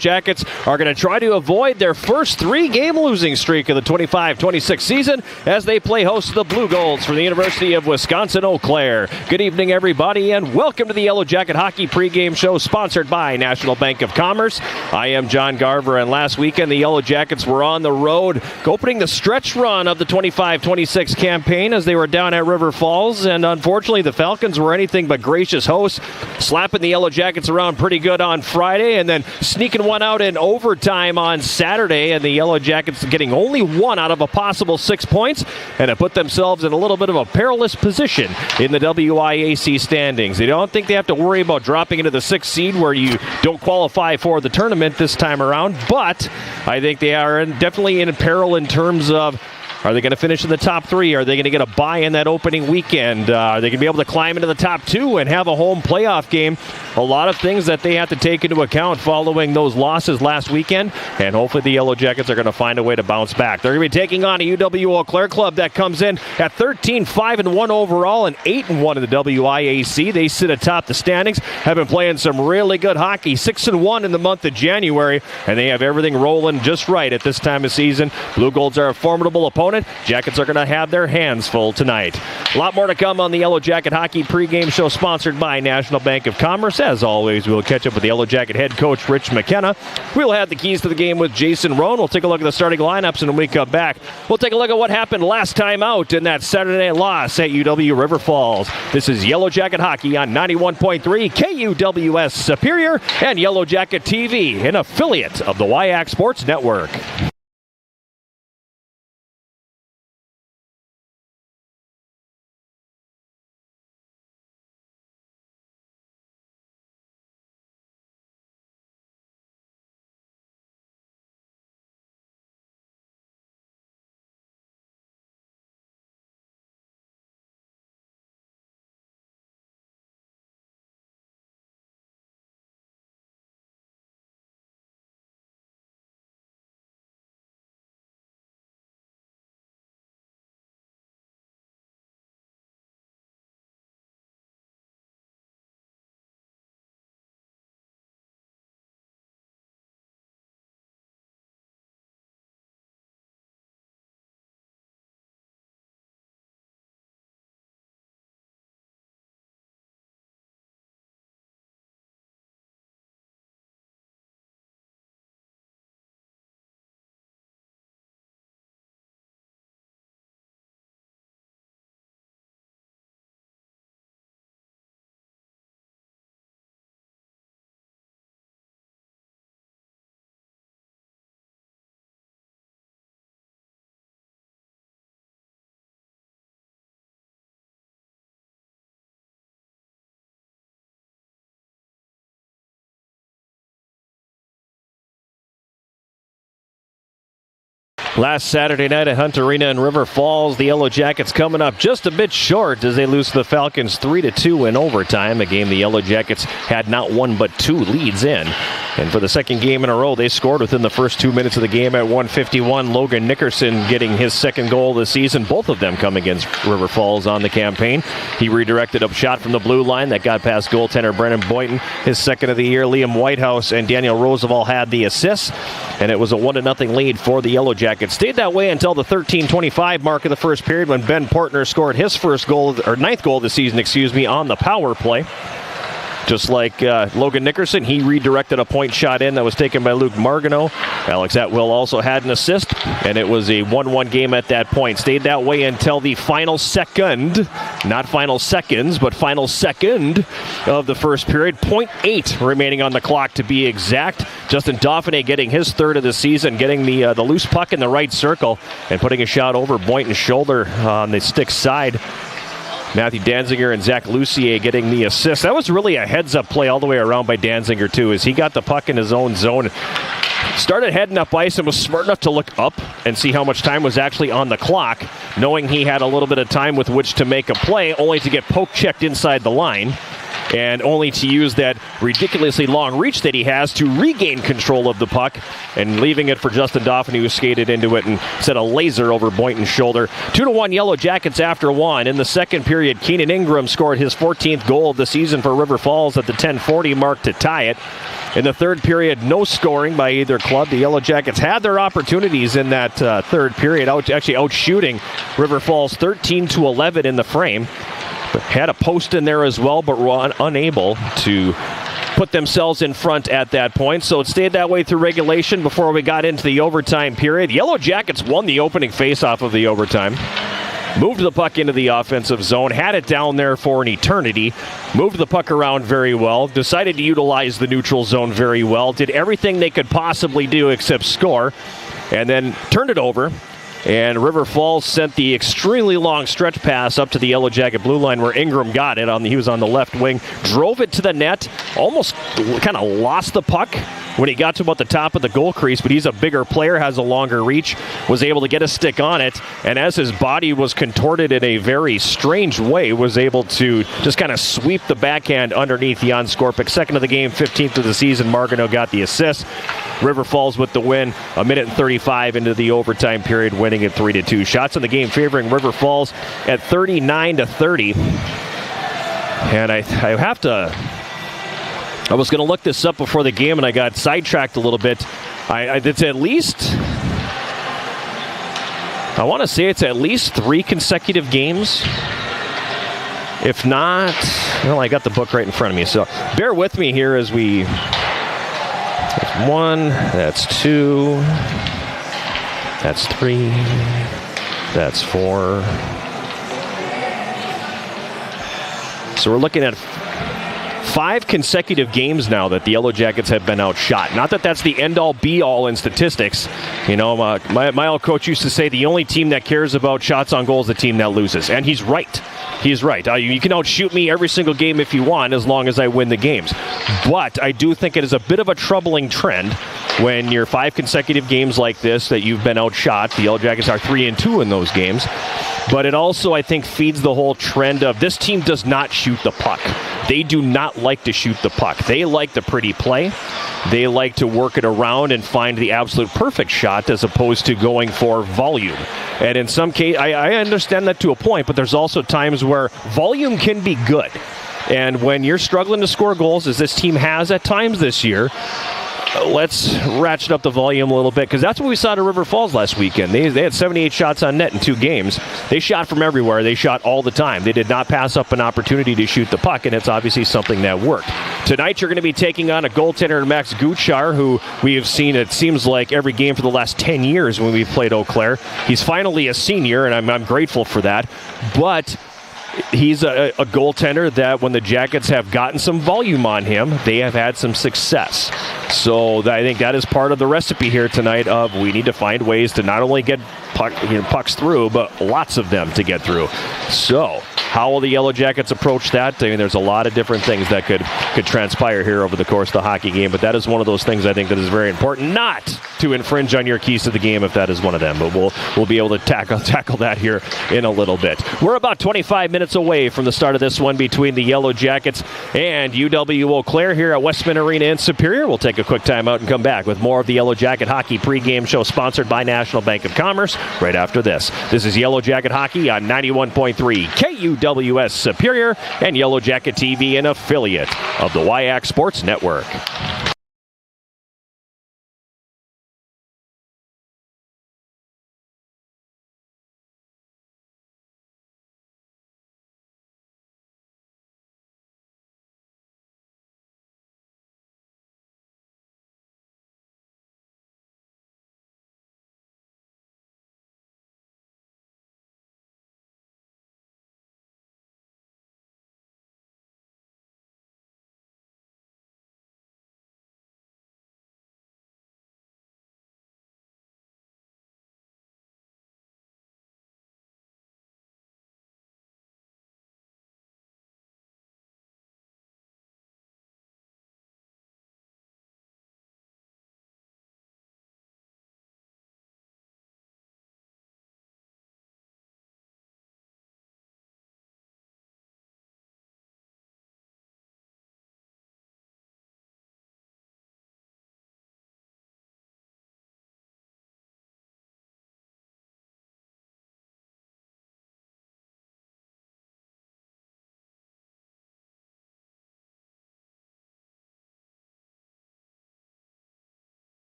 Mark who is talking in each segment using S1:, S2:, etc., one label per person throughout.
S1: Jackets are going to try to avoid their first 3-game losing streak of the 25-26 season as they play host to the Blue Golds from the University of Wisconsin-Eau Claire. Good evening, everybody, and welcome to the Yellow Jacket Hockey pregame show sponsored by National Bank of Commerce. I am John Garver, and last weekend the Yellow Jackets were on the road opening the stretch run of the 25-26 campaign as they were down at River Falls, and unfortunately the Falcons were anything but gracious hosts, slapping the Yellow Jackets around pretty good on Friday and then sneaking one out in overtime on Saturday, and the Yellow Jackets getting only one out of a possible 6 points, and have put themselves in a little bit of a perilous position in the WIAC standings. They don't think they have to worry about dropping into the 6th seed where you don't qualify for the tournament this time around, but I think they are definitely in peril in terms of, are they going to finish in the top 3? Are they going to get a bye in that opening weekend? Are they going to be able to climb into the top 2 and have a home playoff game? A lot of things that they have to take into account following those losses last weekend, and hopefully the Yellow Jackets are going to find a way to bounce back. They're going to be taking on a UW-Eau Claire club that comes in at 13-5-1 overall and 8-1 in the WIAC. They sit atop the standings, have been playing some really good hockey, 6-1 in the month of January, and they have everything rolling just right at this time of season. Blue Golds are a formidable opponent. Jackets are going to have their hands full tonight. A lot more to come on the Yellow Jacket Hockey pregame show sponsored by National Bank of Commerce. As always, we'll catch up with the Yellow Jacket head coach Rich McKenna. We'll have the keys to the game with Jason Roan. We'll take a look at the starting lineups, and when we come back, we'll take a look at what happened last time out in that Saturday night loss at UW River Falls. This is Yellow Jacket Hockey on 91.3 KUWS Superior and Yellow Jacket TV, an affiliate of the WIAC Sports Network. Last Saturday night at Hunt Arena in River Falls, the Yellow Jackets coming up just a bit short as they lose to the Falcons 3-2 in overtime, a game the Yellow Jackets had not one but 2 leads in. And for the second game in a row, they scored within the first 2 minutes of the game at 1:51. Logan Nickerson getting his second goal of the season, both of them coming against River Falls on the campaign. He redirected a shot from the blue line that got past goaltender Brennan Boynton, his second of the year. Liam Whitehouse and Daniel Roosevelt had the assists, and it was a 1-0 lead for the Yellow Jackets. Stayed that way until the 13:25 mark of the first period when Ben Portner scored his first goal, or 9th goal of the season, on the power play. Just like Logan Nickerson, he redirected a point shot in that was taken by Luke Margano. Alex Atwill also had an assist, and it was a 1-1 game at that point. Stayed that way until the final second, not final seconds, but final second of the first period. 0.8 remaining on the clock to be exact. Justin Dauphiné getting his third of the season, getting the loose puck in the right circle and putting a shot over Boynton's shoulder on the stick side. Matthew Danziger and Zach Lucier getting the assist. That was really a heads-up play all the way around by Danziger, too, as he got the puck in his own zone. Started heading up ice and was smart enough to look up and see how much time was actually on the clock, knowing he had a little bit of time with which to make a play, only to get poke-checked inside the line. and only to use that ridiculously long reach that he has to regain control of the puck and leaving it for Justin Dauphin, who skated into it and set a laser over Boynton's shoulder. 2-1 Yellow Jackets after one. In the second period, Keenan Ingram scored his 14th goal of the season for River Falls at the 10:40 mark to tie it. In the third period, no scoring by either club. The Yellow Jackets had their opportunities in that third period, actually outshooting River Falls 13-11 in the frame. But had a post in there as well, but were unable to put themselves in front at that point. So it stayed that way through regulation before we got into the overtime period. Yellow Jackets won the opening faceoff of the overtime. Moved the puck into the offensive zone, had it down there for an eternity, moved the puck around very well, decided to utilize the neutral zone very well, did everything they could possibly do except score, and then turned it over. And River Falls sent the extremely long stretch pass up to the Yellow Jacket blue line where Ingram got it. He was on the left wing, drove it to the net, almost kind of lost the puck when he got to about the top of the goal crease, but he's a bigger player, has a longer reach, was able to get a stick on it, and as his body was contorted in a very strange way, was able to just kind of sweep the backhand underneath Jan Skorpik. Second of the game, 15th of the season. Margano got the assist. River Falls with the win, a minute and 35 into the overtime period, winning at 3-2. Shots in the game favoring River Falls at 39-30. And I have to... I was going to look this up before the game, and I got sidetracked a little bit. It's at least... I want to say it's at least 3 consecutive games. If not... Well, I got the book right in front of me, so bear with me here as we... That's 1, that's 2, that's 3, that's 4. So we're looking at 5 consecutive games now that the Yellow Jackets have been outshot. Not that that's the end-all, be-all in statistics. You know, my old coach used to say the only team that cares about shots on goal is the team that loses. And he's right. He's right. You can outshoot me every single game if you want, as long as I win the games. But I do think it is a bit of a troubling trend when you're 5 consecutive games like this that you've been outshot. The Yellow Jackets are 3-2 in those games. But it also, I think, feeds the whole trend of this team does not shoot the puck. They do not like to shoot the puck. They like the pretty play. They like to work it around and find the absolute perfect shot as opposed to going for volume. And in some case, I understand that to a point, but there's also times where volume can be good. And when you're struggling to score goals, as this team has at times this year, let's ratchet up the volume a little bit, because that's what we saw to River Falls last weekend. They had 78 shots on net in 2 games. They shot from everywhere. They shot all the time. They did not pass up an opportunity to shoot the puck, and it's obviously something that worked. Tonight, you're going to be taking on a goaltender, Max Gutschar, who we have seen, it seems like, every game for the last 10 years when we've played Eau Claire. He's finally a senior, and I'm grateful for that. But he's a goaltender that when the Jackets have gotten some volume on him, they have had some success. So I think that is part of the recipe here tonight of we need to find ways to not only get pucks through, but lots of them to get through. So how will the Yellow Jackets approach that? I mean, there's a lot of different things that could transpire here over the course of the hockey game, but that is one of those things I think that is very important, not to infringe on your keys to the game if that is one of them. But we'll be able to tackle that here in a little bit. We're about 25 minutes away from the start of this one between the Yellow Jackets and UW-Eau Claire here at Westman Arena in Superior. We'll take a quick timeout and come back with more of the Yellow Jacket Hockey pregame show sponsored by National Bank of Commerce right after this. This is Yellow Jacket Hockey on 91.3 KUWS Superior and Yellow Jacket TV, an affiliate of the WIAC Sports Network.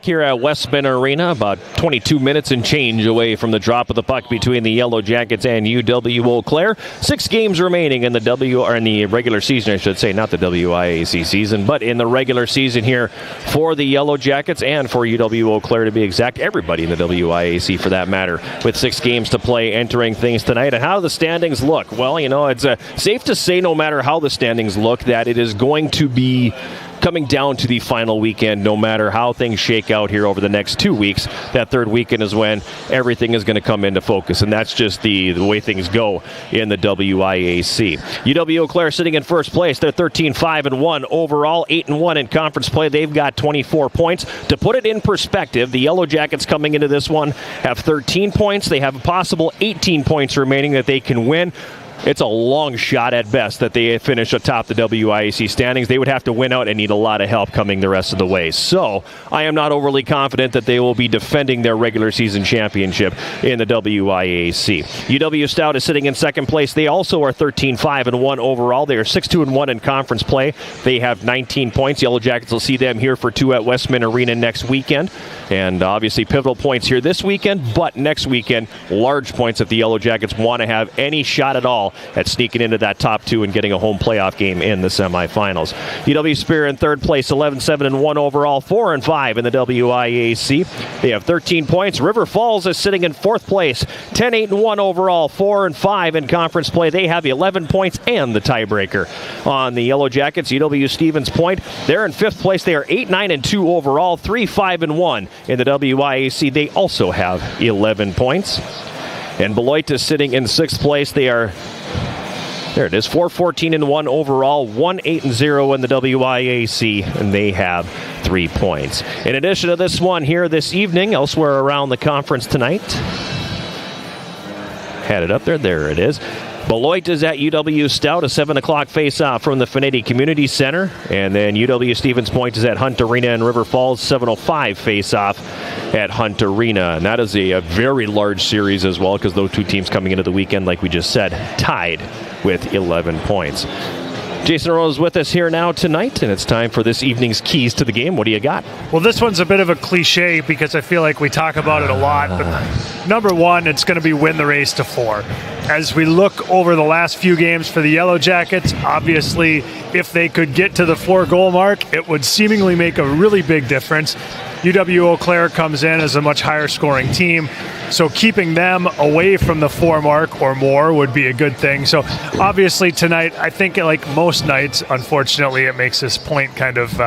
S1: Here at Westman Arena, about 22 minutes and change away from the drop of the puck between the Yellow Jackets and UW-Eau Claire. 6 games remaining in the regular season, I should say, not the WIAC season, but in the regular season here for the Yellow Jackets and for UW-Eau Claire to be exact. Everybody in the WIAC for that matter, with 6 games to play entering things tonight. And how the standings look? Well, it's safe to say no matter how the standings look that it is going to be coming down to the final weekend, no matter how things shake out here over the next 2 weeks. That third weekend is when everything is going to come into focus, and that's just the way things go in the WIAC. UW-Eau Claire sitting in first place. They're 13-5-1 overall, 8-1 in conference play. They've got 24 points. To put it in perspective, the Yellow Jackets coming into this one have 13 points. They have a possible 18 points remaining that they can win. It's a long shot at best that they finish atop the WIAC standings. They would have to win out and need a lot of help coming the rest of the way. So I am not overly confident that they will be defending their regular season championship in the WIAC. UW Stout is sitting in second place. They also are 13-5-1 overall. They are 6-2-1 in conference play. They have 19 points. Yellow Jackets will see them here for 2 at Westman Arena next weekend. And obviously pivotal points here this weekend, but next weekend, large points if the Yellow Jackets want to have any shot at all at sneaking into that top 2 and getting a home playoff game in the semifinals. UW Spear in third place, 11-7-1 overall, 4-5 in the WIAC. They have 13 points. River Falls is sitting in fourth place, 10-8-1 overall, 4-5 in conference play. They have 11 points and the tiebreaker on the Yellow Jackets. UW Stevens Point, they're in fifth place. They are 8-9-2 overall, 3-5-1 in the WIAC. They also have 11 points. And Beloit is sitting in sixth place. They are, there it is, 4-14-1 overall, 1-8-0 in the WIAC, and they have 3 points. In addition to this one here this evening, elsewhere around the conference tonight, had it up there, there it is. Beloit is at UW Stout, a 7 o'clock face-off from the Finnetti Community Center. And then UW Stevens Point is at Hunt Arena in River Falls, 7:05 face-off at Hunt Arena. And that is a very large series as well, because those two teams coming into the weekend, like we just said, tied with 11 points. Jason Rose is with us here now tonight, and it's time for this evening's keys to the game. What do you got?
S2: Well, this one's a bit of a cliche because I feel like we talk about it a lot. But number one, it's going to be win the race to 4. As we look over the last few games for the Yellow Jackets, obviously, if they could get to the 4-goal mark, it would seemingly make a really big difference. UW-Eau Claire comes in as a much higher scoring team, so keeping them away from the 4 mark or more would be a good thing. So obviously tonight, I think like most nights, unfortunately, it makes this point kind of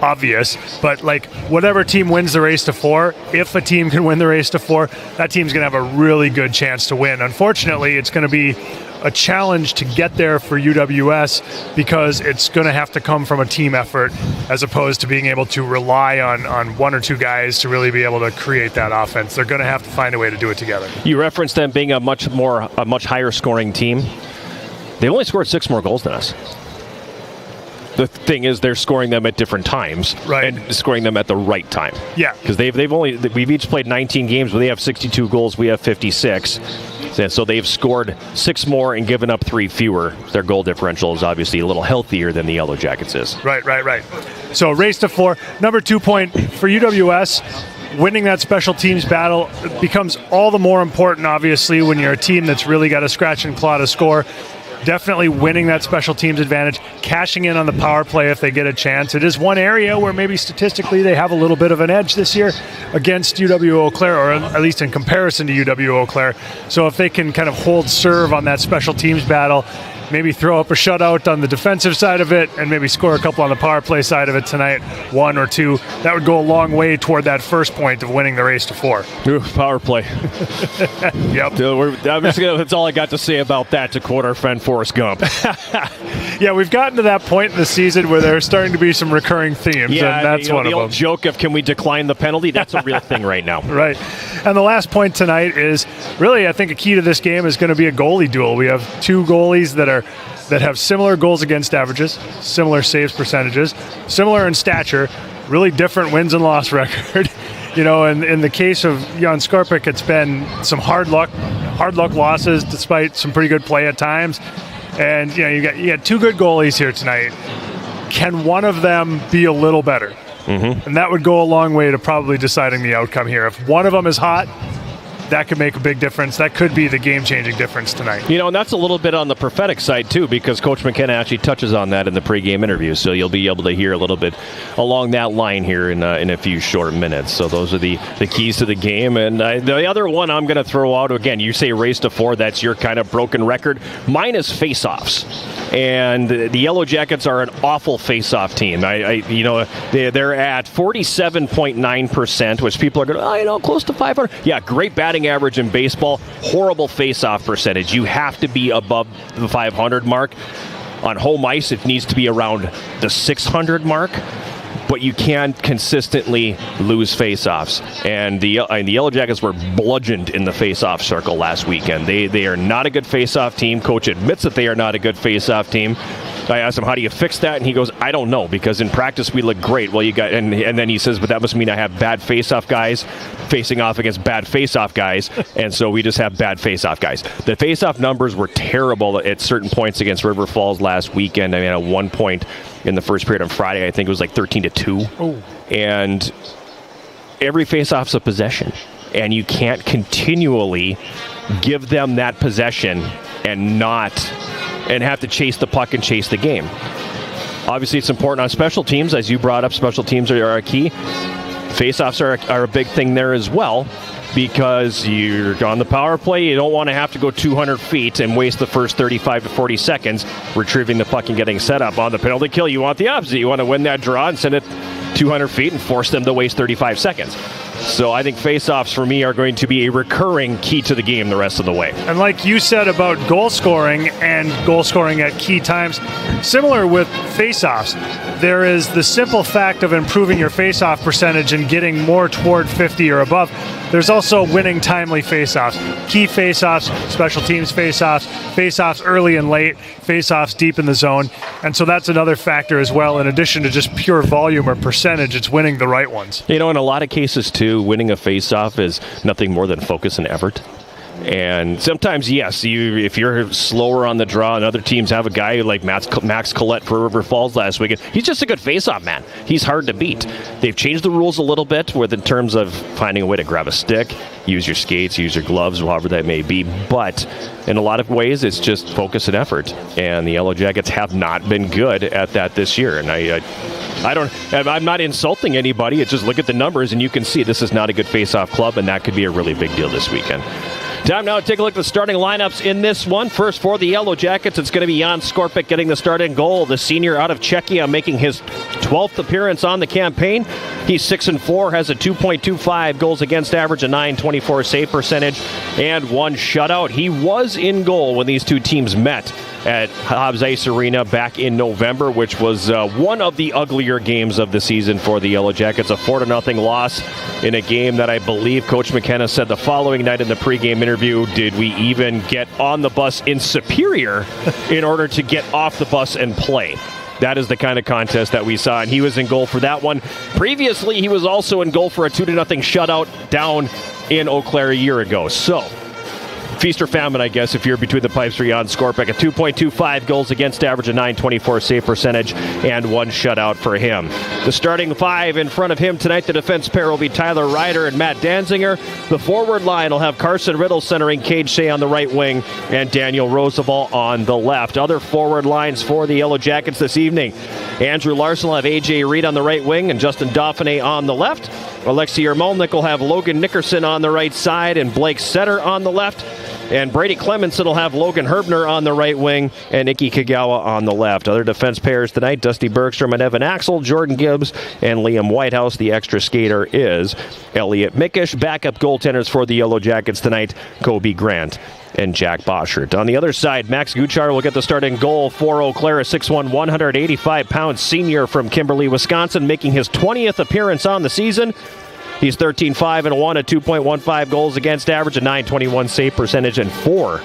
S2: obvious, but like whatever team wins the race to 4, if a team can win the race to 4, that team's going to have a really good chance to win. Unfortunately, it's going to be a challenge to get there for UWS because it's going to have to come from a team effort as opposed to being able to rely on 1 or 2 guys to really be able to create that offense. They're going to have to find a way to do it together.
S1: You referenced them being a much higher scoring team. They've only scored 6 more goals than us. The thing is, they're scoring them at different times,
S2: right,
S1: and scoring them at the right time.
S2: Yeah,
S1: because we've each played 19 games, but they have 62 goals. We have 56. So they've scored 6 more and given up 3 fewer. Their goal differential is obviously a little healthier than the Yellow Jackets is.
S2: Right. So race to 4. Number 2 point for UWS. Winning that special teams battle becomes all the more important, obviously, when you're a team that's really got to scratch and claw to score. Definitely winning that special teams advantage, cashing in on the power play if they get a chance. It is one area where maybe statistically they have a little bit of an edge this year against UW-Eau Claire, or at least in comparison to UW-Eau Claire. So if they can kind of hold serve on that special teams battle, maybe throw up a shutout on the defensive side of it, and maybe score a couple on the power play side of it tonight, 1 or 2. That would go a long way toward that first point of winning the race to 4.
S1: Ooh, power play.
S2: Yep.
S1: That's all I got to say about that, to quote our friend Forrest Gump.
S2: Yeah, we've gotten to that point in the season where there's starting to be some recurring themes, and that's one of them.
S1: The old joke of, can we decline the penalty? That's a real thing right now.
S2: Right. And the last point tonight is really, I think a key to this game is going to be a goalie duel. We have 2 goalies that have similar goals against averages, similar saves percentages, similar in stature, really different wins and loss record. And in the case of Jan Skorpik, it's been some hard luck losses despite some pretty good play at times. And you got 2 good goalies here tonight. Can one of them be a little better? And that would go a long way to probably deciding the outcome here. If one of them is hot, that could make a big difference. That could be the game-changing difference tonight.
S1: And that's a little bit on the prophetic side, too, because Coach McKenna actually touches on that in the pregame interview. So you'll be able to hear a little bit along that line here in a few short minutes. So those are the keys to the game. And the other one I'm going to throw out, again, you say race to 4, that's your kind of broken record. Mine is face-offs. And the Yellow Jackets are an awful face-off team. They're at 47.9%, which people are going, close to 500. Yeah, great batting average in baseball, horrible face-off percentage. You have to be above the 500 mark. On home ice, it needs to be around the 600 mark, but you can consistently lose face-offs. And the Yellow Jackets were bludgeoned in the face-off circle last weekend. They are not a good face-off team. Coach admits that they are not a good face-off team. I asked him, how do you fix that? And he goes, I don't know, because in practice we look great. Well, and then he says, but that must mean I have bad face-off guys facing off against bad face-off guys, and so we just have bad face-off guys. The face-off numbers were terrible at certain points against River Falls last weekend. At one point in the first period on Friday, I think it was like 13-2.
S2: Oh.
S1: And every face-off's a possession, and you can't continually give them that possession and have to chase the puck and chase the game. Obviously, it's important on special teams. As you brought up, special teams are a key. Face-offs are a big thing there as well, because you're on the power play. You don't want to have to go 200 feet and waste the first 35 to 40 seconds retrieving the puck and getting set up. On the penalty kill, you want the opposite. You want to win that draw and send it 200 feet and force them to waste 35 seconds. So I think face-offs for me are going to be a recurring key to the game the rest of the way.
S2: And like you said about goal scoring and goal scoring at key times, similar with face-offs, there is the simple fact of improving your face-off percentage and getting more toward 50 or above. There's also winning timely face-offs, key face-offs, special teams face-offs, face-offs early and late, face-offs deep in the zone. And so that's another factor as well. In addition to just pure volume or percentage, it's winning the right ones.
S1: In a lot of cases, too, winning a face-off is nothing more than focus and effort. And sometimes, yes, if you're slower on the draw, and other teams have a guy like Max Collette for River Falls last weekend, he's just a good face-off man. He's hard to beat. They've changed the rules a little bit in terms of finding a way to grab a stick, use your skates, use your gloves, however that may be. But in a lot of ways, it's just focus and effort. And the Yellow Jackets have not been good at that this year. And I'm not insulting anybody. It's just look at the numbers, and you can see this is not a good face-off club, and that could be a really big deal this weekend. Time now to take a look at the starting lineups in this one. First, for the Yellow Jackets, it's going to be Jan Skorpik getting the start in goal. The senior out of Czechia making his 12th appearance on the campaign. He's 6-4, has a 2.25 goals against average, a .924 save percentage, and 1 shutout. He was in goal when these two teams met at Hobbs Ice Arena back in November, which was one of the uglier games of the season for the Yellow Jackets. A 4-0 loss in a game that I believe Coach McKenna said the following night in the pregame interview, did we even get on the bus in Superior in order to get off the bus and play? That is the kind of contest that we saw, and he was in goal for that one. Previously, he was also in goal for a 2-0 shutout down in Eau Claire a year ago. So, feast or famine, I guess, if you're between the pipes for Jan Skorpik. A 2.25 goals against average, a .924 save percentage, and 1 shutout for him. The starting 5 in front of him tonight, the defense pair will be Tyler Ryder and Matt Danziger. The forward line will have Carson Riddle centering Cade Shea on the right wing and Daniel Roosevelt on the left. Other forward lines for the Yellow Jackets this evening. Andrew Larson will have A.J. Reed on the right wing and Justin Dauphiné on the left. Alexei Yermolnik will have Logan Nickerson on the right side and Blake Setter on the left. And Brady Clemenson will have Logan Herbner on the right wing and Iki Kagawa on the left. Other defense pairs tonight, Dusty Bergstrom and Evan Axel, Jordan Gibbs and Liam Whitehouse. The extra skater is Elliot Mickish. Backup goaltenders for the Yellow Jackets tonight, Kobe Grant and Jack Boschert. On the other side, Max Guchar will get the start in goal for Eau Claire, a 6'1", 185-pound senior from Kimberly, Wisconsin, making his 20th appearance on the season. He's 13-5-1, a 2.15 goals against average, a .921 save percentage, and 4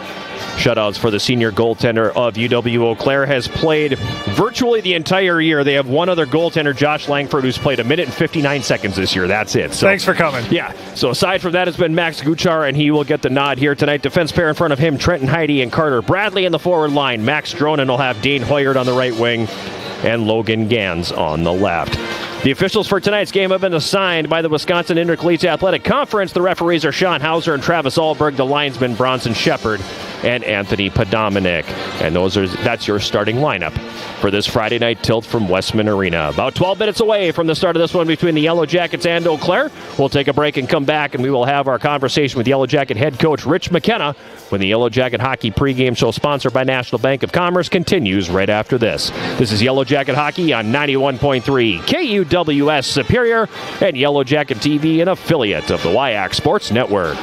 S1: shutouts for the senior goaltender of UW-Eau Claire. Has played virtually the entire year. They have one other goaltender, Josh Langford, who's played 1 minute and 59 seconds this year. That's it. So,
S2: thanks for coming.
S1: Yeah. So aside from that, it's been Max Guchar, and he will get the nod here tonight. Defense pair in front of him, Trenton Heide and Carter Bradley in the forward line. Max Dronin will have Dane Hoyard on the right wing and Logan Gans on the left. The officials for tonight's game have been assigned by the Wisconsin Intercollegiate Athletic Conference. The referees are Sean Hauser and Travis Alberg. The linesmen Bronson Shepard and Anthony Podominic. And that's your starting lineup for this Friday night tilt from Westman Arena. About 12 minutes away from the start of this one between the Yellow Jackets and Eau Claire. We'll take a break and come back, and we will have our conversation with Yellow Jacket head coach Rich McKenna when the Yellow Jacket Hockey pregame show sponsored by National Bank of Commerce continues right after this. This is Yellow Jacket Hockey on 91.3 KUWS Superior and Yellow Jacket TV, an affiliate of the WIAC Sports Network.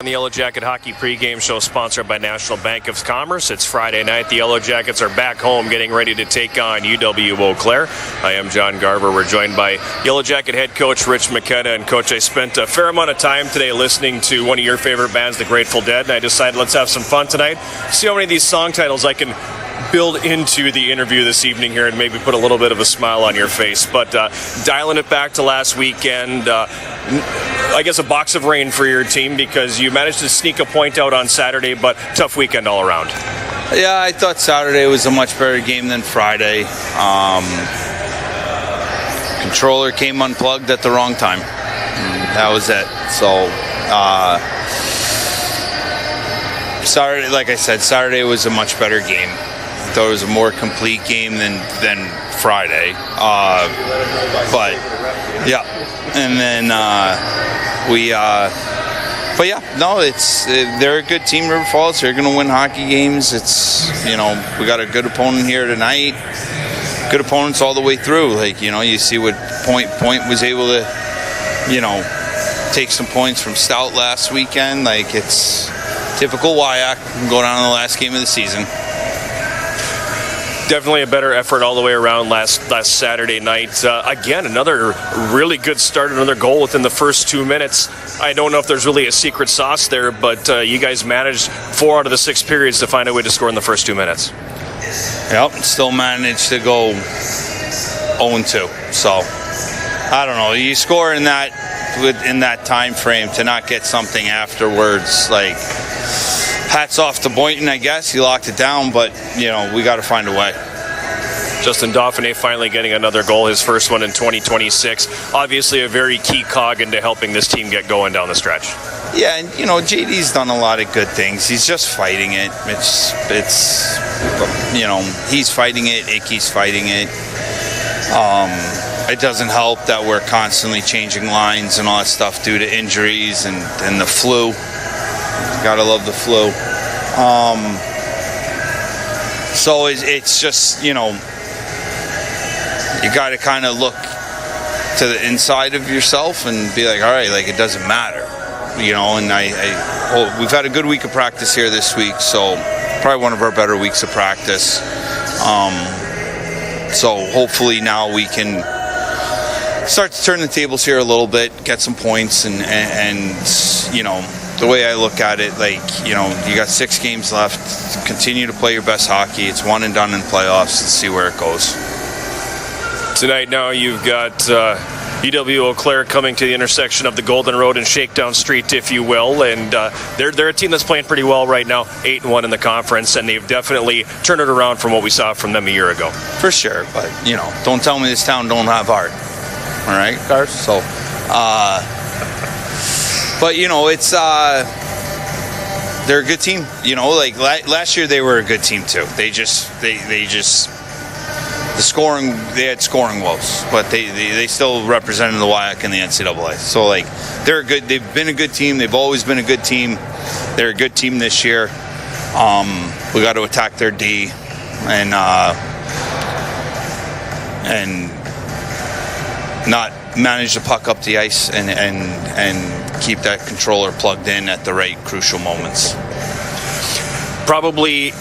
S1: The Yellow Jacket Hockey pregame show sponsored by National Bank of Commerce. It's Friday night. The Yellow Jackets are back home getting ready to take on UW-Eau Claire. I am John Garver. We're joined by Yellow Jacket head coach Rich McKenna. And Coach, I spent a fair amount of time today listening to one of your favorite bands, the Grateful Dead, and I decided let's have some fun tonight. See how many of these song titles I can build into the interview this evening here and maybe put a little bit of a smile on your face. But dialing it back to last weekend, I guess a box of rain for your team because you managed to sneak a point out on Saturday, but tough weekend all around.
S3: Yeah, I thought Saturday was a much better game than Friday. Controller came unplugged at the wrong time. That was it. So Saturday, like I said, Saturday was a much better game. I thought it was a more complete game than Friday. But yeah, and then but yeah, no, they're a good team, River Falls. They're going to win hockey games. We got a good opponent here tonight. Good opponents all the way through. You see what Point was able to, take some points from Stout last weekend. It's typical WIAC. Go down to the last game of the season.
S1: Definitely a better effort all the way around last Saturday night. Again, another really good start, another goal within the first 2 minutes. I don't know if there's really a secret sauce there, but you guys managed 4 out of the 6 periods to find a way to score in the first 2 minutes.
S3: Yep, still managed to go 0-2. So, I don't know. You score in that time frame to not get something afterwards, hats off to Boynton, I guess. He locked it down, but, we got to find a way.
S1: Justin Dauphiné finally getting another goal, his first one in 2026. Obviously a very key cog into helping this team get going down the stretch.
S3: Yeah, and, JD's done a lot of good things. He's just fighting it. It's he's fighting it. Icky's fighting it. It doesn't help that we're constantly changing lines and all that stuff due to injuries and the flu. Gotta love the flu. So it's just, you got to kind of look to the inside of yourself and be like, all right, it doesn't matter. And we've had a good week of practice here this week, so probably one of our better weeks of practice. So hopefully now we can start to turn the tables here a little bit, get some points, and the way I look at it, you got 6 games left. Continue to play your best hockey. It's one and done in playoffs, and see where it goes.
S1: Tonight now you've got
S4: UW-Eau Claire coming to the intersection of the Golden Road and Shakedown Street, if you will, and they're a team that's playing pretty well right now, 8-1 in the conference, and they've definitely turned it around from what we saw from them a year ago.
S3: For sure, but don't tell me this town don't have heart. All right, Cars. So, but it's they're a good team. Like last year they were a good team too. They just the scoring, they had scoring woes, but they still represented the WIAC in the NCAA. So like they've been a good team. They've always been a good team. They're a good team this year. We got to attack their D and not manage the puck up the ice and keep that controller plugged in at the right crucial moments.
S4: Probably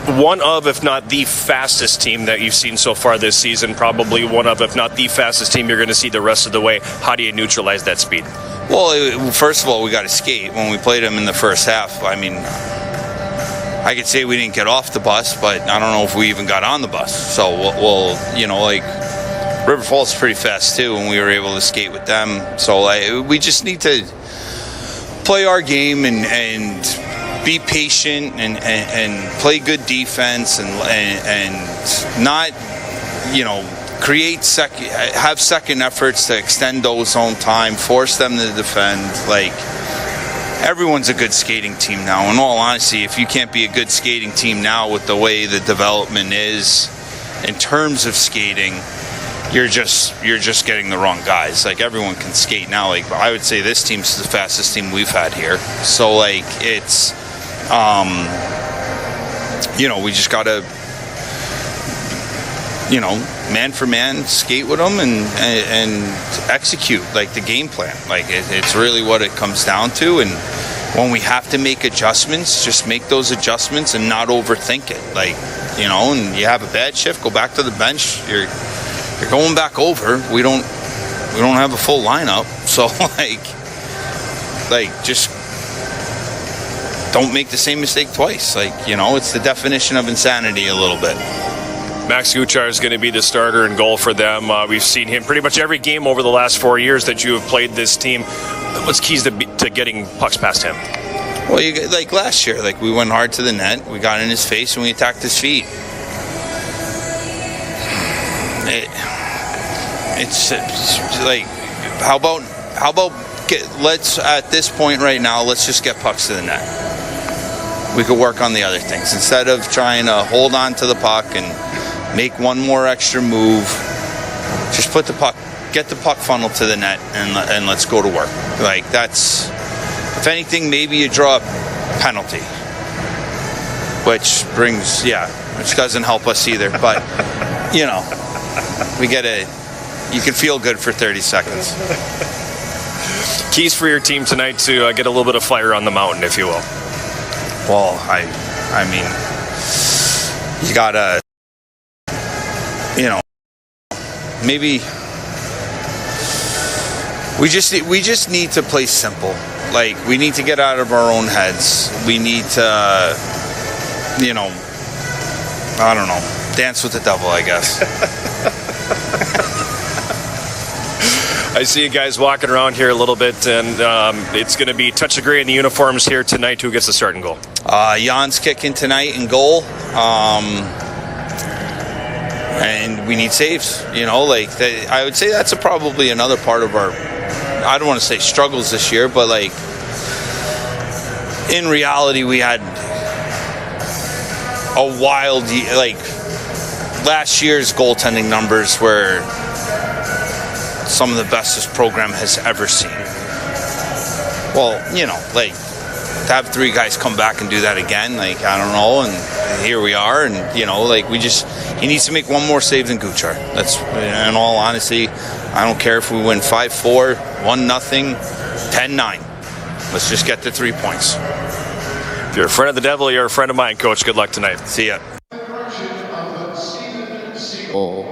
S4: one of, if not the fastest team that you've seen so far this season. Probably one of, if not the fastest team you're going to see the rest of the way. How do you neutralize that speed?
S3: Well, first of all, we got to skate. When we played them in the first half, I mean, I could say we didn't get off the bus, but I don't know if we even got on the bus. So we'll like River Falls is pretty fast too, and we were able to skate with them. So we just need to play our game and be patient and play good defense and not have second efforts to extend those zone time, force them to defend. Like, everyone's a good skating team now. In all honesty, if you can't be a good skating team now with the way the development is in terms of skating, you're just getting the wrong guys. Like, everyone can skate now. Like, I would say this team's the fastest team we've had here. So like it's we just gotta man for man skate with them and execute like the game plan. Like it's really what it comes down to. And when we have to make adjustments, just make those adjustments and not overthink it. Like, and you have a bad shift, go back to the bench. You're going back over. We don't have a full lineup, so like just don't make the same mistake twice. Like, it's the definition of insanity a little bit.
S4: Max Guchar is going to be the starter in goal for them. We've seen him pretty much every game over the last 4 years that you have played this team. What's keys to getting pucks past him?
S3: Well, like last year, like we went hard to the net, we got in his face, and we attacked his feet. It's like, how about let's at this point right now, let's just get pucks to the net. We could work on the other things instead of trying to hold on to the puck and make one more extra move. Just get the puck funnel to the net and let's go to work. Like, that's, if anything, maybe you draw a penalty, which doesn't help us either. But you can feel good for 30 seconds.
S4: Keys for your team tonight to get a little bit of fire on the mountain, if you will.
S3: Well, I mean, you gotta, maybe we just need to play simple. Like, we need to get out of our own heads. We need to, I don't know, dance with the devil, I guess.
S4: I see you guys walking around here a little bit, and it's going to be touch of gray in the uniforms here tonight. Who gets the starting goal?
S3: Jan's kicking tonight in goal, and we need saves. I would say that's probably another part of our, I don't want to say struggles this year, but like in reality, we had a wild, like last year's goaltending numbers were some of the best this program has ever seen. Well, like, to have three guys come back and do that again, like, I don't know, and here we are, and, like, he needs to make one more save than Guchar. That's, in all honesty, I don't care if we win 5-4, 1-0, 10-9. Let's just get the 3 points.
S4: If you're a friend of the devil, you're a friend of mine, Coach. Good luck tonight.
S3: See ya.
S5: Oh.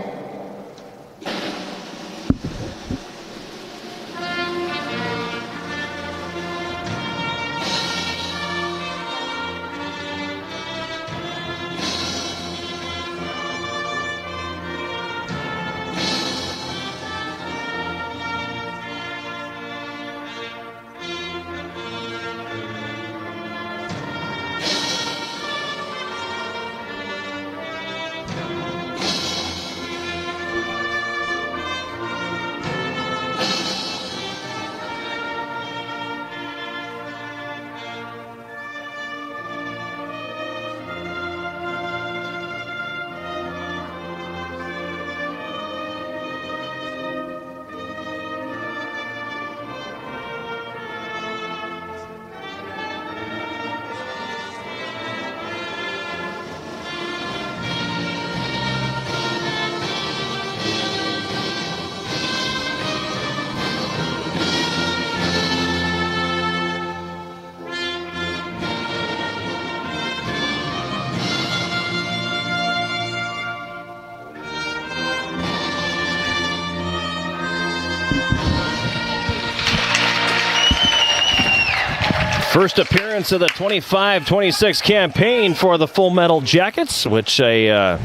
S1: First appearance of the 25-26 campaign for the Full Metal Jackets, which I'm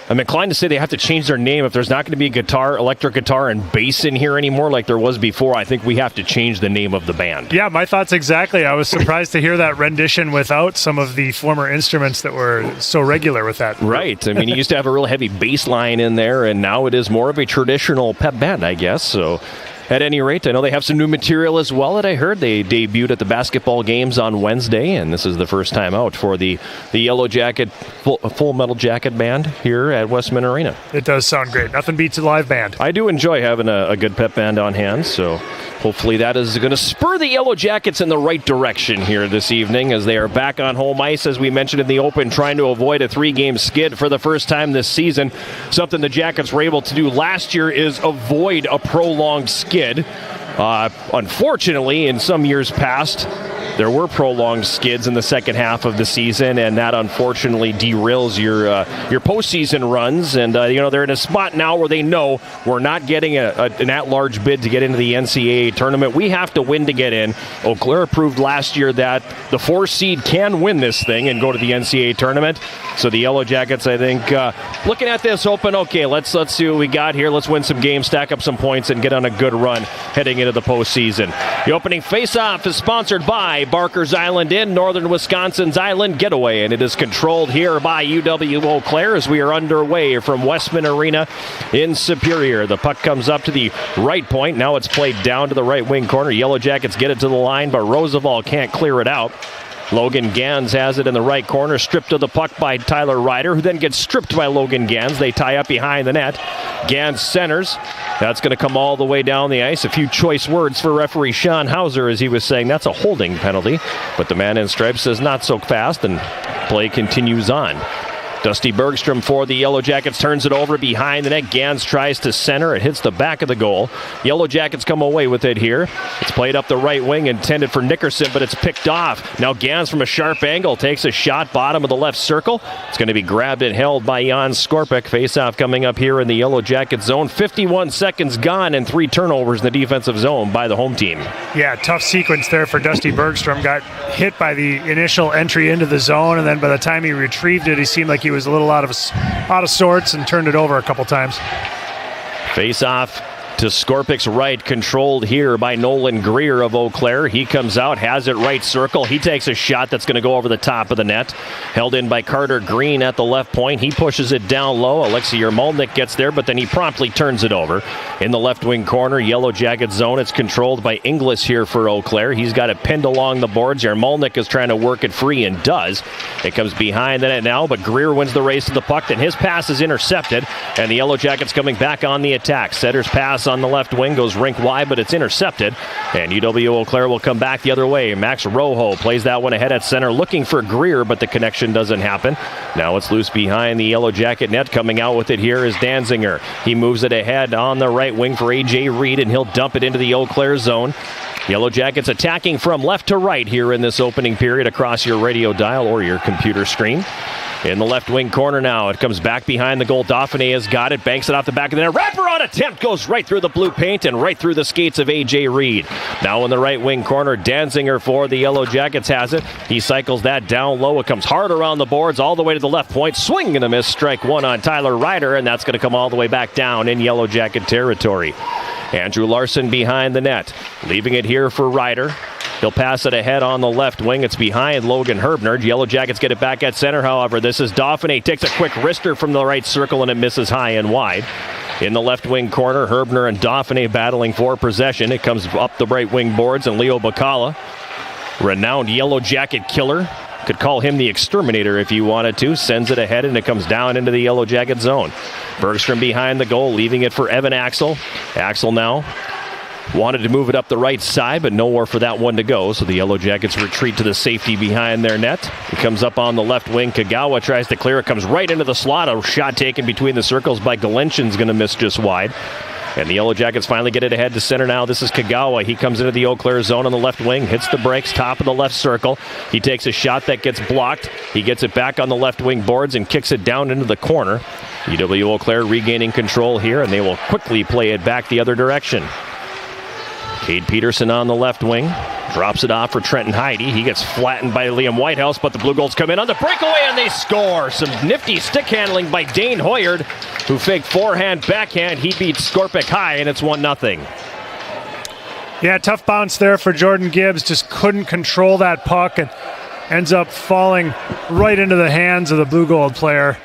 S1: inclined to say they have to change their name. If there's not going to be a guitar, electric guitar, and bass in here anymore like there was before, I think we have to change the name of the band.
S2: Yeah, my thoughts exactly. I was surprised to hear that rendition without some of the former instruments that were so regular with that.
S1: Right. I mean, you used to have a real heavy bass line in there, and now it is more of a traditional pep band, I guess. So at any rate, I know they have some new material as well that I heard. They debuted at the basketball games on Wednesday, and this is the first time out for the Yellow Jacket, Full Metal Jacket band here at Westman Arena.
S2: It does sound great. Nothing beats a live band.
S1: I do enjoy having a good pep band on hand, so hopefully that is going to spur the Yellow Jackets in the right direction here this evening as they are back on home ice, as we mentioned in the open, trying to avoid a 3-game skid for the first time this season. Something the Jackets were able to do last year is avoid a prolonged skid. Unfortunately, in some years past, there were prolonged skids in the second half of the season, and that unfortunately derails your postseason runs. And they're in a spot now where they know we're not getting an at-large bid to get into the NCAA tournament. We have to win to get in. Eau Claire proved last year that the 4 seed can win this thing and go to the NCAA tournament. So the Yellow Jackets, I think, looking at this, hoping, okay, let's see what we got here. Let's win some games, stack up some points, and get on a good run heading into the postseason. The opening face-off is sponsored by Barker's Island Inn, Northern Wisconsin's Island Getaway, and it is controlled here by UW-Eau Claire as we are underway from Westman Arena in Superior. The puck comes up to the right point. Now it's played down to the right wing corner. Yellow Jackets get it to the line, but Roosevelt can't clear it out. Logan Gans has it in the right corner, stripped of the puck by Tyler Ryder, who then gets stripped by Logan Gans. They tie up behind the net. Gans centers. That's going to come all the way down the ice. A few choice words for referee Sean Hauser as he was saying that's a holding penalty. But the man in stripes says not so fast, and play continues on. Dusty Bergstrom for the Yellow Jackets turns it over behind the net. Gans tries to center. It hits the back of the goal. Yellow Jackets come away with it here. It's played up the right wing, intended for Nickerson, but it's picked off. Now Gans from a sharp angle takes a shot, bottom of the left circle. It's going to be grabbed and held by Jan Skorpik. Face-off coming up here in the Yellow Jacket zone. 51 seconds gone and 3 turnovers in the defensive zone by the home team.
S2: Yeah, tough sequence there for Dusty Bergstrom. Got hit by the initial entry into the zone, and then by the time he retrieved it, he seemed like he was a little out of sorts and turned it over a couple times.
S1: Face off to Skorpik's right, controlled here by Nolan Greer of Eau Claire. He comes out, has it right circle. He takes a shot that's going to go over the top of the net. Held in by Carter Green at the left point. He pushes it down low. Alexei Yermolnik gets there, but then he promptly turns it over. In the left wing corner, Yellow Jacket zone. It's controlled by Inglis here for Eau Claire. He's got it pinned along the boards. Yermolnik is trying to work it free and does. It comes behind the net now, but Greer wins the race to the puck. Then his pass is intercepted, and the Yellow Jackets coming back on the attack. Setter's pass on the left wing goes rink wide, but it's intercepted, and UW-Eau Claire will come back the other way. Max Rojo plays that one ahead at center, looking for Greer, but the connection doesn't happen. Now it's loose behind the Yellow Jacket net. Coming out with it here is Danziger. He moves it ahead on the right wing for A.J. Reed, and he'll dump it into the Eau Claire zone. Yellow Jackets attacking from left to right here in this opening period across your radio dial or your computer screen. In the left wing corner now, it comes back behind the goal. Dauphiné has got it, banks it off the back of the net. Wraparound attempt goes right through the blue paint and right through the skates of A.J. Reed. Now in the right wing corner, Danziger for the Yellow Jackets has it. He cycles that down low. It comes hard around the boards all the way to the left point. Swing and a miss, strike one on Tyler Ryder, and that's going to come all the way back down in Yellow Jacket territory. Andrew Larson behind the net, leaving it here for Ryder. He'll pass it ahead on the left wing. It's behind Logan Herbner. Yellow Jackets get it back at center, however. This is Dauphiné. Takes a quick wrister from the right circle, and it misses high and wide. In the left wing corner, Herbner and Dauphiné battling for possession. It comes up the right wing boards, and Leo Bacala, renowned Yellow Jacket killer, could call him the exterminator if you wanted to, sends it ahead, and it comes down into the Yellow Jacket zone. Bergstrom behind the goal, leaving it for Evan Axel. Axel now wanted to move it up the right side, but nowhere for that one to go, so the Yellow Jackets retreat to the safety behind their net. It comes up on the left wing. Kagawa tries to clear it, comes right into the slot. A shot taken between the circles by Galinshin's going to miss just wide. And the Yellow Jackets finally get it ahead to center now. This is Kagawa. He comes into the Eau Claire zone on the left wing, hits the brakes, top of the left circle. He takes a shot that gets blocked. He gets it back on the left wing boards and kicks it down into the corner. UW-Eau Claire regaining control here, and they will quickly play it back the other direction. Cade Peterson on the left wing. Drops it off for Trenton Heide. He gets flattened by Liam Whitehouse, but the Blue Goals come in on the breakaway and they score. Some nifty stick handling by Dane Hoyard, who faked forehand, backhand. He beats Skorpic high, and it's 1-0.
S2: Yeah, tough bounce there for Jordan Gibbs. Just couldn't control that puck and ends up falling right into the hands of the Blue Gold player.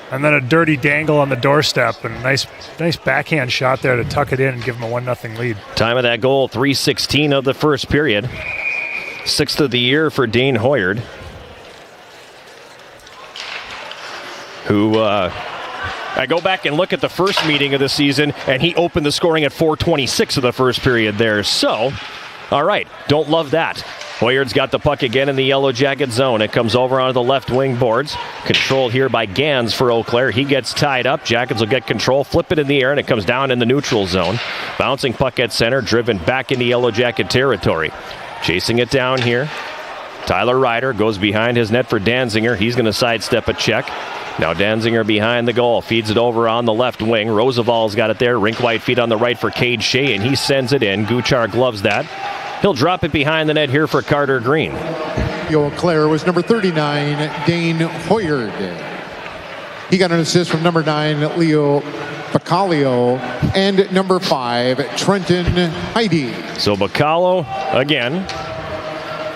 S2: And then a dirty dangle on the doorstep, and nice backhand shot there to tuck it in and give him a 1-0 lead.
S1: Time of that goal, 3:16 of the first period. 6th of the year for Dane Hoyard, who I go back and look at the first meeting of the season, and he opened the scoring at 4:26 of the first period there. So, all right, don't love that. Hoyard's got the puck again in the Yellow Jacket zone. It comes over onto the left wing boards. Controlled here by Gans for Eau Claire. He gets tied up. Jackets will get control, flip it in the air, and it comes down in the neutral zone. Bouncing puck at center, driven back into Yellow Jacket territory. Chasing it down here. Tyler Ryder goes behind his net for Danziger. He's going to sidestep a check. Now Danziger behind the goal. Feeds it over on the left wing. Roosevall's got it there. Rink-wide feet on the right for Cade Shea, and he sends it in. Guchar gloves that. He'll drop it behind the net here for Carter Green.
S5: Eau Claire was number 39, Dane Hoyard. He got an assist from number 9, Leo Bacalio, and number 5, Trenton Heide.
S1: So Bacalio again.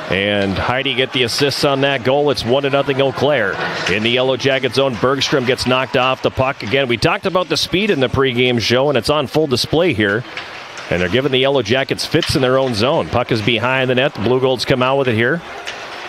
S1: And Heide get the assists on that goal. It's 1-0 Eau Claire. In the Yellow Jacket zone, Bergstrom gets knocked off the puck. Again, we talked about the speed in the pregame show, and it's on full display here. And they're giving the Yellow Jackets fits in their own zone. Puck is behind the net. The Blue Golds come out with it here.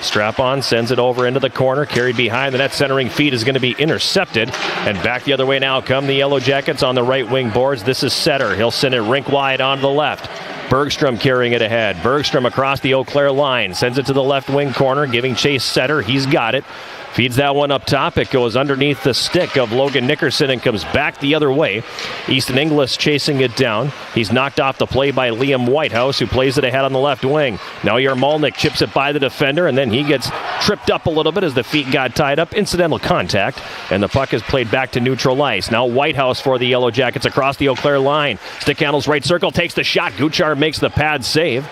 S1: Strap-on sends it over into the corner. Carried behind the net. Centering feed is going to be intercepted. And back the other way now come the Yellow Jackets on the right wing boards. This is Setter. He'll send it rink wide onto the left. Bergstrom carrying it ahead. Bergstrom across the Eau Claire line. Sends it to the left wing corner, giving chase Setter. He's got it. Feeds that one up top. It goes underneath the stick of Logan Nickerson and comes back the other way. Easton Inglis chasing it down. He's knocked off the play by Liam Whitehouse, who plays it ahead on the left wing. Now Yarmalnik chips it by the defender, and then he gets tripped up a little bit as the feet got tied up. Incidental contact, and the puck is played back to neutral ice. Now Whitehouse for the Yellow Jackets across the Eau Claire line. Stick handles right circle, takes the shot. Guchar makes the pad save.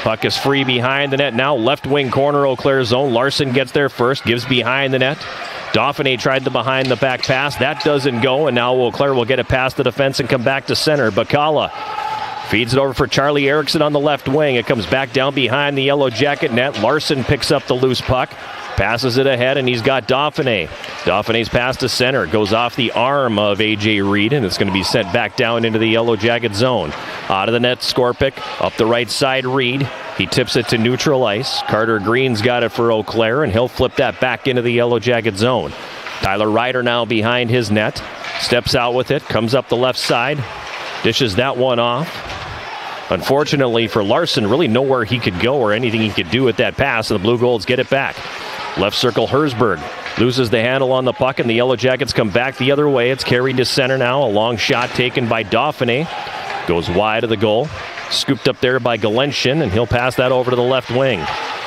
S1: Puck is free behind the net now. Left wing corner, Eau Claire zone. Larson gets there first, gives behind the net. Dauphiné tried the behind the back pass. That doesn't go, and now Eau Claire will get it past the defense and come back to center. Bacala feeds it over for Charlie Erickson on the left wing. It comes back down behind the Yellow Jacket net. Larson picks up the loose puck. Passes it ahead, and he's got Dauphiné. Dauphiné's pass to center. Goes off the arm of A.J. Reed, and it's going to be sent back down into the Yellow Jacket zone. Out of the net, Skorpic. Up the right side, Reed. He tips it to neutral ice. Carter Green's got it for Eau Claire, and he'll flip that back into the Yellow Jacket zone. Tyler Ryder now behind his net. Steps out with it. Comes up the left side. Dishes that one off. Unfortunately for Larson, really nowhere he could go or anything he could do with that pass, and the Blue Golds get it back. Left circle, Herzberg loses the handle on the puck, and the Yellow Jackets come back the other way. It's carried to center now. A long shot taken by Dauphiné. Goes wide of the goal. Scooped up there by Galenshin, and he'll pass that over to the left wing.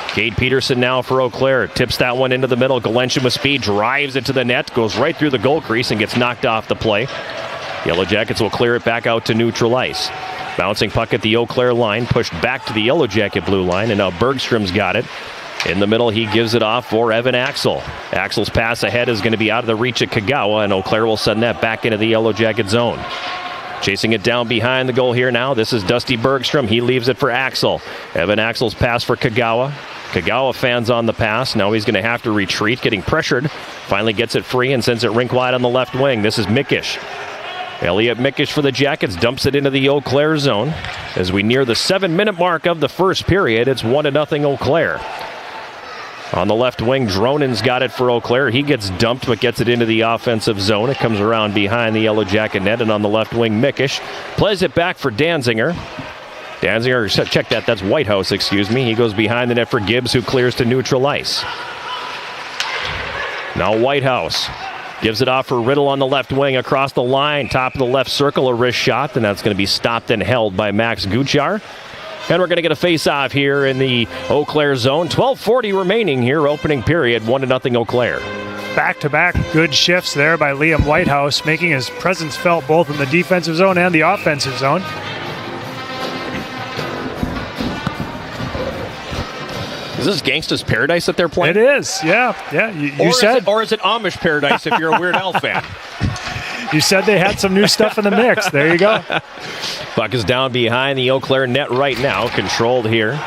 S1: Cade Peterson now for Eau Claire. Tips that one into the middle. Galenshin with speed, drives it to the net, goes right through the goal crease and gets knocked off the play. Yellow Jackets will clear it back out to neutral ice. Bouncing puck at the Eau Claire line, pushed back to the Yellow Jacket blue line, and now Bergstrom's got it. In the middle, he gives it off for Evan Axel. Axel's pass ahead is going to be out of the reach of Kagawa, and Eau Claire will send that back into the Yellow Jacket zone. Chasing it down behind the goal here now. This is Dusty Bergstrom. He leaves it for Axel. Evan Axel's pass for Kagawa. Kagawa fans on the pass. Now he's going to have to retreat, getting pressured. Finally gets it free and sends it rink wide on the left wing. This is Mickish. Elliot Mickish for the Jackets dumps it into the Eau Claire zone. As we near the 7-minute mark of the first period, it's 1-0 Eau Claire. On the left wing, Dronin's got it for Eau Claire. He gets dumped but gets it into the offensive zone. It comes around behind the Yellow Jacket net, and on the left wing, Mickish plays it back for Danziger. Danziger, check that, that's Whitehouse, excuse me. He goes behind the net for Gibbs, who clears to neutral ice. Now Whitehouse gives it off for Riddle on the left wing across the line. Top of the left circle, a wrist shot, and that's going to be stopped and held by Max Guchar. And we're going to get a face-off here in the Eau Claire zone. 12:40 remaining here, opening period, 1-0 Eau Claire.
S2: Back-to-back good shifts there by Liam Whitehouse, making his presence felt both in the defensive zone and the offensive zone.
S1: Is this Gangsta's Paradise that they're playing?
S2: It is, yeah. You said.
S1: Or is it Amish Paradise if you're a Weird Al fan?
S2: You said they had some new stuff in the mix. There you go.
S1: Puck is down behind the Eau Claire net right now. Controlled here.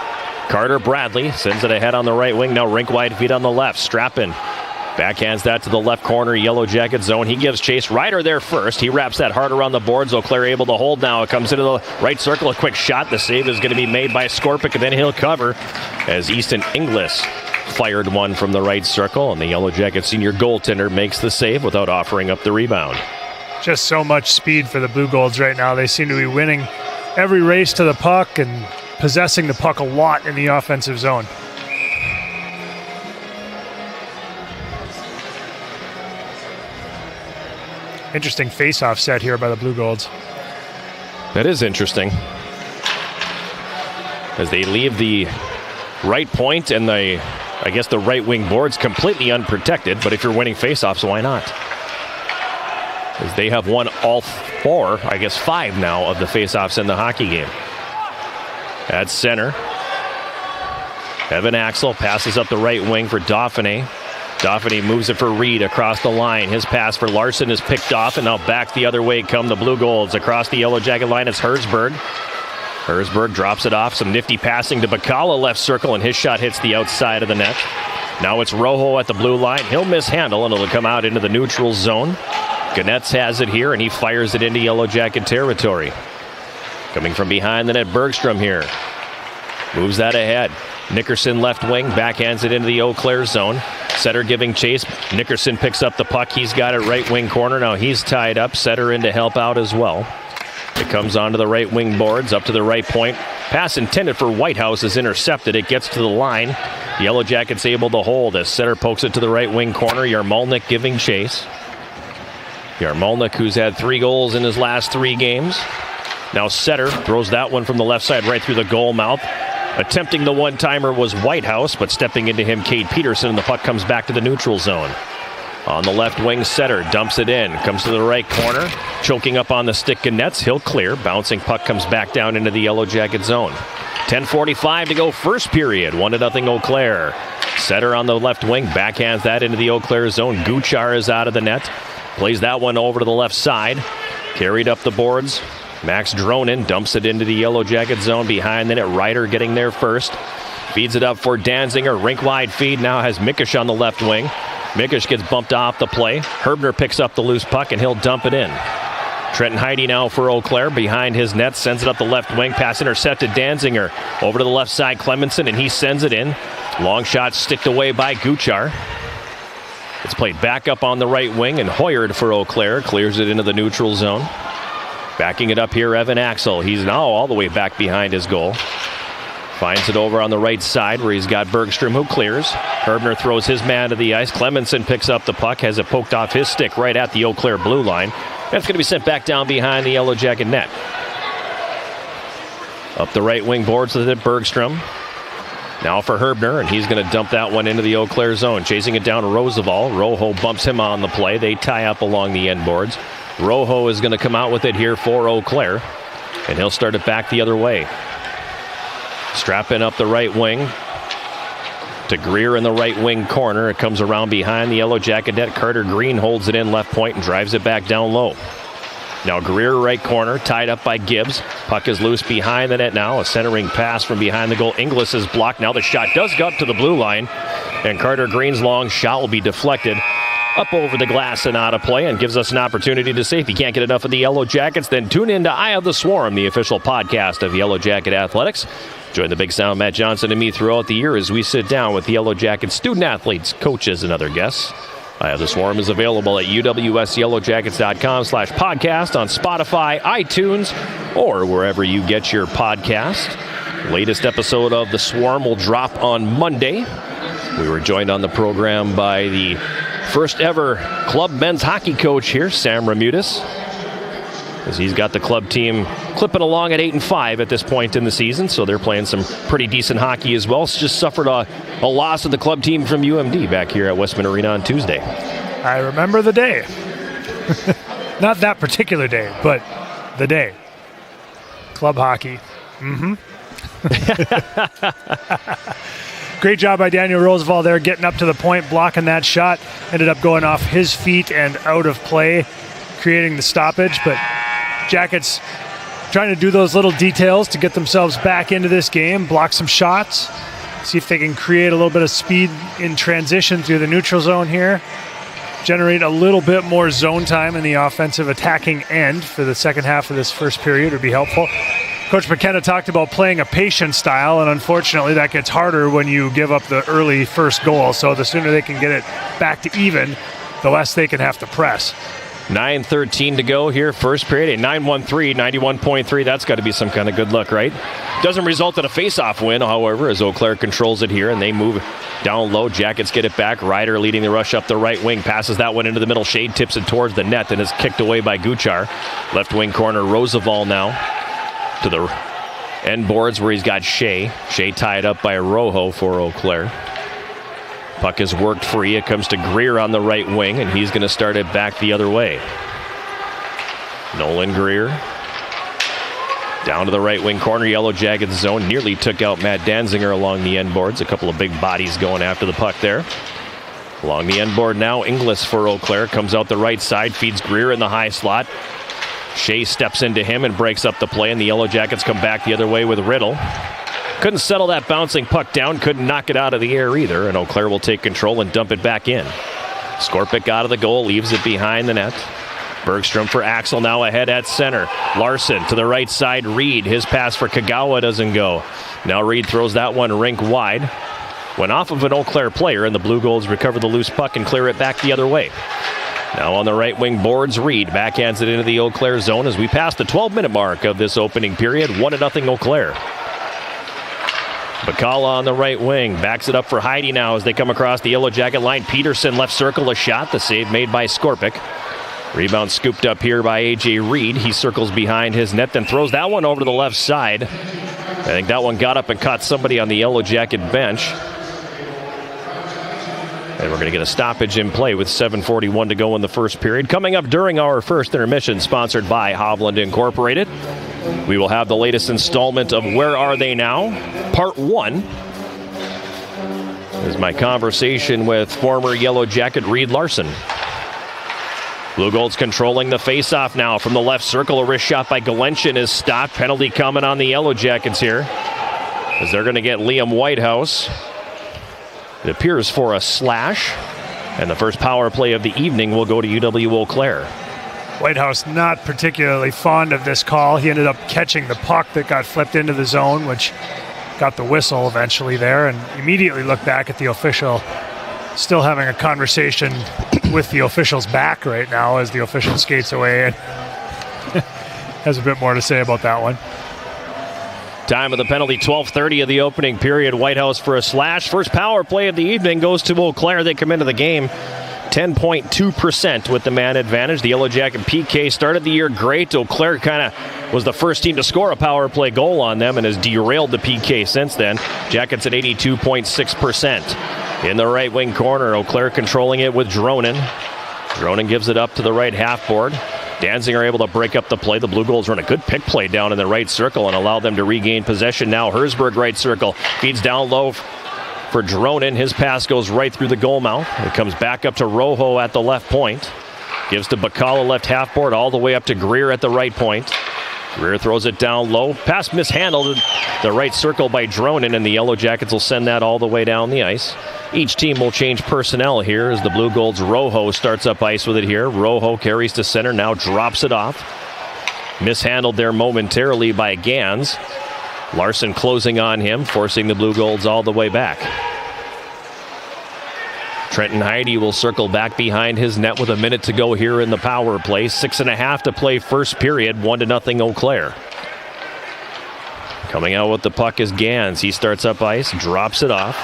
S1: Carter Bradley sends it ahead on the right wing. Now rink wide feet on the left. Strappin backhands that to the left corner. Yellow Jacket zone. He gives chase. Ryder there first. He wraps that hard around the boards. Eau Claire able to hold now. It comes into the right circle. A quick shot. The save is going to be made by Skorpic, and then he'll cover as Easton Inglis fired one from the right circle. And the Yellow Jacket senior goaltender makes the save without offering up the rebound.
S2: Just so much speed for the Blue Golds right now. They seem to be winning every race to the puck and possessing the puck a lot in the offensive zone. Interesting face-off set here by the Blue Golds.
S1: That is interesting. As they leave the right point and the right wing boards completely unprotected. But if you're winning face-offs, why not? As they have won all five now of the face-offs in the hockey game. At center, Evan Axel passes up the right wing for Dauphiné. Dauphiné moves it for Reed across the line. His pass for Larson is picked off, and now back the other way come the Blue Golds. Across the Yellow Jacket line, it's Herzberg. Herzberg drops it off. Some nifty passing to Bacala left circle, and his shot hits the outside of the net. Now it's Rojo at the blue line. He'll mishandle, and it'll come out into the neutral zone. Ganetz has it here, and he fires it into Yellow Jacket territory. Coming from behind the net, Bergstrom here. Moves that ahead. Nickerson left wing, backhands it into the Eau Claire zone. Setter giving chase. Nickerson picks up the puck. He's got it right wing corner. Now he's tied up. Setter in to help out as well. It comes onto the right wing boards, up to the right point. Pass intended for Whitehouse is intercepted. It gets to the line. Yellow Jackets able to hold as Setter pokes it to the right wing corner. Yarmolnik giving chase. Yarmolnik, who's had 3 goals in his last 3 games. Now Setter throws that one from the left side right through the goal mouth. Attempting the one-timer was Whitehouse, but stepping into him, Cade Peterson, and the puck comes back to the neutral zone. On the left wing, Setter dumps it in. Comes to the right corner. Choking up on the stick of nets. He'll clear. Bouncing puck comes back down into the Yellow Jacket zone. 10:45 to go first period. 1-0 Eau Claire. Setter on the left wing. Backhands that into the Eau Claire zone. Guchar is out of the net. Plays that one over to the left side. Carried up the boards. Max Dronin dumps it into the Yellow Jacket zone behind the net. Ryder getting there first. Feeds it up for Danziger. Rink-wide feed now has Mikush on the left wing. Mikush gets bumped off the play. Herbner picks up the loose puck, and he'll dump it in. Trenton Heide now for Eau Claire. Behind his net, sends it up the left wing. Pass intercepted Danziger. Over to the left side, Clemenson, and he sends it in. Long shot sticked away by Guchar. It's played back up on the right wing, and Hoyard for Eau Claire clears it into the neutral zone. Backing it up here, Evan Axel. He's now all the way back behind his goal. Finds it over on the right side where he's got Bergstrom, who clears. Herbner throws his man to the ice. Clemenson picks up the puck, has it poked off his stick right at the Eau Claire blue line. That's going to be sent back down behind the Yellow Jacket net. Up the right wing boards with it, Bergstrom. Now for Herbner, and he's going to dump that one into the Eau Claire zone. Chasing it down to Roosevelt. Rojo bumps him on the play. They tie up along the end boards. Rojo is going to come out with it here for Eau Claire, and he'll start it back the other way. Strapping up the right wing to Greer in the right wing corner. It comes around behind the Yellow Jacket net. Carter Green holds it in left point and drives it back down low. Now Greer right corner, tied up by Gibbs. Puck is loose behind the net now. A centering pass from behind the goal. Inglis is blocked. Now the shot does go up to the blue line, and Carter Green's long shot will be deflected up over the glass and out of play, and gives us an opportunity to see if you can't get enough of the Yellow Jackets, then tune in to Eye of the Swarm, the official podcast of Yellow Jacket Athletics. Join the big sound Matt Johnson and me throughout the year as we sit down with the Yellow Jacket student athletes, coaches, and other guests. Eye of the Swarm is available at uwsyellowjackets.com/podcast, on Spotify, iTunes, or wherever you get your podcast. Latest episode of The Swarm will drop on Monday. We were joined on the program by the first ever club men's hockey coach here, Sam Ramutis, as he's got the club team clipping along at 8-5 at this point in the season, so they're playing some pretty decent hockey as well. It's just suffered a loss of the club team from UMD back here at Westman Arena on Tuesday.
S2: I remember the day. Not that particular day, but the day. Club hockey. Great job by Daniel Roosevelt there, getting up to the point, blocking that shot. Ended up going off his feet and out of play, creating the stoppage. But Jackets trying to do those little details to get themselves back into this game, block some shots, see if they can create a little bit of speed in transition through the neutral zone here. Generate a little bit more zone time in the offensive attacking end for the second half of this first period would be helpful. Coach McKenna talked about playing a patient style, and unfortunately that gets harder when you give up the early first goal. So the sooner they can get it back to even, the less they can have to press.
S1: 9:13 to go here, first period. A 9-1-3, 91.3. That's got to be some kind of good luck, right? Doesn't result in a face-off win, however, as Eau Claire controls it here, and they move down low. Jackets get it back. Ryder leading the rush up the right wing. Passes that one into the middle. Shade tips it towards the net and is kicked away by Guchar. Left wing corner, Roosevelt now to the end boards where he's got Shea. Shea tied up by Rojo for Eau Claire. Puck is worked free. It comes to Greer on the right wing, and he's going to start it back the other way. Nolan Greer down to the right wing corner. Yellow Jackets zone. Nearly took out Matt Danziger along the end boards. A couple of big bodies going after the puck there. Along the end board now, Inglis for Eau Claire. Comes out the right side, feeds Greer in the high slot. Shea steps into him and breaks up the play, and the Yellow Jackets come back the other way with Riddle. Couldn't settle that bouncing puck down, couldn't knock it out of the air either, and Eau Claire will take control and dump it back in. Skorpic out of the goal, leaves it behind the net. Bergstrom for Axel, now ahead at center. Larson to the right side, Reed. His pass for Kagawa doesn't go. Now Reed throws that one rink wide. Went off of an Eau Claire player, and the Blue Golds recover the loose puck and clear it back the other way. Now on the right wing boards, Reed backhands it into the Eau Claire zone as we pass the 12-minute mark of this opening period. 1-0 Eau Claire. Bacala on the right wing, backs it up for Heidi now as they come across the Yellow Jacket line. Peterson left circle, a shot, the save made by Skorpic. Rebound scooped up here by A.J. Reed. He circles behind his net, then throws that one over to the left side. I think that one got up and caught somebody on the Yellow Jacket bench. And we're going to get a stoppage in play with 7:41 to go in the first period. Coming up during our first intermission, sponsored by Hovland Incorporated, we will have the latest installment of Where Are They Now? Part 1. This is my conversation with former Yellow Jacket Reed Larson. Blue Golds controlling the faceoff now from the left circle. A wrist shot by Galentian is stopped. Penalty coming on the Yellow Jackets here, as they're going to get Liam Whitehouse. It appears for a slash, and the first power play of the evening will go to UW-Eau Claire.
S2: Whitehouse not particularly fond of this call. He ended up catching the puck that got flipped into the zone, which got the whistle eventually there, and immediately looked back at the official, still having a conversation with the official's back right now as the official skates away and has a bit more to say about that one.
S1: Time of the penalty, 12:30 of the opening period. Whitehouse for a slash. First power play of the evening goes to Eau Claire. They come into the game 10.2% with the man advantage. The Yellow Jacket PK started the year great. Eau Claire kind of was the first team to score a power play goal on them and has derailed the PK since then. Jackets at 82.6%. In the right wing corner, Eau Claire controlling it with Dronin. Dronin gives it up to the right half board. Danziger able to break up the play. The Blue Golds run a good pick play down in the right circle and allow them to regain possession. Now Herzberg right circle, feeds down low for Dronin. His pass goes right through the goal mouth. It comes back up to Rojo at the left point. Gives to Bacala left half board all the way up to Greer at the right point. Greer throws it down low. Pass mishandled the right circle by Dronin, and the Yellow Jackets will send that all the way down the ice. Each team will change personnel here as the Blue Golds' Rojo starts up ice with it here. Rojo carries to center, now drops it off. Mishandled there momentarily by Gans. Larson closing on him, forcing the Blue Golds all the way back. Trenton Heidi will circle back behind his net with a minute to go here in the power play. 6.5 to play first period, 1-0 Eau Claire. Coming out with the puck is Gans. He starts up ice, drops it off.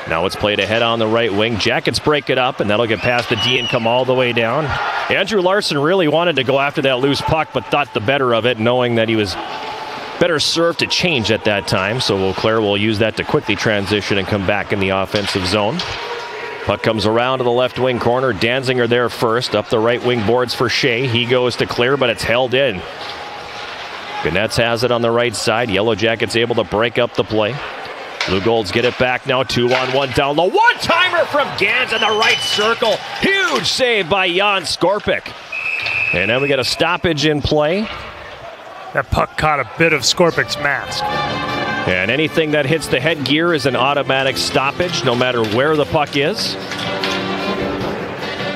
S1: Now it's played ahead on the right wing. Jackets break it up, and that'll get past the D and come all the way down. Andrew Larson really wanted to go after that loose puck, but thought the better of it, knowing that he was better served to change at that time. So Eau Claire will use that to quickly transition and come back in the offensive zone. Puck comes around to the left wing corner. Danziger there first. Up the right wing boards for Shea. He goes to clear, but it's held in. Gnetz has it on the right side. Yellow Jackets able to break up the play. Blue Golds get it back now, 2-on-1 down low. One-timer from Gans in the right circle. Huge save by Jan Skorpic. And then we got a stoppage in play.
S2: That puck caught a bit of Skorpic's mask.
S1: And anything that hits the headgear is an automatic stoppage, no matter where the puck is.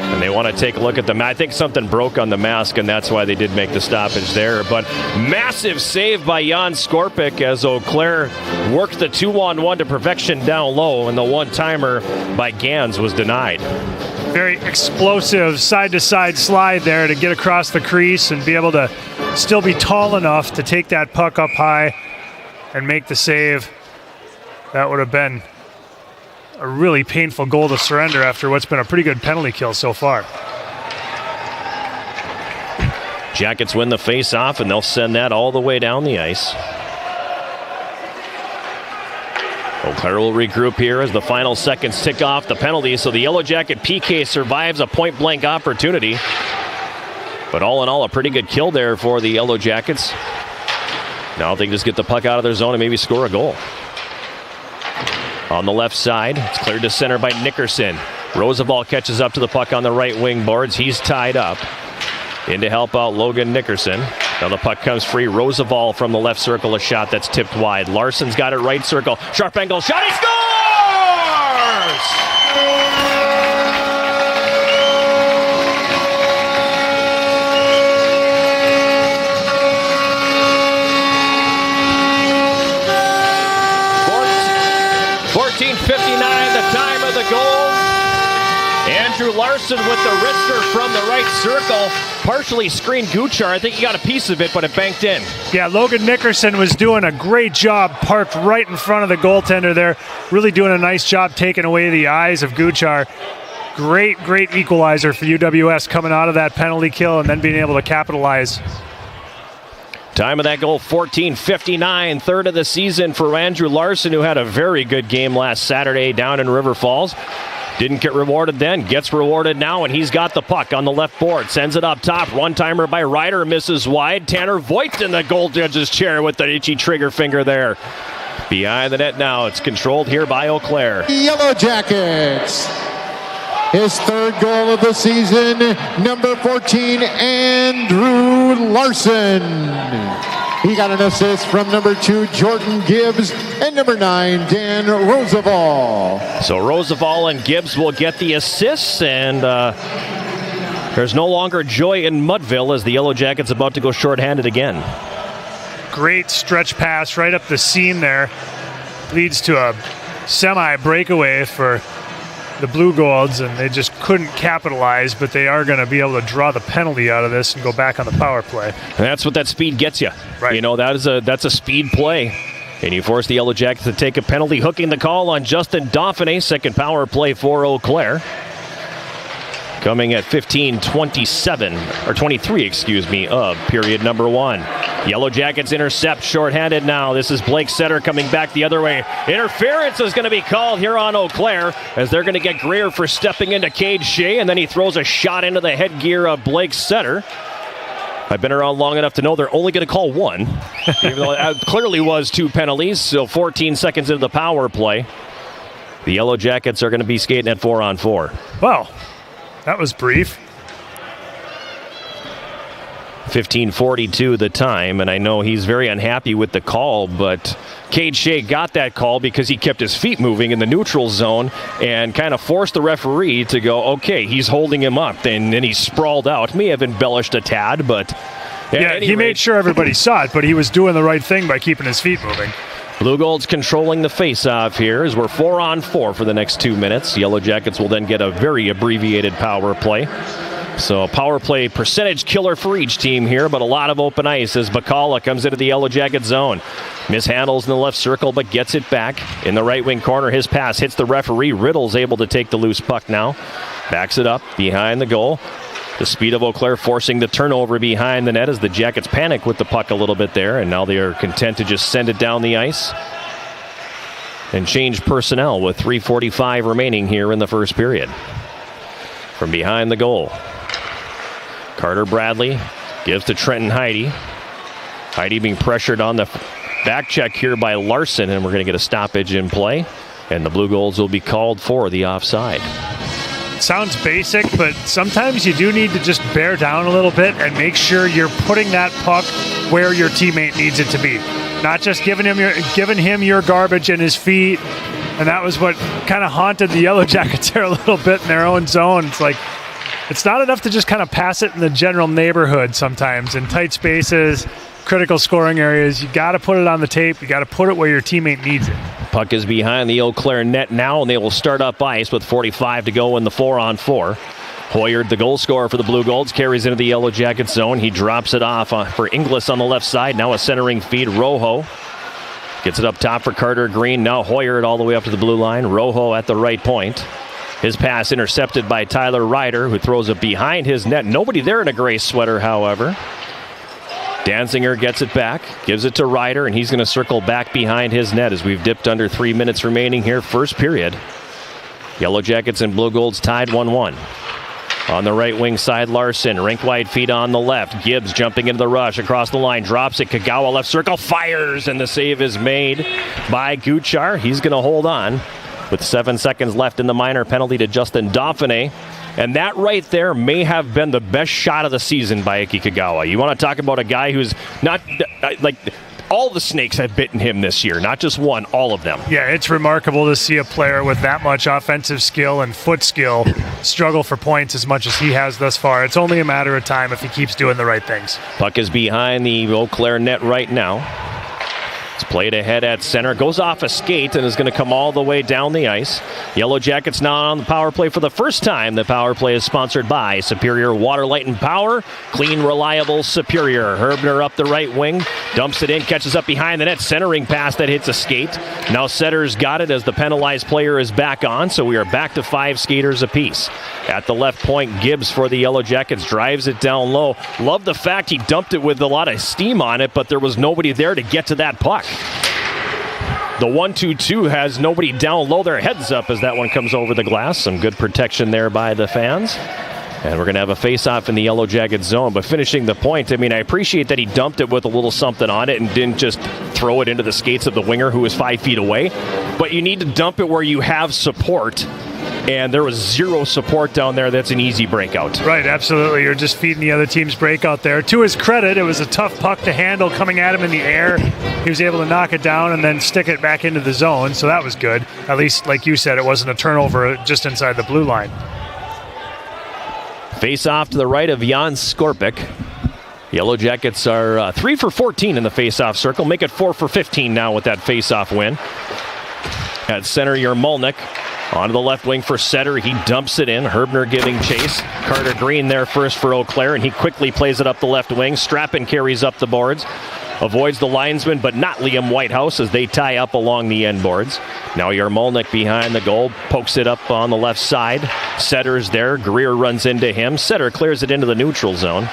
S1: And they want to take a look at I think something broke on the mask, and that's why they did make the stoppage there. But massive save by Jan Skorpic as Eau Claire worked the 2-on-1 to perfection down low, and the one-timer by Gans was denied.
S2: Very explosive side-to-side slide there to get across the crease and be able to still be tall enough to take that puck up high and make the save. That would have been a really painful goal to surrender after what's been a pretty good penalty kill so far.
S1: Jackets win the face-off, and they'll send that all the way down the ice. Eau Claire will regroup here as the final seconds tick off the penalty, so the Yellow Jacket PK survives a point-blank opportunity. But all in all, a pretty good kill there for the Yellow Jackets. Now they can just get the puck out of their zone and maybe score a goal. On the left side, it's cleared to center by Nickerson. Roosevelt catches up to the puck on the right wing boards. He's tied up. In to help out Logan Nickerson. Now the puck comes free. Roosevelt from the left circle, a shot that's tipped wide. Larson's got it right circle. Sharp angle shot. He scores! .59, the time of the goal. Andrew Larson with the wrister from the right circle. Partially screened Guchar. I think he got a piece of it, but it banked in.
S2: Yeah, Logan Nickerson was doing a great job, parked right in front of the goaltender there. Really doing a nice job taking away the eyes of Guchar. Great equalizer for UWS coming out of that penalty kill and then being able to capitalize.
S1: Time of that goal, 14:59, third of the season for Andrew Larson, who had a very good game last Saturday down in River Falls. Didn't get rewarded then, gets rewarded now, and he's got the puck on the left board. Sends it up top, one-timer by Ryder, misses wide. Tanner Voigt in the goal judge's chair with the itchy trigger finger there. Behind the net now, it's controlled here by Eau Claire.
S5: Yellow Jackets. His third goal of the season, number 14, Andrew Larson. He got an assist from number 2, Jordan Gibbs, and number 9, Dan Roosevelt.
S1: So Roosevelt and Gibbs will get the assists, and there's no longer joy in Mudville as the Yellow Jackets about to go shorthanded again.
S2: Great stretch pass right up the seam there. Leads to a semi-breakaway for the Blue Golds, and they just couldn't capitalize, but they are going to be able to draw the penalty out of this and go back on the power play.
S1: And that's what that speed gets you.
S2: Right.
S1: You know, that's a speed play. And you force the Yellow Jackets to take a penalty, hooking the call on Justin Dauphiné, second power play for Eau Claire. Coming at 15:27, or 23, excuse me, of period number 1. Yellow Jackets intercept, shorthanded now. This is Blake Setter coming back the other way. Interference is going to be called here on Eau Claire as they're going to get Greer for stepping into Cade Shea, and then he throws a shot into the headgear of Blake Setter. I've been around long enough to know they're only going to call one, even though it clearly was 2 penalties, so 14 seconds into the power play. The Yellow Jackets are going to be skating at 4-on-4.
S2: Wow, that was brief.
S1: 15:42 the time, and I know he's very unhappy with the call, but Cade Shea got that call because he kept his feet moving in the neutral zone and kind of forced the referee to go, okay, he's holding him up, and then he sprawled out. May have embellished a tad, but
S2: yeah, he made sure everybody saw it, but he was doing the right thing by keeping his feet moving.
S1: Blue Golds controlling the face-off here as we're 4-on-4 for the next 2 minutes. Yellow Jackets will then get a very abbreviated power play. So power play percentage killer for each team here, but a lot of open ice as Bacala comes into the Yellow Jacket zone. Mishandles in the left circle, but gets it back. In the right wing corner, his pass hits the referee. Riddle's able to take the loose puck now. Backs it up behind the goal. The speed of Eau Claire forcing the turnover behind the net as the Jackets panic with the puck a little bit there, and now they are content to just send it down the ice and change personnel with 3:45 remaining here in the first period. From behind the goal, Carter Bradley gives to Trenton Heidi. Heidi being pressured on the Back check here by Larson, and we're going to get a stoppage in play. And the Blue Goals will be called for the offside.
S2: Sounds basic, but sometimes you do need to just bear down a little bit and make sure you're putting that puck where your teammate needs it to be. Not just giving him your garbage in his feet. And that was what kind of haunted the Yellow Jackets there a little bit in their own zone. It's like, it's not enough to just kind of pass it in the general neighborhood sometimes. In tight spaces, critical scoring areas, you got to put it on the tape. You got to put it where your teammate needs it.
S1: Puck is behind the Eau Claire net now, and they will start up ice with 45 to go in the 4-on-4. Hoyard, the goal scorer for the Blue Golds, carries into the Yellow Jackets zone. He drops it off for Inglis on the left side. Now a centering feed. Rojo gets it up top for Carter Green. Now Hoyard all the way up to the blue line. Rojo at the right point. His pass intercepted by Tyler Ryder, who throws it behind his net. Nobody there in a gray sweater, however. Danziger gets it back, gives it to Ryder, and he's going to circle back behind his net as we've dipped under 3 minutes remaining here, first period. Yellow Jackets and Blue Golds tied 1-1. On the right wing side, Larson, rink-wide feet on the left. Gibbs jumping into the rush, across the line, drops it. Kagawa left circle, fires, and the save is made by Guchar. He's going to hold on with 7 seconds left in the minor penalty to Justin Dauphiné. And that right there may have been the best shot of the season by Eki Kagawa. You want to talk about a guy who's not, like, all the snakes have bitten him this year, not just one, all of them.
S2: Yeah, it's remarkable to see a player with that much offensive skill and foot skill struggle for points as much as he has thus far. It's only a matter of time if he keeps doing the right things.
S1: Puck is behind the Eau Claire net right now. It's played ahead at center, goes off a skate and is going to come all the way down the ice. Yellow Jackets now on the power play for the first time. The power play is sponsored by Superior Water, Light, and Power. Clean, reliable, Superior. Herbner up the right wing, dumps it in, catches up behind the net, centering pass that hits a skate. Now Setter's got it as the penalized player is back on, so we are back to 5 skaters apiece. At the left point, Gibbs for the Yellow Jackets drives it down low. Love the fact he dumped it with a lot of steam on it, but there was nobody there to get to that puck. The 1-2-2 has nobody down low. Their heads up as that one comes over the glass. Some good protection there by the fans. And we're going to have a face-off in the Yellow Jacket zone. But finishing the point, I mean, I appreciate that he dumped it with a little something on it and didn't just throw it into the skates of the winger who was 5 feet away. But you need to dump it where you have support. And there was zero support down there. That's an easy breakout.
S2: Right, absolutely. You're just feeding the other team's breakout there. To his credit, it was a tough puck to handle coming at him in the air. He was able to knock it down and then stick it back into the zone, so that was good. At least, like you said, it wasn't a turnover just inside the blue line.
S1: Face off to the right of Jan Skorpik. Yellow Jackets are 3 for 14 in the face-off circle. Make it 4 for 15 now with that face-off win. At center, Yermolnik. Onto the left wing for Setter. He dumps it in. Herbner giving chase. Carter Green there first for Eau Claire, and he quickly plays it up the left wing. Strappin carries up the boards. Avoids the linesman, but not Liam Whitehouse as they tie up along the end boards. Now Yermolnik behind the goal. Pokes it up on the left side. Setter's there. Greer runs into him. Setter clears it into the neutral zone.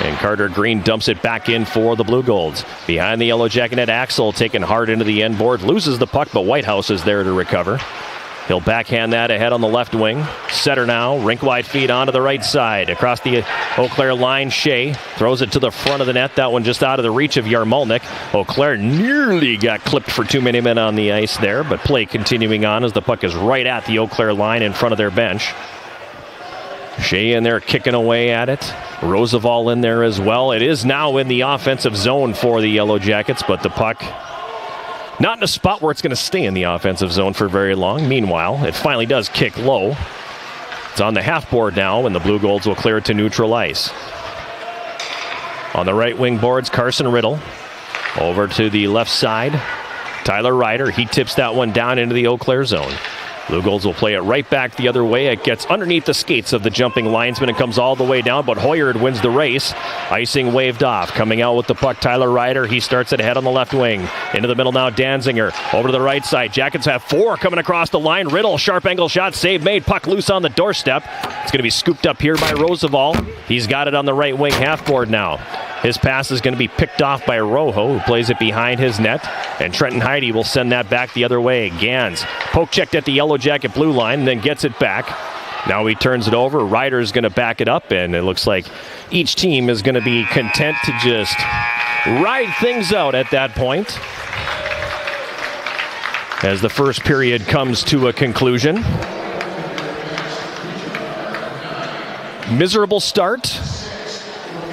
S1: And Carter Green dumps it back in for the Blue Golds. Behind the Yellow Jacket net, Axel taken hard into the end board. Loses the puck, but Whitehouse is there to recover. He'll backhand that ahead on the left wing. Setter now, rink-wide feed onto the right side. Across the Eau Claire line, Shea throws it to the front of the net. That one just out of the reach of Yermolnik. Eau Claire nearly got clipped for too many men on the ice there, but play continuing on as the puck is right at the Eau Claire line in front of their bench. Shea in there kicking away at it. Roosevelt in there as well. It is now in the offensive zone for the Yellow Jackets, but the puck not in a spot where it's going to stay in the offensive zone for very long. Meanwhile, it finally does kick low. It's on the half board now, and the Blue Golds will clear it to neutral ice. On the right wing boards, Carson Riddle. Over to the left side, Tyler Ryder. He tips that one down into the Eau Claire zone. Blue Golds will play it right back the other way. It gets underneath the skates of the jumping linesman and comes all the way down, but Hoyard wins the race. Icing waved off. Coming out with the puck, Tyler Ryder. He starts it ahead on the left wing. Into the middle now, Danziger. Over to the right side. Jackets have 4 coming across the line. Riddle, sharp angle shot, save made. Puck loose on the doorstep. It's going to be scooped up here by Roosevelt. He's got it on the right wing half board now. His pass is going to be picked off by Rojo, who plays it behind his net. And Trenton Heide will send that back the other way. Gans poke checked at the Yellow Jacket blue line and then gets it back. Now he turns it over. Ryder's going to back it up, and it looks like each team is going to be content to just ride things out at that point as the first period comes to a conclusion. Miserable start.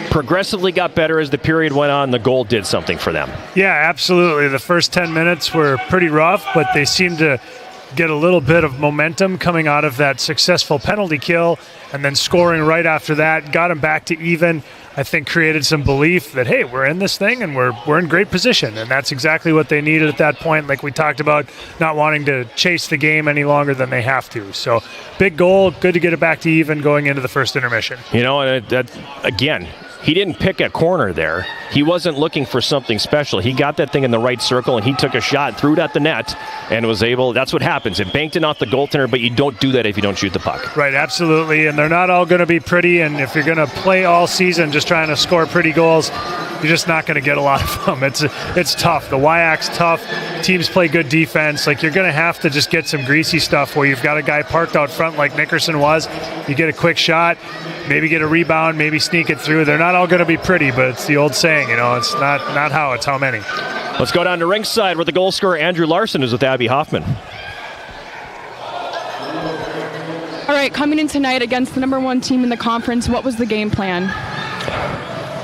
S1: Progressively got better as the period went on. The goal did something for them.
S2: Yeah, absolutely. The first 10 minutes were pretty rough, but they seemed to get a little bit of momentum coming out of that successful penalty kill, and then scoring right after that got them back to even. I think created some belief that, hey, we're in this thing and we're in great position, and that's exactly what they needed at that point. Like we talked about, not wanting to chase the game any longer than they have to. So big goal, good to get it back to even going into the first intermission.
S1: You know, and that again, he didn't pick a corner there. He wasn't looking for something special. He got that thing in the right circle, and he took a shot, threw it at the net, and was able. That's what happens. It banked it off the goaltender, but you don't do that if you don't shoot the puck.
S2: Right, absolutely. And they're not all going to be pretty, and if you're going to play all season just trying to score pretty goals, you're just not going to get a lot of them. It's tough. The WIAC's tough. Teams play good defense. Like, you're going to have to just get some greasy stuff where you've got a guy parked out front like Nickerson was. You get a quick shot, maybe get a rebound, maybe sneak it through. They're not all going to be pretty, but it's the old saying, you know, it's not how, it's how many.
S1: Let's go down to rinkside where the goal scorer Andrew Larson is with Abby Hoffman.
S6: All right, coming in tonight against the number one team in the conference, what was the game plan?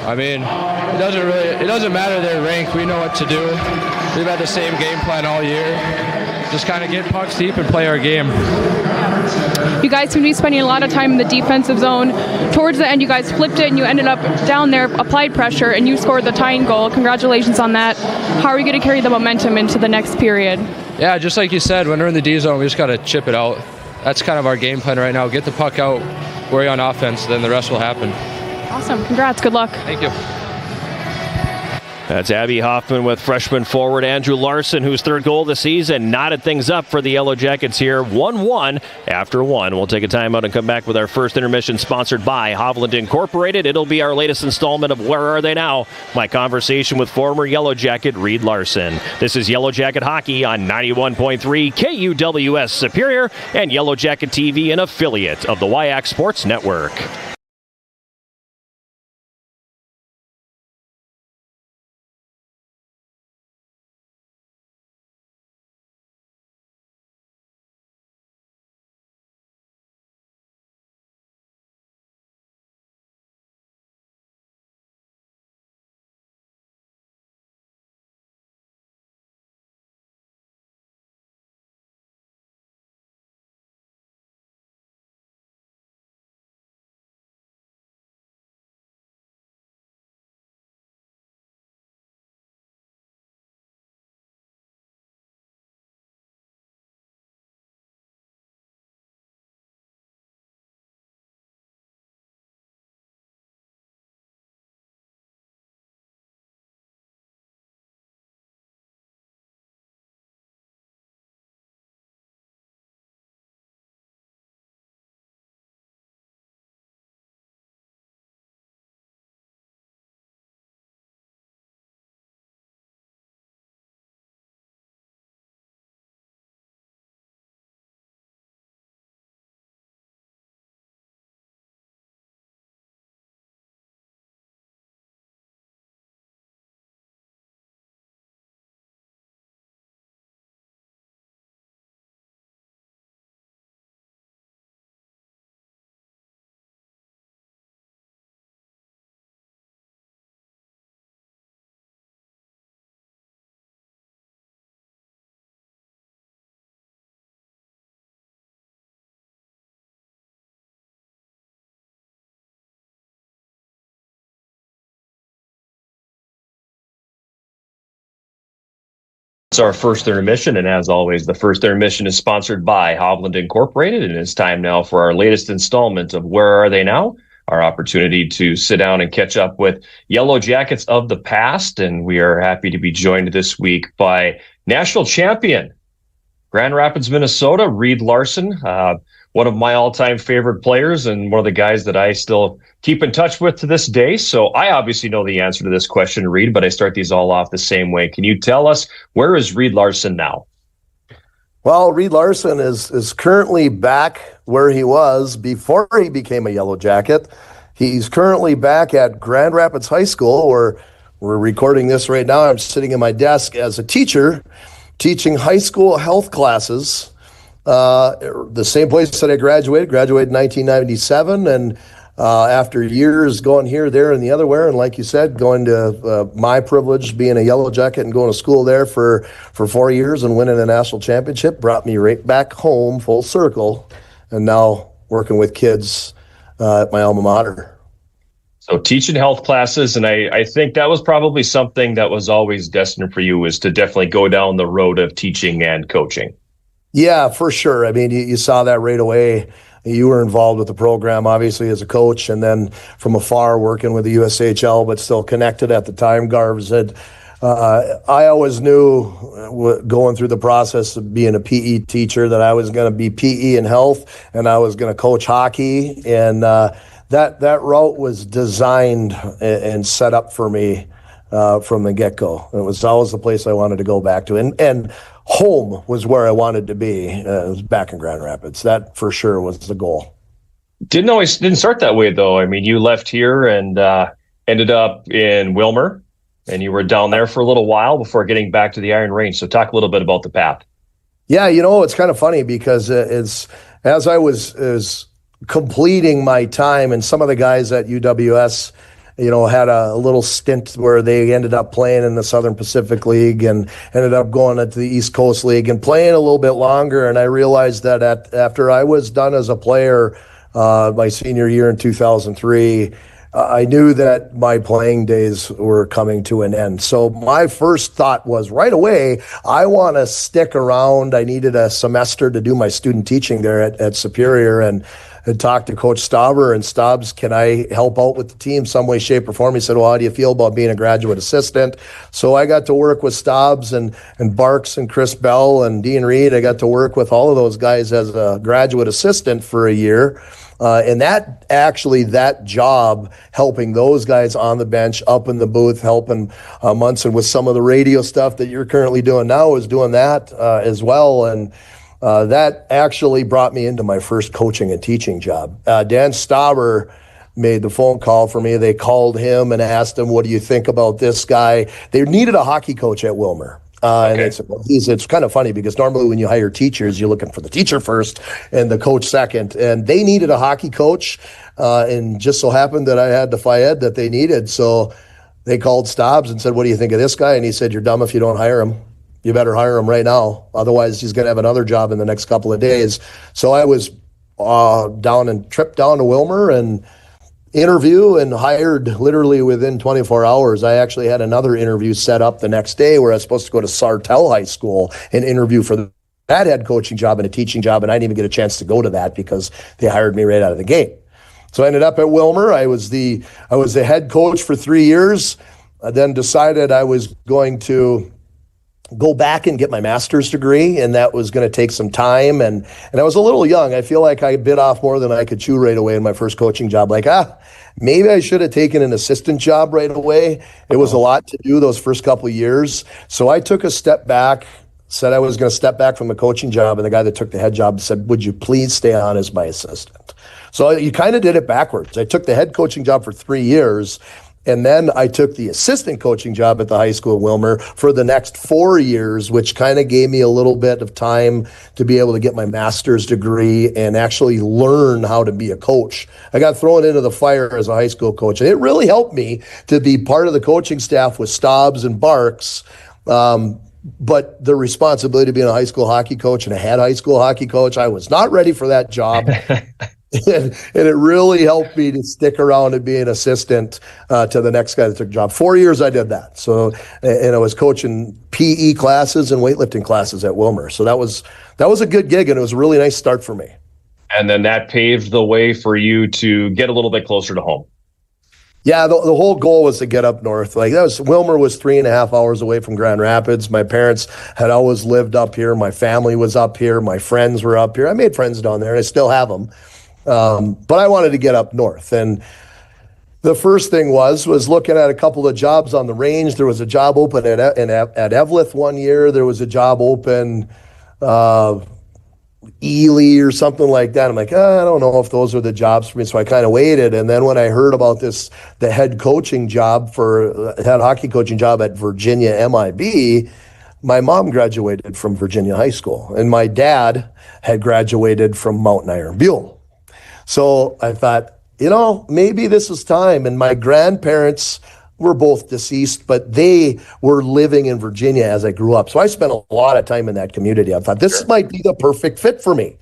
S7: I mean, it doesn't matter their rank. We know what to do. We've had the same game plan all year. Just kind of get pucks deep and play our game.
S6: You guys seem to be spending a lot of time in the defensive zone. Towards the end, you guys flipped it and you ended up down there, applied pressure, and you scored the tying goal. Congratulations on that. How are you going to carry the momentum into the next period?
S7: Yeah, just like you said, when we're in the D zone, we just got to chip it out. That's kind of our game plan right now. Get the puck out, worry on offense, then the rest will happen.
S6: Awesome. Congrats. Good luck.
S7: Thank you.
S1: That's Abby Hoffman with freshman forward Andrew Larson, whose third goal of the season knotted things up for the Yellow Jackets here. 1-1 after one. We'll take a timeout and come back with our first intermission, sponsored by Hovland Incorporated. It'll be our latest installment of Where Are They Now? My conversation with former Yellow Jacket Reed Larson. This is Yellow Jacket Hockey on 91.3 KUWS Superior and Yellow Jacket TV, an affiliate of the WIAC Sports Network. It's our first intermission, and as always, the first intermission is sponsored by Hovland Incorporated, and it's time now for our latest installment of Where Are They Now? Our opportunity to sit down and catch up with Yellow Jackets of the past, and we are happy to be joined this week by national champion, Grand Rapids, Minnesota, Reed Larson, one of my all-time favorite players and one of the guys that I still keep in touch with to this day. So I obviously know the answer to this question, Reed, but I start these all off the same way. Can you tell us, where is Reed Larson now?
S8: Well, Reed Larson is currently back where he was before he became a Yellow Jacket. He's currently back at Grand Rapids High School, where we're recording this right now. I'm sitting in my desk as a teacher, teaching high school health classes. The same place that I graduated in 1997, and after years going here, there, and the other where, and like you said, going to my privilege being a Yellow Jacket and going to school there for 4 years and winning a national championship brought me right back home full circle, and now working with kids at my alma mater.
S9: So teaching health classes, and I think that was probably something that was always destined for you, is to definitely go down the road of teaching and coaching. Yeah, for sure. I mean, you saw that right away. You were involved with the program, obviously, as a coach, and then from afar working with the USHL, but still connected at the time. Garv said, I always knew going through the process of being a PE teacher that I was going to be PE and health, and I was going to coach hockey. And that route was designed and set up for me from the get-go. It was always the place I wanted to go back to. And home was where I wanted to be. It was back in Grand Rapids. That for sure was the goal. Didn't start that way, though. I mean, you left here and ended up in Wilmer, and you were down there for a little while before getting back to the Iron Range. So talk a little bit about the path. Yeah, it's kind of funny because as I was completing my time, and some of the guys at UWS had a little stint where they ended up playing in the Southern Pacific League and ended up going into the East Coast League and playing a little bit longer. And I realized that after I was done as a player my senior year in 2003, I knew that my playing days were coming to an end. So my first thought was right away, I want to stick around. I needed a semester to do my student teaching there at Superior, and talked to Coach Stauber, and Stubbs, can I help out with the team some way, shape, or form? He said, well, how do you feel about being a graduate assistant? So I got to work with Stubbs and Barks and Chris Bell and Dean Reed. I got to work with all of those guys as a graduate assistant for a year. And that job, helping those guys on the bench, up in the booth, helping Munson with some of the radio stuff that you're currently doing now, is doing that as well. And that actually brought me into my first coaching and teaching job. Dan Stauber made the phone call for me. They called him and asked him, what do you think about this guy? They needed a hockey coach at Wilmer. And they said, well, it's kind of funny because normally when you hire teachers, you're looking for the teacher first and the coach second. And they needed a hockey coach, and just so happened that I had the Phi-Ed that they needed. So they called Stubbs and said, what do you think of this guy? And he said, you're dumb if you don't hire him. You better hire him right now. Otherwise, he's going to have another job in the next couple of days. So I was tripped down to Wilmer and interview and hired literally within 24 hours. I actually had another interview set up the next day where I was supposed to go to Sartell High School and interview for that head coaching job and a teaching job, and I didn't even get a chance to go to that because they hired me right out of the gate. So I ended up at Wilmer. I was the head coach for 3 years. I then decided I was going to go back and get my master's degree, and that was going to take some time. And I was a little young. I feel like I bit off more than I could chew right away in my first coaching job. Like, maybe I should have taken an assistant job right away. It was a lot to do those first couple of years. So I took a step back, said I was going to step back from the coaching job, and the guy that took the head job said, would you please stay on as my assistant? So you kind of did it backwards. I took the head coaching job for 3 years, and then I took the assistant coaching job at the high school Wilmer for the next 4 years, which kind of gave me a little bit of time to be able to get my master's degree and actually learn how to be a coach. I got thrown into the fire as a high school coach, and it really helped me to be part of the coaching staff with Stubbs and Barks. But the responsibility of being a high school hockey coach and a head high school hockey coach, I was not ready for that job. And it really helped me to stick around and be an assistant to the next guy that took the job. 4 years I did that. So, and I was coaching PE classes and weightlifting classes at Wilmer. So that was a good gig, and it was a really nice start for me. And then that paved the way for you to get a little bit closer to home. Yeah, the whole goal was to get up north. Wilmer was 3.5 hours away from Grand Rapids. My parents had always lived up here. My family was up here. My friends were up here. I made friends down there, and I still have them. But I wanted to get up north. And the first thing was looking at a couple of jobs on the range. There was a job open at Eveleth one year. There was a job open
S8: Ely or something like that. I'm like, I don't know if those are the jobs for me. So I kind of waited. And then when I heard about the head coaching job head hockey coaching job at Virginia MIB, my mom graduated from Virginia High School and my dad had graduated from Mountain Iron Buell. So I thought, maybe this is time. And my grandparents were both deceased, but they were living in Virginia as I grew up. So I spent a lot of time in that community. I thought this might be the perfect fit for me.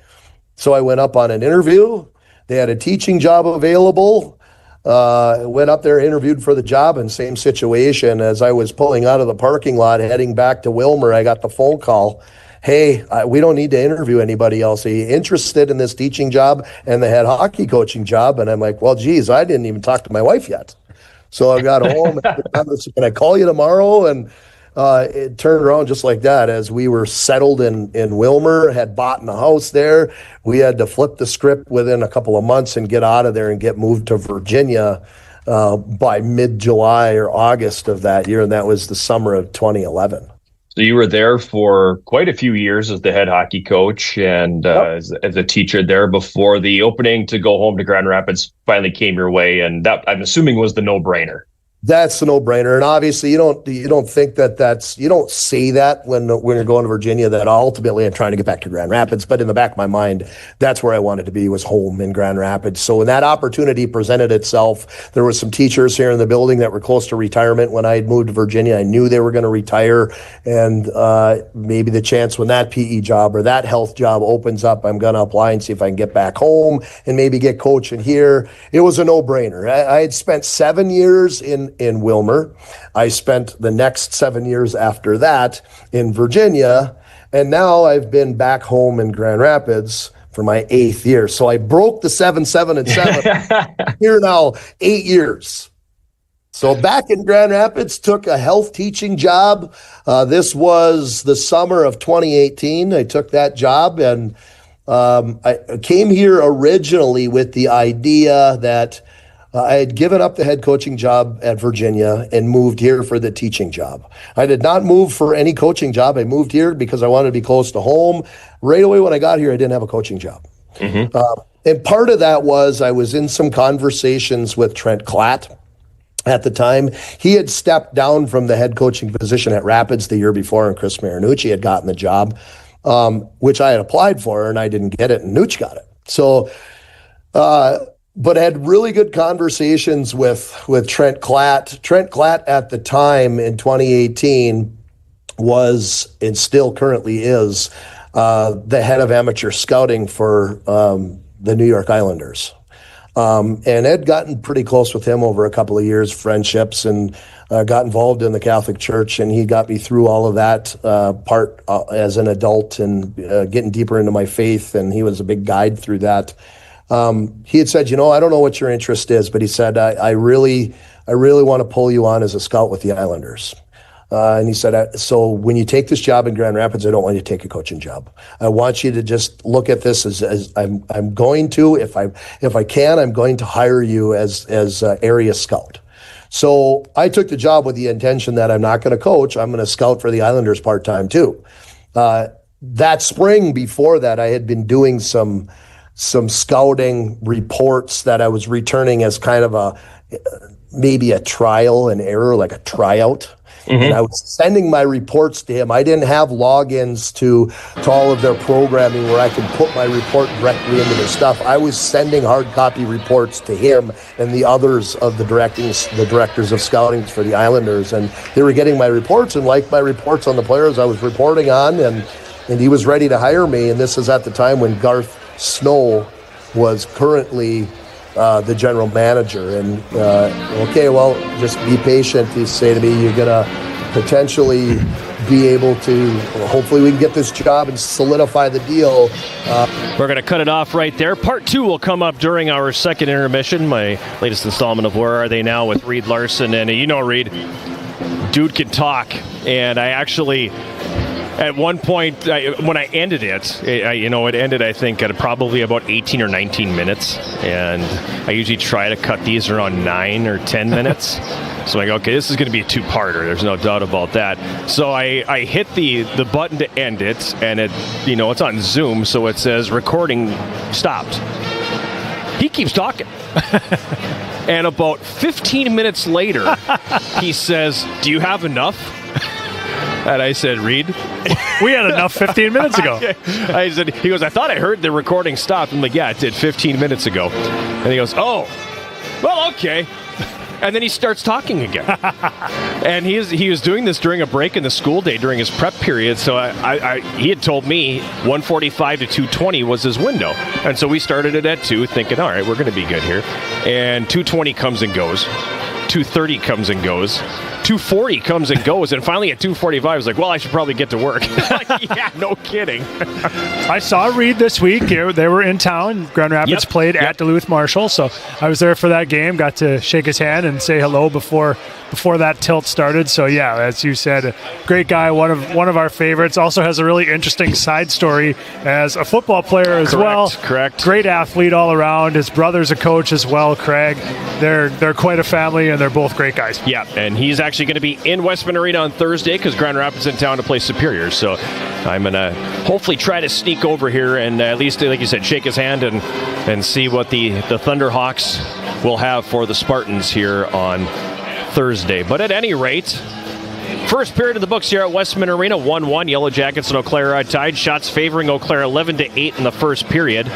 S8: So I went up on an interview. They had a teaching job available. Went up there, interviewed for the job, and same situation. As I was pulling out of the parking lot, heading back to Wilmer, I got the phone call. Hey, we don't need to interview anybody else. Are you interested in this teaching job and the head hockey coaching job? And I'm like, well, geez, I didn't even talk to my wife yet. So I got home and can I call you tomorrow? And it turned around just like that. As we were settled in Wilmer, had bought a house there, we had to flip the script within a couple of months and get out of there and get moved to Virginia by mid-July or August of that year. And that was the summer of 2011.
S9: So you were there for quite a few years as the head hockey coach and as a teacher there before the opening to go home to Grand Rapids finally came your way. And that, I'm assuming, was the no-brainer.
S8: That's a no-brainer. And obviously you don't think you don't say that when you're going to Virginia, that ultimately I'm trying to get back to Grand Rapids. But in the back of my mind, that's where I wanted to be, was home in Grand Rapids. So when that opportunity presented itself, there were some teachers here in the building that were close to retirement. When I had moved to Virginia, I knew they were going to retire. And maybe the chance when that PE job or that health job opens up, I'm going to apply and see if I can get back home and maybe get coaching here. It was a no-brainer. I had spent 7 years in Wilmer. I spent the next 7 years after that in Virginia, and now I've been back home in Grand Rapids for my 8th year. So I broke the 7, 7, and 7. Here now 8 years. So back in Grand Rapids, took a health teaching job. This was the summer of 2018. I took that job, and I came here originally with the idea that I had given up the head coaching job at Virginia and moved here for the teaching job. I did not move for any coaching job. I moved here because I wanted to be close to home. Right away when I got here, I didn't have a coaching job. Mm-hmm. And part of that was I was in some conversations with Trent Klatt at the time. He had stepped down from the head coaching position at Rapids the year before, and Chris Marinucci had gotten the job, which I had applied for, and I didn't get it, and Nucci got it. So, but I had really good conversations with Trent Klatt. Trent Klatt at the time in 2018 was, and still currently is, the head of amateur scouting for the New York Islanders. And I'd gotten pretty close with him over a couple of years, friendships, and got involved in the Catholic Church, and he got me through all of that part as an adult and getting deeper into my faith, and he was a big guide through that. He had said, I don't know what your interest is, but he said, I really want to pull you on as a scout with the Islanders. And he said, so when you take this job in Grand Rapids, I don't want you to take a coaching job. I want you to just look at this as I'm going to, if I can, I'm going to hire you as area scout. So I took the job with the intention that I'm not going to coach. I'm going to scout for the Islanders part-time too. That spring before that, I had been doing some scouting reports that I was returning as kind of maybe a trial and error, like a tryout. Mm-hmm. And I was sending my reports to him. I didn't have logins to all of their programming where I could put my report directly into their stuff. I was sending hard copy reports to him and the others of the directors of scouting for the Islanders. And they were getting my reports and liked my reports on the players I was reporting on. And he was ready to hire me. And this is at the time when Garth Snow was currently the general manager. And okay, well, just be patient. He say to me, you're gonna potentially be able to, hopefully we can get this job and solidify the deal.
S1: We're going to cut it off right there. Part 2 will come up during our second intermission, my latest installment of Where Are They Now with Reed Larson. And Reed, dude can talk. And I actually At one point, when I ended it ended, I think, at probably about 18 or 19 minutes. And I usually try to cut these around 9 or 10 minutes. So I go, okay, this is going to be a two-parter. There's no doubt about that. So I hit the button to end it, and it's on Zoom, so it says recording stopped. He keeps talking. And about 15 minutes later, he says, "Do you have enough?" And I said, "Reed,
S2: we had enough 15 minutes ago."
S1: I said, he goes, "I thought I heard the recording stopped." I'm like, "Yeah, it did 15 minutes ago." And he goes, "Oh, well, okay." And then he starts talking again. And he was doing this during a break in the school day during his prep period. So he had told me 1:45 to 2:20 was his window. And so we started it at 2, thinking, all right, we're going to be good here. And 2:20 comes and goes. 2:30 comes and goes. 2:40 comes and goes, and finally at 2:45, I was like, well, I should probably get to work. Like, yeah, no kidding.
S2: I saw Reed this week. They were in town. Grand Rapids played at Duluth Marshall, so I was there for that game, got to shake his hand and say hello before that tilt started. So, yeah, as you said, a great guy, one of our favorites. Also has a really interesting side story as a football player as well.
S1: Correct.
S2: Great athlete all around. His brother's a coach as well, Craig. They're quite a family, and they're both great guys.
S1: Yeah, and he's actually going to be in Westman Arena on Thursday because Grand Rapids in town to play Superior. So I'm going to hopefully try to sneak over here and at least, like you said, shake his hand and see what the Thunderhawks will have for the Spartans here on Thursday. But at any rate, first period of the books here at Westman Arena, 1-1. Yellow Jackets and Eau Claire are tied. Shots favoring Eau Claire 11-8 in the first period.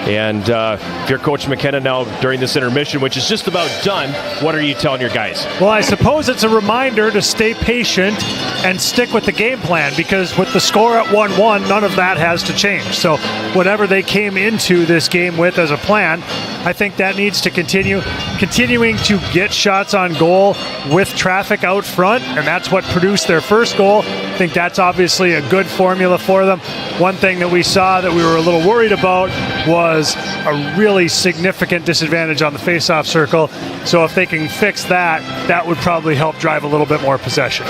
S1: And if you're Coach McKenna now during this intermission, which is just about done, what are you telling your guys?
S2: Well, I suppose it's a reminder to stay patient and stick with the game plan, because with the score at 1-1, none of that has to change. So whatever they came into this game with as a plan, I think that needs to continue. Continuing to get shots on goal with traffic out front, and that's what produced their first goal. I think that's obviously a good formula for them. One thing that we saw that we were a little worried about was a really significant disadvantage on the faceoff circle. So if they can fix that, that would probably help drive a little bit more possession.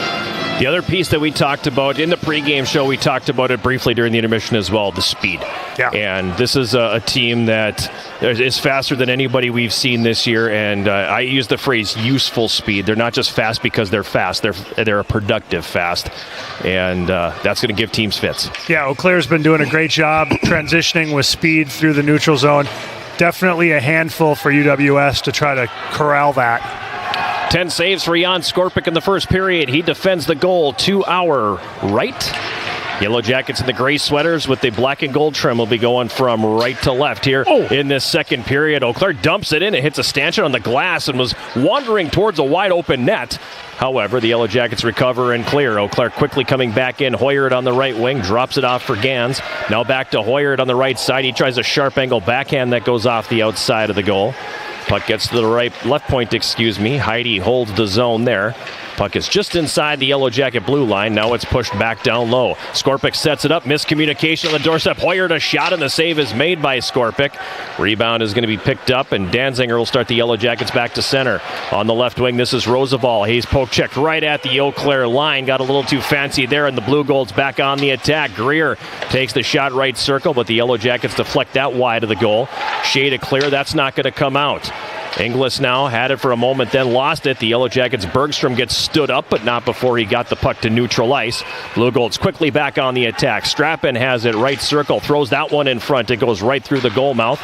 S1: The other piece that we talked about in the pregame show, we talked about it briefly during the intermission as well, the speed.
S2: Yeah.
S1: And this is a team that is faster than anybody we've seen this year. And I use the phrase useful speed. They're not just fast because they're fast. They're a productive fast. And that's going to give teams fits.
S2: Yeah, Eau Claire's been doing a great job transitioning with speed through the neutral zone. Definitely a handful for UWS to try to corral that.
S1: 10 saves for Jan Skorpic in the first period. He defends the goal to our right. Yellow Jackets in the gray sweaters with the black and gold trim will be going from right to left here in this second period. Eau Claire dumps it in. It hits a stanchion on the glass and was wandering towards a wide open net. However, the Yellow Jackets recover and clear. Eau Claire quickly coming back in. Hoyert on the right wing, drops it off for Gans. Now back to Hoyert on the right side. He tries a sharp angle backhand that goes off the outside of the goal. Puck gets to the left point, Heidi holds the zone there. Puck is just inside the Yellow Jacket blue line. Now it's pushed back down low. Skorpic sets it up. Miscommunication on the doorstep. Hoyert a shot, and the save is made by Skorpic. Rebound is going to be picked up, and Danziger will start the Yellow Jackets back to center. On the left wing, this is Roosevelt. He's poke checked right at the Eau Claire line. Got a little too fancy there, and the Blue Golds back on the attack. Greer takes the shot right circle, but the Yellow Jackets deflect that wide of the goal. Shea to clear. That's not going to come out. Inglis now had it for a moment, then lost it. The Yellow Jackets' Bergstrom gets stood up, but not before he got the puck to neutral ice. Blue Golds quickly back on the attack. Strappin has it right circle, throws that one in front. It goes right through the goal mouth.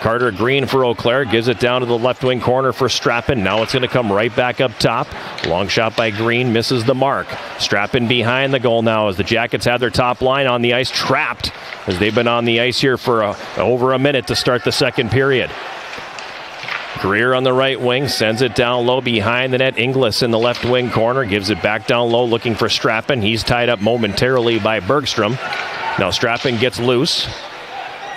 S1: Carter Green for Eau Claire gives it down to the left wing corner for Strappin. Now it's going to come right back up top. Long shot by Green, misses the mark. Strappin behind the goal now as the Jackets have their top line on the ice, trapped as they've been on the ice here for over a minute to start the second period. Greer on the right wing, sends it down low behind the net. Inglis in the left wing corner, gives it back down low, looking for Strappin. He's tied up momentarily by Bergstrom. Now Strappin gets loose.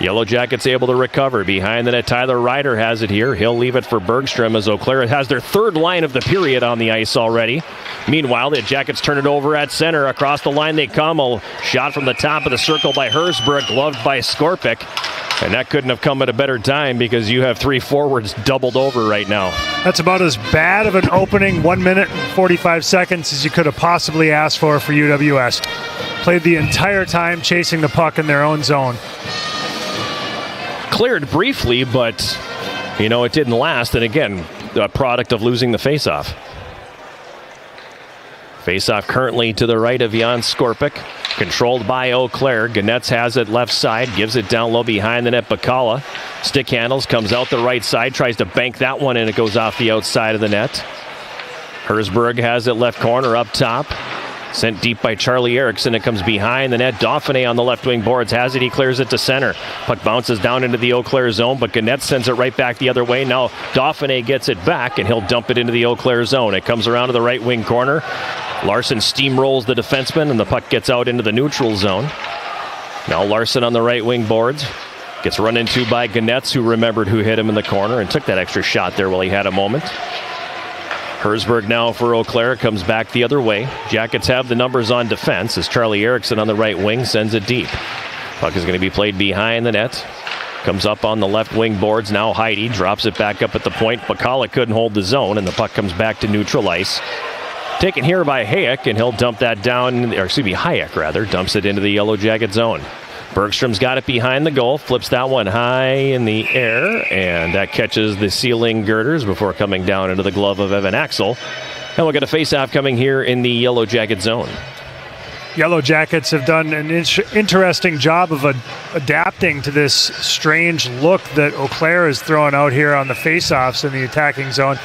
S1: Yellow Jackets able to recover. Behind the net, Tyler Ryder has it here. He'll leave it for Bergstrom as Eau Claire has their third line of the period on the ice already. Meanwhile, the Jackets turn it over at center. Across the line they come. A shot from the top of the circle by Hersberg, gloved by Skorpic. And that couldn't have come at a better time because you have three forwards doubled over right now.
S2: That's about as bad of an opening 1 minute and 45 seconds as you could have possibly asked for UWS. played the entire time chasing the puck in their own zone.
S1: Cleared briefly, but, it didn't last. And again, a product of losing the faceoff. Faceoff currently to the right of Jan Skorpic. Controlled by Eau Claire. Ganetz has it left side. Gives it down low behind the net. Bacala. Stick handles. Comes out the right side. Tries to bank that one and it goes off the outside of the net. Herzberg has it left corner up top. Sent deep by Charlie Erickson. It comes behind the net. Dauphiné on the left wing boards has it. He clears it to center. Puck bounces down into the Eau Claire zone, but Ganetz sends it right back the other way. Now Dauphiné gets it back, and he'll dump it into the Eau Claire zone. It comes around to the right wing corner. Larson steamrolls the defenseman, and the puck gets out into the neutral zone. Now Larson on the right wing boards. Gets run into by Ganetz, who remembered who hit him in the corner and took that extra shot there while he had a moment. Herzberg now for Eau Claire, comes back the other way. Jackets have the numbers on defense as Charlie Erickson on the right wing sends it deep. Puck is going to be played behind the net. Comes up on the left wing boards. Now Heidi drops it back up at the point. Bacala couldn't hold the zone, and the puck comes back to neutral ice. Taken here by Hayek, and he'll dump that down, or excuse me, Hayek rather, dumps it into the Yellow Jacket zone. Bergstrom's got it behind the goal, flips that one high in the air, and that catches the ceiling girders before coming down into the glove of Evan Axel. And we'll get a face-off coming here in the Yellow Jacket zone.
S2: Yellow Jackets have done an interesting job of adapting to this strange look that Eau Claire is throwing out here on the face-offs in the attacking zone.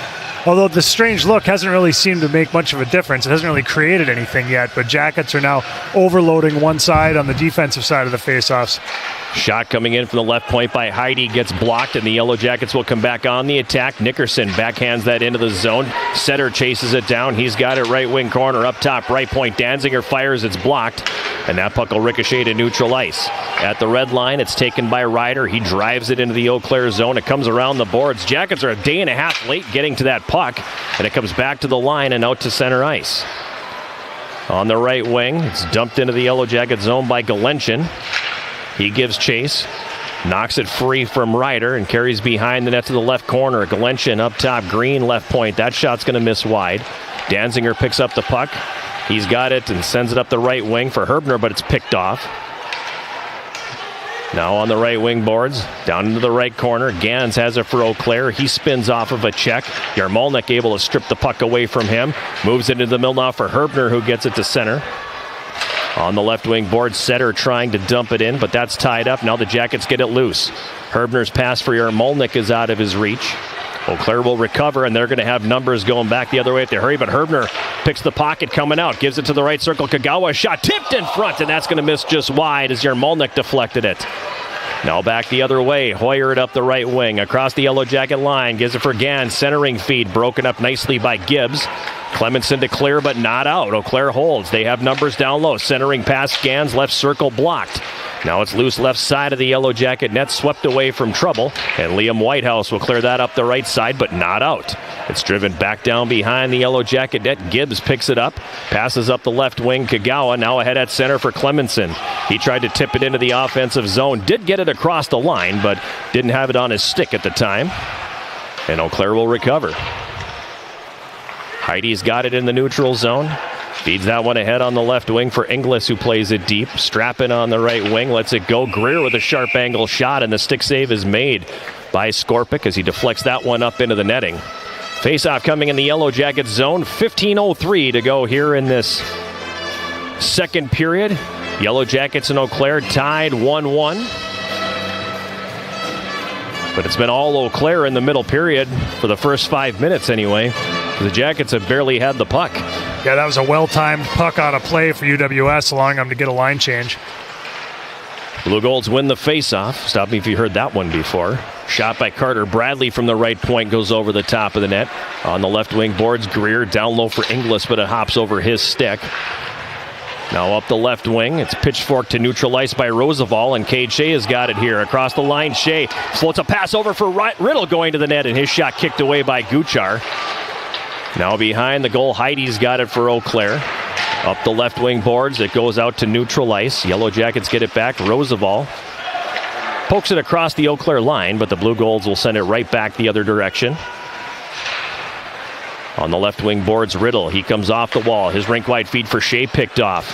S2: Although the strange look hasn't really seemed to make much of a difference. It hasn't really created anything yet, but Jackets are now overloading one side on the defensive side of the faceoffs.
S1: Shot coming in from the left point by Heidi gets blocked, and the Yellow Jackets will come back on the attack. Nickerson backhands that into the zone. Setter chases it down. He's got it right wing corner up top right point. Danziger fires. It's blocked, and that puck will ricochet to neutral ice. At the red line, it's taken by Ryder. He drives it into the Eau Claire zone. It comes around the boards. Jackets are a day and a half late getting to that puck, and it comes back to the line and out to center ice. On the right wing, it's dumped into the Yellow Jacket zone by Galentian. He gives chase, knocks it free from Ryder, and carries behind the net to the left corner. Galentian up top, Green left point. That shot's going to miss wide. Danziger picks up the puck. He's got it and sends it up the right wing for Herbner, but it's picked off. Now on the right wing boards, down into the right corner. Gans has it for Eau Claire. He spins off of a check. Yarmolnik able to strip the puck away from him. Moves it into the middle now for Herbner, who gets it to center. On the left wing board, Setter trying to dump it in, but that's tied up. Now the Jackets get it loose. Herbner's pass for Yarmolnik is out of his reach. Eau Claire will recover, and they're going to have numbers going back the other way if they hurry, but Herbner picks the pocket coming out, gives it to the right circle. Kagawa shot tipped in front, and that's going to miss just wide as Yarmolnik deflected it. Now back the other way. Hoyer it up the right wing. Across the Yellow Jacket line. Gives it for Gans. Centering feed broken up nicely by Gibbs. Clemenson to clear, but not out. Eau Claire holds. They have numbers down low. Centering pass. Gans left circle blocked. Now it's loose left side of the Yellow Jacket net. Swept away from trouble. And Liam Whitehouse will clear that up the right side, but not out. It's driven back down behind the Yellow Jacket net. Gibbs picks it up. Passes up the left wing. Kagawa now ahead at center for Clemenson. He tried to tip it into the offensive zone. Did get it across the line, but didn't have it on his stick at the time. And Eau Claire will recover. Heidi's got it in the neutral zone. Feeds that one ahead on the left wing for Inglis, who plays it deep. Strappin on the right wing, lets it go. Greer with a sharp angle shot, and the stick save is made by Skorpic as he deflects that one up into the netting. Face-off coming in the Yellow Jacket zone. 15:03 to go here in this second period. Yellow Jackets and Eau Claire tied 1-1. But it's been all Eau Claire in the middle period for the first 5 minutes anyway. The Jackets have barely had the puck.
S2: Yeah, that was a well-timed puck out of play for UWS, allowing them to get a line change.
S1: Blue Golds win the face-off. Stop me if you heard that one before. Shot by Carter Bradley from the right point goes over the top of the net. On the left wing boards, Greer down low for Inglis, but it hops over his stick. Now up the left wing, it's pitchfork to neutral ice by Roosevelt, and Cade Shea has got it here. Across the line, Shea floats a pass over for Riddle going to the net, and his shot kicked away by Guchar. Now behind the goal, Heidi's got it for Eau Claire. Up the left wing boards, it goes out to neutral ice. Yellow Jackets get it back. Roosevelt pokes it across the Eau Claire line, but the Blue Golds will send it right back the other direction. On the left wing boards, Riddle. He comes off the wall. His rink-wide feed for Shea picked off.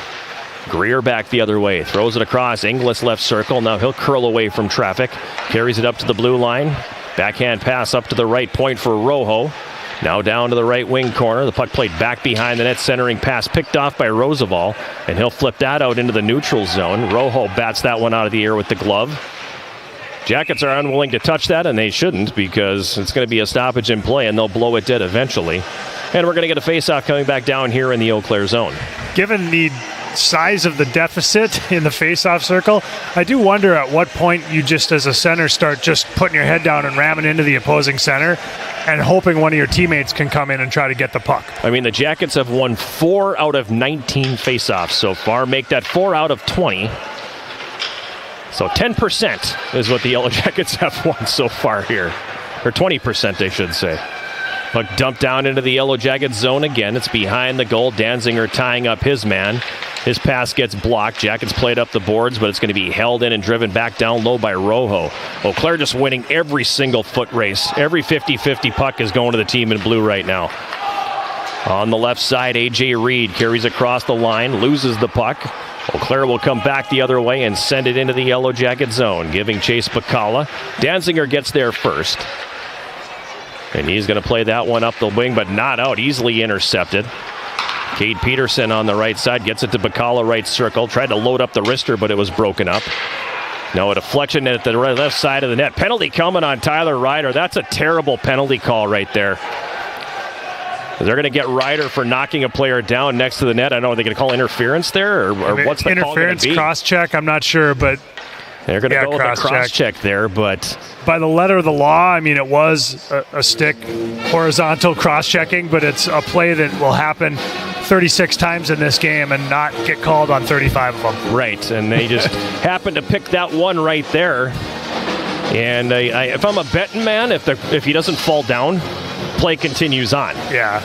S1: Greer back the other way. Throws it across. Inglis left circle. Now he'll curl away from traffic. Carries it up to the blue line. Backhand pass up to the right point for Rojo. Now down to the right wing corner. The puck played back behind the net. Centering pass picked off by Roosevelt. And he'll flip that out into the neutral zone. Rojo bats that one out of the air with the glove. Jackets are unwilling to touch that, and they shouldn't, because it's going to be a stoppage in play, and they'll blow it dead eventually. And we're going to get a face-off coming back down here in the Eau Claire zone.
S2: Given the size of the deficit in the face-off circle, I do wonder at what point you just, as a center, start just putting your head down and ramming into the opposing center and hoping one of your teammates can come in and try to get the puck.
S1: I mean, the Jackets have won 4 out of 19 face-offs so far. Make that 4 out of 20. So 10% is what the Yellow Jackets have won so far here. Or 20%, I should say. Puck dumped down into the Yellow Jackets zone again. It's behind the goal. Danziger tying up his man. His pass gets blocked. Jackets played up the boards, but it's going to be held in and driven back down low by Rojo. Eau Claire just winning every single foot race. Every 50-50 puck is going to the team in blue right now. On the left side, A.J. Reed carries across the line, loses the puck. Eau Claire will come back the other way and send it into the Yellow Jacket zone, giving chase Bacala. Danziger gets there first. And he's going to play that one up the wing, but not out. Easily intercepted. Cade Peterson on the right side gets it to Bacala, right circle. Tried to load up the wrister, but it was broken up. Now a deflection at the left side of the net. Penalty coming on Tyler Ryder. That's a terrible penalty call right there. They're going to get Ryder for knocking a player down next to the net. I don't know, are they going to call interference there, or what's the call going to be?
S2: Interference, cross-check, I'm not sure, but
S1: they're going to go with a cross-check there, but
S2: by the letter of the law, I mean, it was a stick horizontal cross-checking, but it's a play that will happen 36 times in this game and not get called on 35 of them.
S1: Right, and they just happened to pick that one right there. And if I'm a betting man, if he doesn't fall down, play continues on.
S2: Yeah.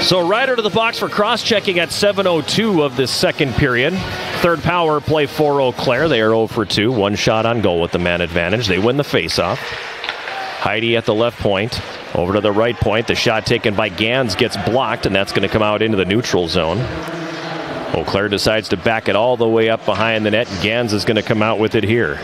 S1: So Ryder to the box for cross-checking at 7:02 of this second period. Third power play for Eau Claire. They are 0 for 2. One shot on goal with the man advantage. They win the face-off. Heidi at the left point. Over to the right point. The shot taken by Gans gets blocked, and that's going to come out into the neutral zone. Eau Claire decides to back it all the way up behind the net, and Gans is going to come out with it here.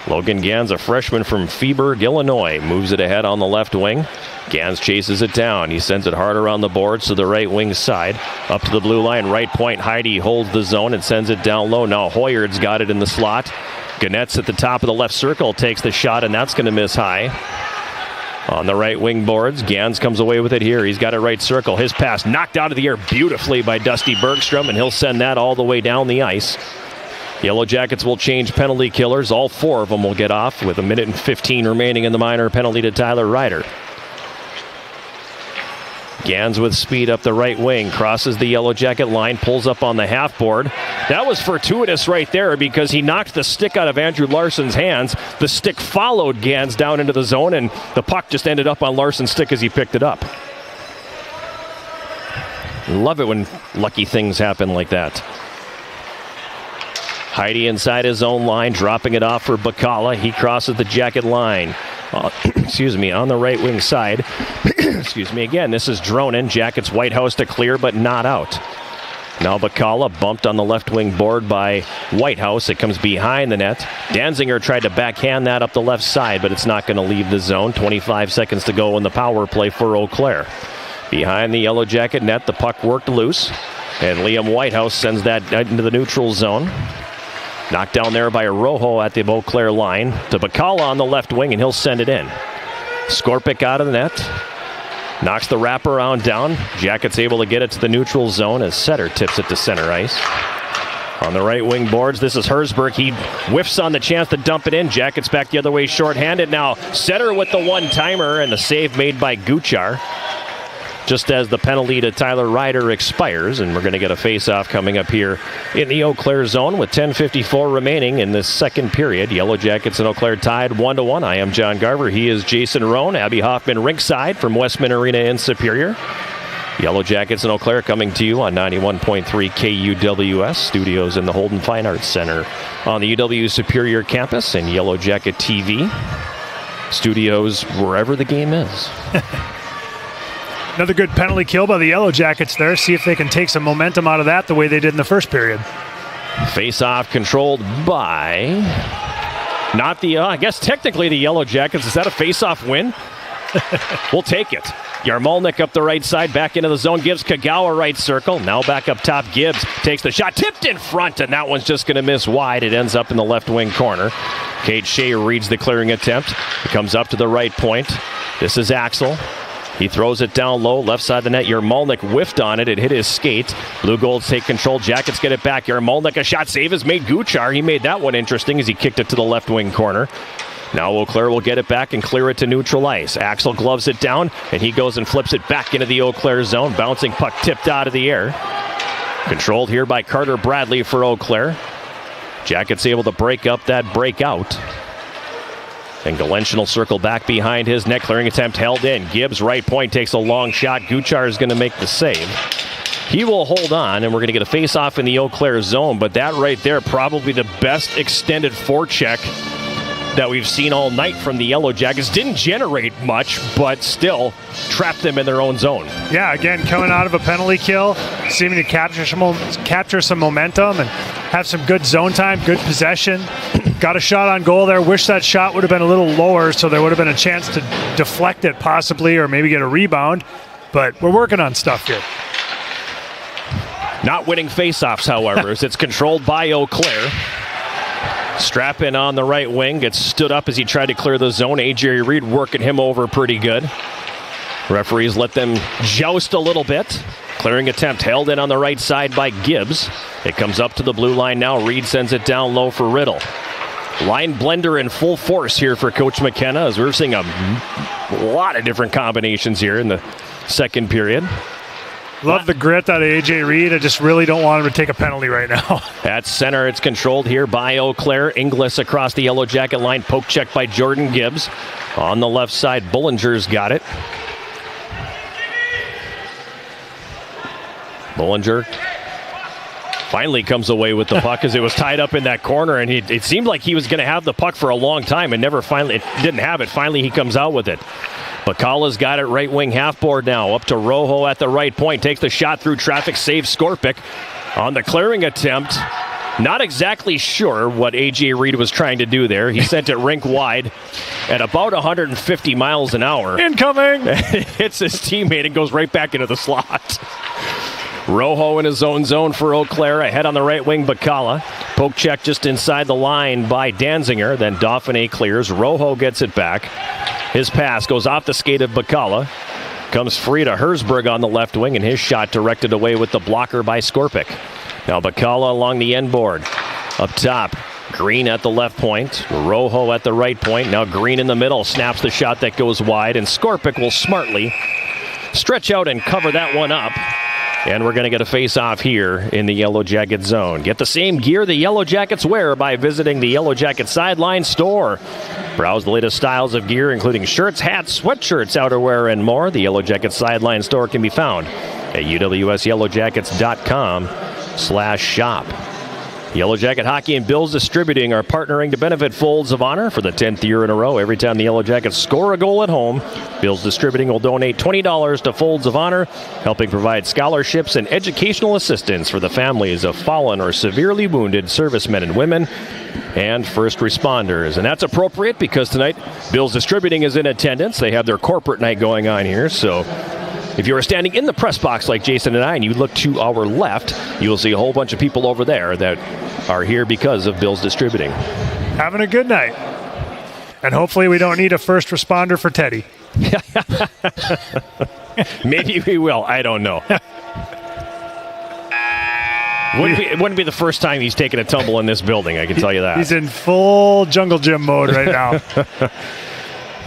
S1: Logan Gans, a freshman from Freiburg, Illinois, moves it ahead on the left wing. Gans chases it down. He sends it hard around the boards to the right wing side. Up to the blue line, right point. Heidi holds the zone and sends it down low. Now Hoyard's got it in the slot. Gannett's at the top of the left circle, takes the shot, and that's going to miss high. On the right wing boards, Gans comes away with it here. He's got a right circle. His pass knocked out of the air beautifully by Dusty Bergstrom, and he'll send that all the way down the ice. Yellow Jackets will change penalty killers. All 4 of them will get off with 1:15 remaining in the minor penalty to Tyler Ryder. Gans with speed up the right wing, crosses the Yellow Jacket line, pulls up on the half board. That was fortuitous right there because he knocked the stick out of Andrew Larson's hands. The stick followed Gans down into the zone, and the puck just ended up on Larson's stick as he picked it up. Love it when lucky things happen like that. Heidi inside his own line, dropping it off for Bacala. He crosses the Jacket line. On the right wing side. Again, this is Dronin. Jackets Whitehouse to clear, but not out. Now Bacala bumped on the left wing board by Whitehouse. It comes behind the net. Danziger tried to backhand that up the left side, but it's not going to leave the zone. 25 seconds to go in the power play for Eau Claire. Behind the Yellow Jacket net, the puck worked loose, and Liam Whitehouse sends that into the neutral zone. Knocked down there by Rojo at the Eau Claire line to Bacala on the left wing, and he'll send it in. Skorpic out of the net. Knocks the wraparound down. Jackets able to get it to the neutral zone as Setter tips it to center ice. On the right wing boards, this is Herzberg. He whiffs on the chance to dump it in. Jackets back the other way shorthanded. Now Setter with the one-timer and the save made by Guchar. Just as the penalty to Tyler Ryder expires, and we're going to get a face-off coming up here in the Eau Claire zone with 10:54 remaining in this second period. Yellow Jackets and Eau Claire tied 1-1. I am John Garver. He is Jason Roan. Abby Hoffman rinkside from Westman Arena in Superior. Yellow Jackets and Eau Claire coming to you on 91.3 KUWS. Studios in the Holden Fine Arts Center on the UW Superior campus, and Yellow Jacket TV. Studios wherever the game is.
S2: Another good penalty kill by the Yellow Jackets there. See if they can take some momentum out of that the way they did in the first period.
S1: Face-off controlled by not the, I guess technically the Yellow Jackets. Is that a face-off win? We'll take it. Yarmalnik up the right side, back into the zone, gives Kagawa right circle. Now back up top, Gibbs takes the shot, tipped in front, and that one's just going to miss wide. It ends up in the left wing corner. Cade Shea reads the clearing attempt. It comes up to the right point. This is Axel. He throws it down low, left side of the net. Yarmalnik whiffed on it. It hit his skate. Blue Golds take control. Jackets get it back. Yarmalnik, a shot save is made. Guchar, he made that one interesting as he kicked it to the left wing corner. Now Eau Claire will get it back and clear it to neutral ice. Axel gloves it down, and he goes and flips it back into the Eau Claire zone. Bouncing puck tipped out of the air. Controlled here by Carter Bradley for Eau Claire. Jackets able to break up that breakout. And Galenchin will circle back behind his net. Clearing attempt held in. Gibbs, right point, takes a long shot. Guchar is going to make the save. He will hold on, and we're going to get a face-off in the Eau Claire zone. But that right there, probably the best extended forecheck that we've seen all night from the Yellow Jackets. Didn't generate much, but still trapped them in their own zone.
S2: Yeah, again, coming out of a penalty kill, seeming to capture some momentum and have some good zone time, good possession. Got a shot on goal there. Wish that shot would have been a little lower so there would have been a chance to deflect it possibly or maybe get a rebound. But we're working on stuff here.
S1: Not winning faceoffs, however, as it's controlled by Eau Claire. Strap in on the right wing, gets stood up as he tried to clear the zone. A.J. Reed working him over pretty good. Referees let them joust a little bit. Clearing attempt held in on the right side by Gibbs. It comes up to the blue line now. Reed sends it down low for Riddle. Line blender in full force here for Coach McKenna as we're seeing a lot of different combinations here in the second period.
S2: Love the grit out of A.J. Reed. I just really don't want him to take a penalty right now.
S1: At center, it's controlled here by Eau Claire. Inglis across the Yellow Jacket line. Poke check by Jordan Gibbs. On the left side, Bullinger's got it. Bullinger finally comes away with the puck as it was tied up in that corner, and it seemed like he was going to have the puck for a long time and didn't have it. Finally, he comes out with it. Bacala's got it right wing half board now. Up to Rojo at the right point. Takes the shot through traffic. Saves Skorpic on the clearing attempt. Not exactly sure what A.J. Reed was trying to do there. He sent it rink wide at about 150 miles an hour.
S2: Incoming!
S1: Hits his teammate and goes right back into the slot. Rojo in his own zone for Eau Claire. Ahead on the right wing, Bacala. Poke check just inside the line by Danziger. Then Dauphiné clears. Rojo gets it back. His pass goes off the skate of Bacala. Comes free to Herzberg on the left wing, and his shot directed away with the blocker by Skorpic. Now Bacala along the end board. Up top, Green at the left point. Rojo at the right point. Now Green in the middle. Snaps the shot that goes wide, and Skorpic will smartly stretch out and cover that one up. And we're going to get a face-off here in the Yellow Jacket zone. Get the same gear the Yellow Jackets wear by visiting the Yellow Jacket Sideline store. Browse the latest styles of gear, including shirts, hats, sweatshirts, outerwear, and more. The Yellow Jacket Sideline store can be found at uwsyellowjackets.com/shop. Yellow Jacket Hockey and Bills Distributing are partnering to benefit Folds of Honor for the 10th year in a row. Every time the Yellow Jackets score a goal at home, Bills Distributing will donate $20 to Folds of Honor, helping provide scholarships and educational assistance for the families of fallen or severely wounded servicemen and women and first responders. And that's appropriate because tonight Bills Distributing is in attendance. They have their corporate night going on here, so if you are standing in the press box like Jason and I, and you look to our left, you will see a whole bunch of people over there that are here because of Bills Distributing.
S2: Having a good night. And hopefully we don't need a first responder for Teddy.
S1: Maybe we will. I don't know. It wouldn't be the first time he's taken a tumble in this building, I can tell you that.
S2: He's in full jungle gym mode right now.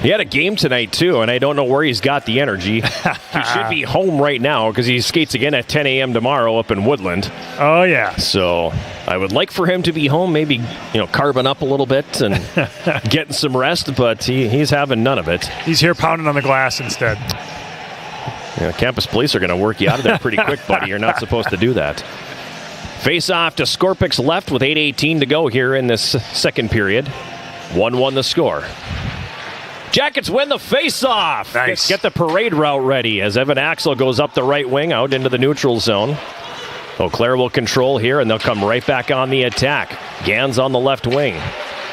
S1: He had a game tonight, too, and I don't know where he's got the energy. He should be home right now because he skates again at 10 a.m. tomorrow up in Woodland.
S2: Oh, yeah.
S1: So I would like for him to be home, maybe carving up a little bit and getting some rest, but he's having none of it.
S2: He's here pounding on the glass instead.
S1: Yeah, campus police are going to work you out of there pretty quick, buddy. You're not supposed to do that. Face off to Skorpic's left with 8:18 to go here in this second period. 1-1 the score. Jackets win the face-off.
S2: Nice.
S1: Get the parade route ready as Evan Axel goes up the right wing out into the neutral zone. Eau Claire will control here, and they'll come right back on the attack. Gans on the left wing.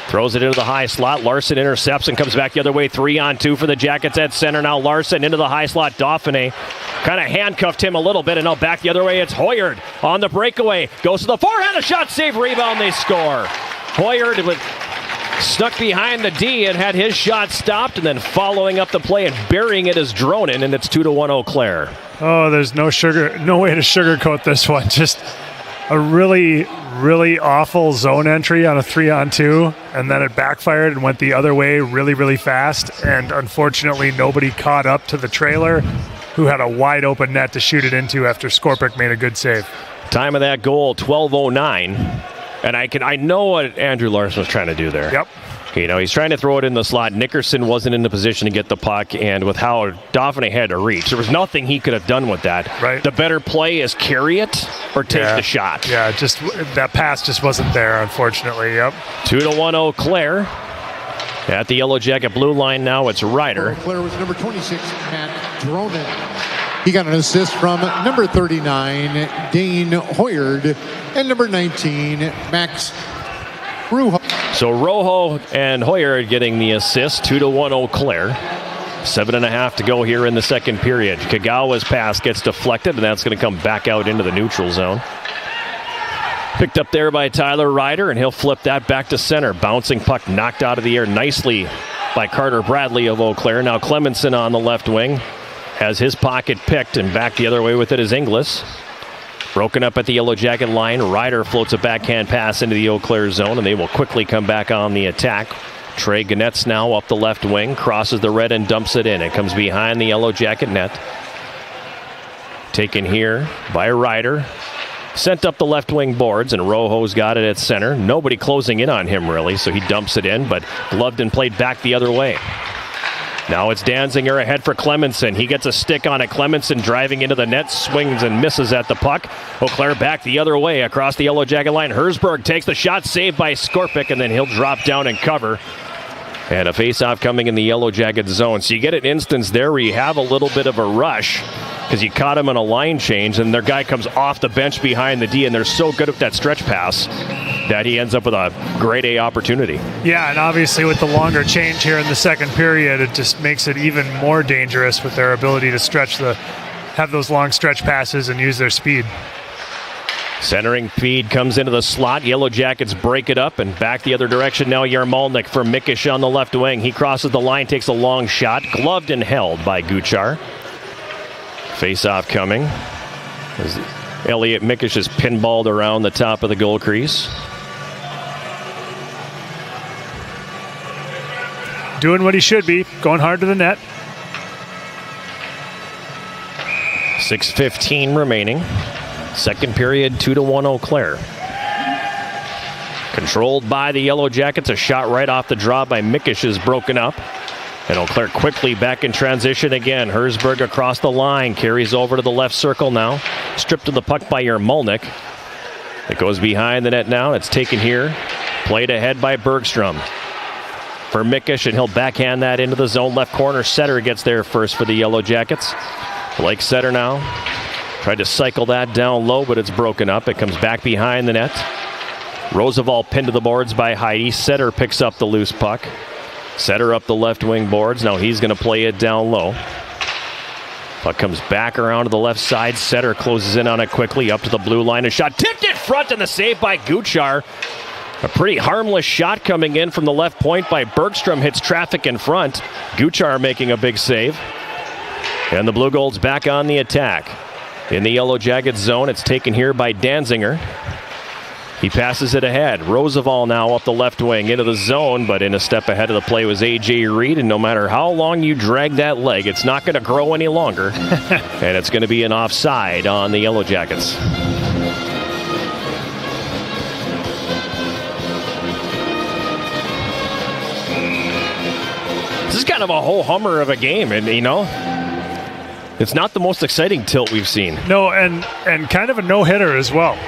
S1: Throws it into the high slot. Larson intercepts and comes back the other way. 3-on-2 for the Jackets at center. Now Larson into the high slot. Dauphiné kind of handcuffed him a little bit, and now back the other way. It's Hoyard on the breakaway. Goes to the forehand. A shot, save, rebound. They score. Hoyard with stuck behind the D and had his shot stopped, and then following up the play and burying it is Dronin, and it's 2-1 Eau Claire.
S2: Oh, there's no way to sugarcoat this one. Just a really, really awful zone entry on a 3-on-2, and then it backfired and went the other way really, really fast, and unfortunately nobody caught up to the trailer, who had a wide open net to shoot it into after Skorpic made a good save.
S1: Time of that goal, 12:09. And I know what Andrew Larson was trying to do there.
S2: Yep.
S1: He's trying to throw it in the slot. Nickerson wasn't in the position to get the puck, and with how Dauphiné had to reach, there was nothing he could have done with that.
S2: Right.
S1: The better play is carry it or take the shot.
S2: Yeah, just that pass just wasn't there, unfortunately. Yep.
S1: 2-1 Eau Claire. At the Yellow Jacket blue line now, it's Ryder.
S5: Eau Claire was number 26, Matt Dronin. He got an assist from number 39, Dane Hoyard, and number 19, Max Rojo.
S1: So Rojo and Hoyard getting the assist. 2-1 Eau Claire. 7.5 to go here in the second period. Kagawa's pass gets deflected, and that's going to come back out into the neutral zone. Picked up there by Tyler Ryder, and he'll flip that back to center. Bouncing puck knocked out of the air nicely by Carter Bradley of Eau Claire. Now Clemenson on the left wing has his pocket picked, and back the other way with it is Inglis. Broken up at the Yellow Jacket line. Ryder floats a backhand pass into the Eau Claire zone, and they will quickly come back on the attack. Trey Ganetz now up the left wing, crosses the red and dumps it in. It comes behind the Yellow Jacket net. Taken here by Ryder. Sent up the left wing boards, and Rojo's got it at center. Nobody closing in on him, really, so he dumps it in, but gloved and played back the other way. Now it's Danziger ahead for Clemenson. He gets a stick on it. Clemenson driving into the net, swings and misses at the puck. Eau Claire back the other way across the Yellow Jacket line. Herzberg takes the shot, saved by Skorpic, and then he'll drop down and cover. And a face-off coming in the Yellow Jacket zone. So you get an instance there where you have a little bit of a rush because you caught him on a line change, and their guy comes off the bench behind the D, and they're so good at that stretch pass that he ends up with a grade A opportunity.
S2: Yeah, and obviously with the longer change here in the second period, it just makes it even more dangerous with their ability to have those long stretch passes and use their speed.
S1: Centering feed comes into the slot. Yellow Jackets break it up, and back the other direction now. Yarmalnik for Mikish on the left wing. He crosses the line, takes a long shot, gloved and held by Guchar. Face-off coming as Elliot Mikish is pinballed around the top of the goal crease.
S2: Doing what he should be, going hard to the net.
S1: 6:15 remaining. Second period, 2-1 Eau Claire. Controlled by the Yellow Jackets. A shot right off the draw by Mikish is broken up. And Eau Claire quickly back in transition again. Herzberg across the line. Carries over to the left circle now. Stripped of the puck by Yarmalnik. It goes behind the net now. It's taken here. Played ahead by Bergstrom. For Mikish, and he'll backhand that into the zone left corner. Setter gets there first for the Yellow Jackets. Blake Setter now. Tried to cycle that down low, but it's broken up. It comes back behind the net. Roosevelt pinned to the boards by Heidi. Setter picks up the loose puck. Setter up the left wing boards. Now he's going to play it down low. Puck comes back around to the left side. Setter closes in on it quickly. Up to the blue line. A shot tipped in front, and the save by Guchar. A pretty harmless shot coming in from the left point by Bergstrom. Hits traffic in front. Guchar making a big save. And the Blue Golds back on the attack. In the Yellow Jacket zone, it's taken here by Danziger. He passes it ahead. Roosevelt now up the left wing into the zone, but in a step ahead of the play was A.J. Reed, and no matter how long you drag that leg, it's not going to grow any longer. And it's going to be an offside on the Yellow Jackets. This is kind of a ho-hummer of a game, and it's not the most exciting tilt we've seen.
S2: No, and kind of a no-hitter as well.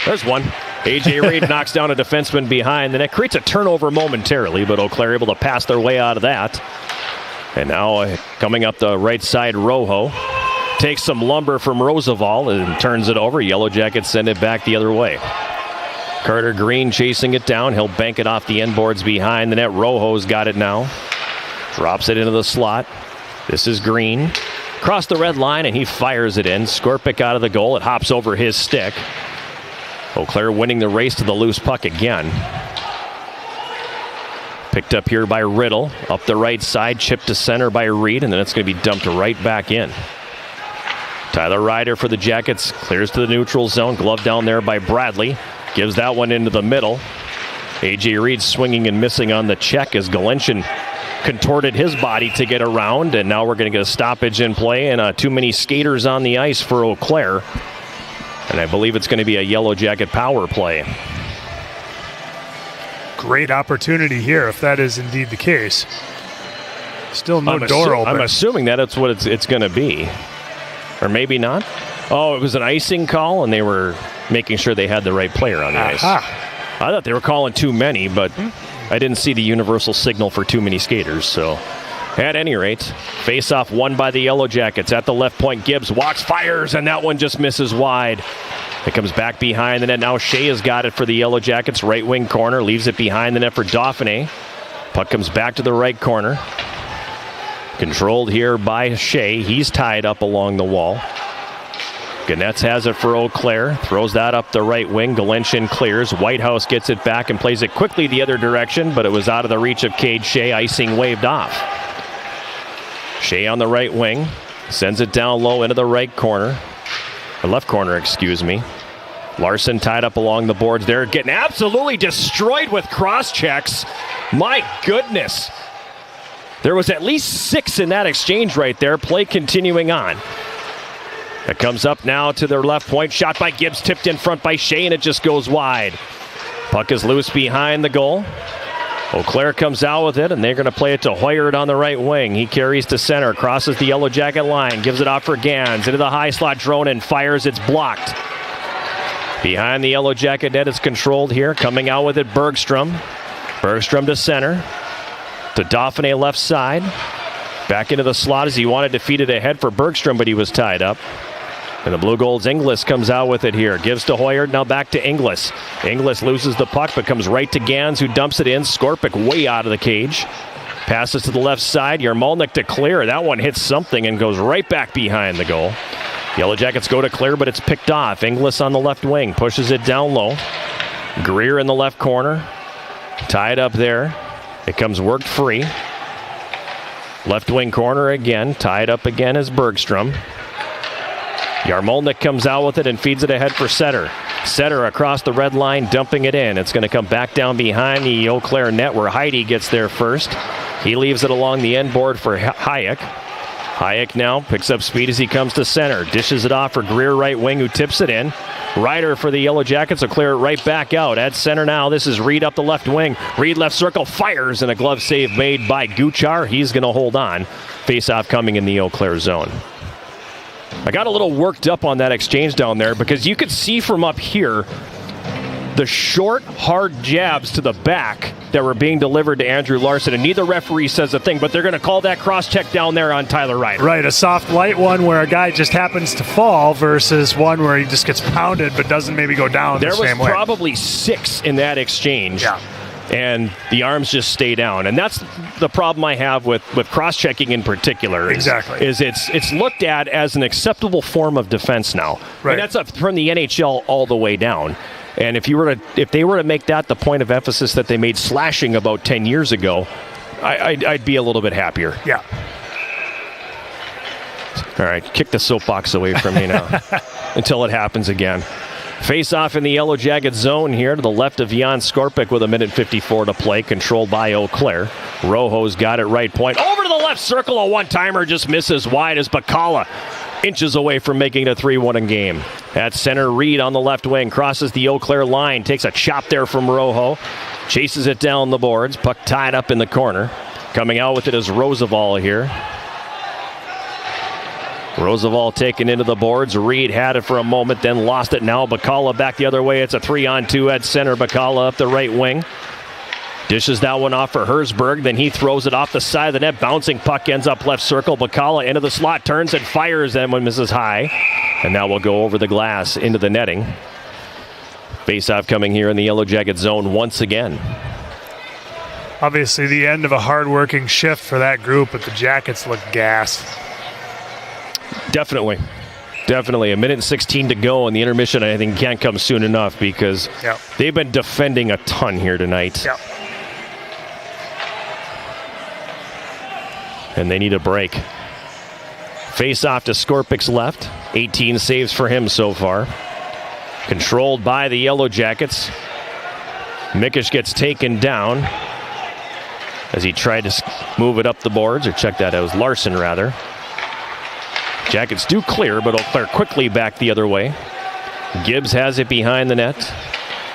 S1: There's one. A.J. Reed knocks down a defenseman behind, and it creates a turnover momentarily, but Eau Claire able to pass their way out of that. And now coming up the right side, Rojo. Takes some lumber from Roosevelt and turns it over. Yellow Jackets send it back the other way. Carter Green chasing it down. He'll bank it off the end boards behind the net. Rojo's got it now. Drops it into the slot. This is Green. Across the red line, and he fires it in. Skorpic out of the goal. It hops over his stick. Eau Claire winning the race to the loose puck again. Picked up here by Riddle. Up the right side, chipped to center by Reed, and then it's going to be dumped right back in. Tyler Ryder for the Jackets. Clears to the neutral zone. Glove down there by Bradley. Gives that one into the middle. A.J. Reed swinging and missing on the check as Galinshin contorted his body to get around, and now we're going to get a stoppage in play and too many skaters on the ice for Eau Claire. And I believe it's going to be a Yellow Jacket power play.
S2: Great opportunity here if that is indeed the case. Still no door open.
S1: I'm assuming that it's what it's going to be. Or maybe not. Oh, it was an icing call, and they were making sure they had the right player on the ice. I thought they were calling too many, but I didn't see the universal signal for too many skaters. So, at any rate, face-off won by the Yellow Jackets. At the left point, Gibbs walks, fires, and that one just misses wide. It comes back behind the net. Now Shea has got it for the Yellow Jackets. Right wing corner, leaves it behind the net for Dauphiné. Puck comes back to the right corner. Controlled here by Shea. He's tied up along the wall. Ganetz has it for Eau Claire. Throws that up the right wing. Galinshin clears. Whitehouse gets it back and plays it quickly the other direction, but it was out of the reach of Cade Shea. Icing waved off. Shea on the right wing. Sends it down low into the right corner. Or left corner, excuse me. Larson tied up along the boards there. Getting absolutely destroyed with cross checks. My goodness. There was at least 6 in that exchange right there. Play continuing on. It comes up now to their left point. Shot by Gibbs, tipped in front by Shea, and it just goes wide. Puck is loose behind the goal. Eau Claire comes out with it, and they're going to play it to Hoyard on the right wing. He carries to center, crosses the Yellow Jacket line, gives it off for Gans. Into the high slot, drone and fires. It's blocked. Behind the Yellow Jacket net, it's controlled here. Coming out with it, Bergstrom. Bergstrom to center. To Dauphiné left side. Back into the slot as he wanted to feed it ahead for Bergstrom, but he was tied up. And the Blue Gold's Inglis comes out with it here. Gives to Hoyard, now back to Inglis. Inglis loses the puck, but comes right to Gans, who dumps it in. Skorpic way out of the cage. Passes to the left side. Yarmolnik to clear. That one hits something and goes right back behind the goal. Yellow Jackets go to clear, but it's picked off. Inglis on the left wing. Pushes it down low. Greer in the left corner. Tied up there. It comes worked free. Left wing corner again. Tied up again is Bergstrom. Yarmolnik comes out with it and feeds it ahead for Setter. Setter across the red line, dumping it in. It's going to come back down behind the Eau Claire net where Heidi gets there first. He leaves it along the end board for Hayek. Hayek now picks up speed as he comes to center. Dishes it off for Greer right wing, who tips it in. Ryder for the Yellow Jackets will clear it right back out. At center now, this is Reed up the left wing. Reed left circle, fires, and a glove save made by Guchar. He's going to hold on. Face-off coming in the Eau Claire zone. I got a little worked up on that exchange down there because you could see from up here the short, hard jabs to the back that were being delivered to Andrew Larson, and neither referee says a thing, but they're going to call that cross-check down there on Tyler Ryder.
S2: Right, a soft, light one where a guy just happens to fall versus one where he just gets pounded but doesn't maybe go down the same way.
S1: There was probably 6 in that exchange.
S2: Yeah.
S1: And the arms just stay down. And that's the problem I have with cross-checking in particular.
S2: Exactly.
S1: Is it's looked at as an acceptable form of defense now.
S2: Right.
S1: And that's up from the NHL all the way down. And if they were to make that the point of emphasis that they made slashing about 10 years ago, I'd be a little bit happier.
S2: Yeah.
S1: All right, kick the soapbox away from me now until it happens again. Face-off in the Yellow Jacket zone here to the left of Jan Skorpic with 1:54 to play, controlled by Eau Claire. Rojo's got it right point. Over to the left circle, a one-timer just misses wide as Bacala inches away from making it a 3-1 game. At center, Reed on the left wing, crosses the Eau Claire line, takes a chop there from Rojo, chases it down the boards, puck tied up in the corner. Coming out with it is Roosevelt here. Roosevelt taken into the boards. Reed had it for a moment, then lost it. Now Bacala back the other way. It's a 3-on-2 at center. Bacala up the right wing. Dishes that one off for Herzberg, then he throws it off the side of the net. Bouncing puck ends up left circle. Bacala into the slot, turns and fires, and one misses high. And that will go over the glass into the netting. Face-off coming here in the Yellow Jacket zone once again.
S2: Obviously the end of a hard-working shift for that group, but the Jackets look gassed.
S1: Definitely. A minute and 16 to go, and the intermission, I think, can't come soon enough because they've been defending a ton here tonight.
S2: Yep.
S1: And they need a break. Face off to Skorpik's left. 18 saves for him so far. Controlled by the Yellow Jackets. Mikish gets taken down as he tried to move it up the boards, or check that out. It was Larson, rather. Jackets do clear, but Eau Claire quickly back the other way. Gibbs has it behind the net.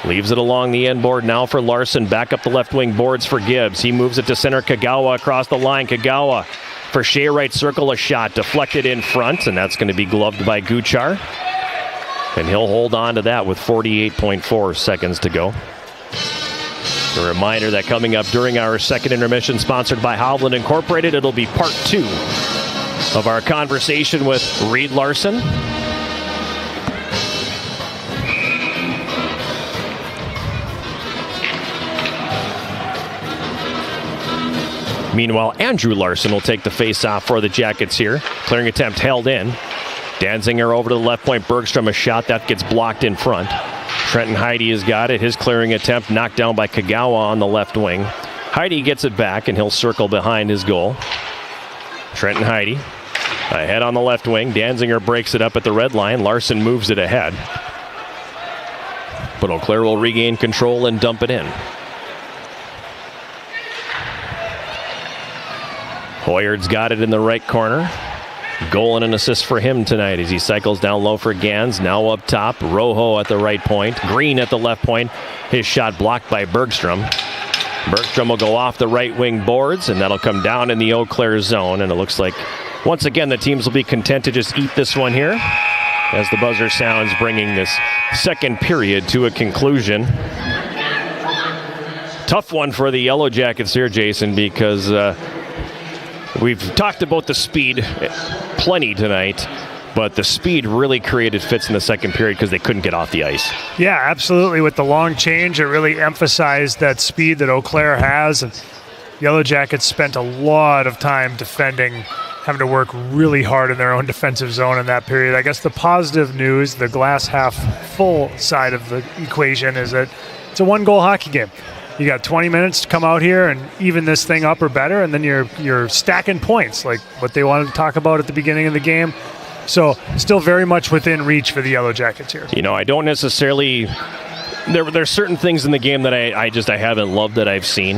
S1: Leaves it along the end board now for Larson. Back up the left wing boards for Gibbs. He moves it to center. Kagawa across the line. Kagawa for Shea right circle. A shot deflected in front, and that's going to be gloved by Guchar. And he'll hold on to that with 48.4 seconds to go. A reminder that coming up during our second intermission, sponsored by Hovland Incorporated, it'll be part 2 of our conversation with Reed Larson. Meanwhile, Andrew Larson will take the face-off for the Jackets here. Clearing attempt held in. Danziger over to the left point. Bergstrom a shot that gets blocked in front. Trenton Heide has got it. His clearing attempt knocked down by Kagawa on the left wing. Heide gets it back, and he'll circle behind his goal. Trenton Heide ahead on the left wing. Danziger breaks it up at the red line. Larson moves it ahead. But Eau Claire will regain control and dump it in. Hoyard's got it in the right corner. Goal and an assist for him tonight as he cycles down low for Gans. Now up top, Rojo at the right point. Green at the left point. His shot blocked by Bergstrom. Bergstrom will go off the right wing boards, and that'll come down in the Eau Claire zone. And it looks like, once again, the teams will be content to just eat this one here as the buzzer sounds, bringing this second period to a conclusion. Tough one for the Yellow Jackets here, Jason, because we've talked about the speed plenty tonight, but the speed really created fits in the second period because they couldn't get off the ice.
S2: Yeah, absolutely. With the long change, it really emphasized that speed that Eau Claire has. And Yellow Jackets spent a lot of time defending, having to work really hard in their own defensive zone in that period. I guess the positive news, the glass half full side of the equation, is that it's a one-goal hockey game. You got 20 minutes to come out here and even this thing up or better, and then you're stacking points, like what they wanted to talk about at the beginning of the game. So still very much within reach for the Yellow Jackets here.
S1: You know, I don't necessarily there's certain things in the game that I haven't loved that I've seen.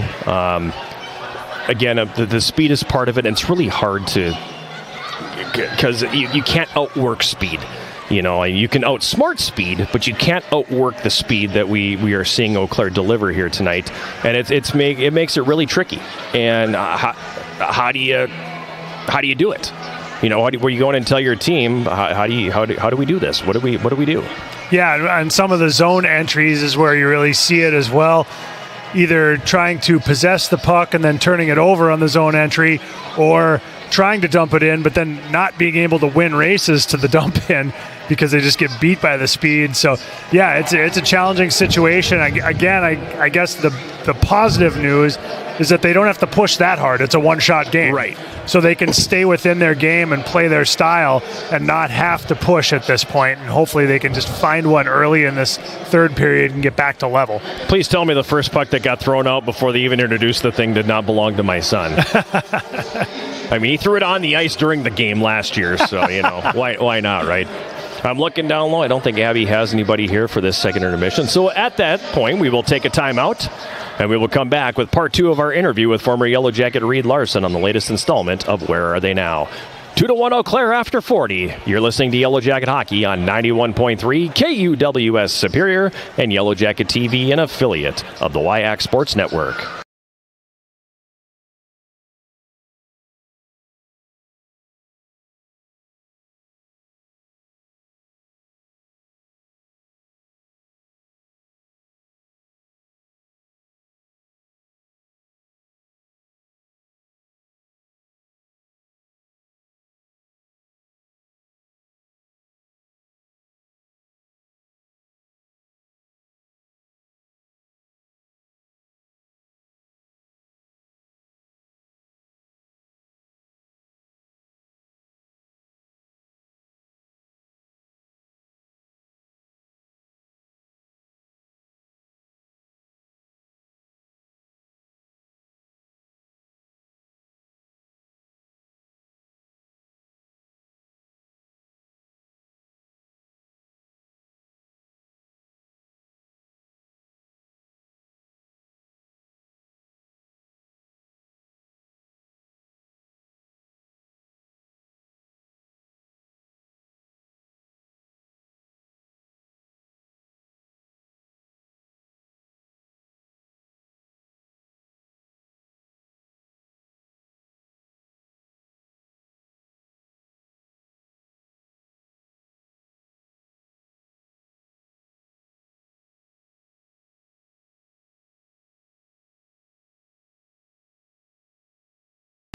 S1: Again, the speed is part of it, and it's really hard to, because you can't outwork speed. You know, you can outsmart speed, but you can't outwork the speed that we are seeing Eau Claire deliver here tonight, and it makes it really tricky. And how do you do it? You know, where you go in and tell your team how do we do this? What do we do?
S2: Yeah, and some of the zone entries is where you really see it as well. Either trying to possess the puck and then turning it over on the zone entry, or trying to dump it in, but then not being able to win races to the dump in because they just get beat by the speed. So, yeah, it's a challenging situation. I guess the positive news is that they don't have to push that hard. It's a one-shot game.
S1: Right.
S2: So they can stay within their game and play their style and not have to push at this point. And hopefully they can just find one early in this third period and get back to level.
S1: Please tell me the first puck that got thrown out before they even introduced the thing did not belong to my son. I mean, he threw it on the ice during the game last year, so, you know, why not, right? I'm looking down low. I don't think Abby has anybody here for this second intermission. So at that point, we will take a timeout, and we will come back with part 2 of our interview with former Yellow Jacket Reed Larson on the latest installment of Where Are They Now? 2-1 Eau Claire after 40. You're listening to Yellow Jacket Hockey on 91.3 KUWS Superior and Yellow Jacket TV, an affiliate of the WIAC Sports Network.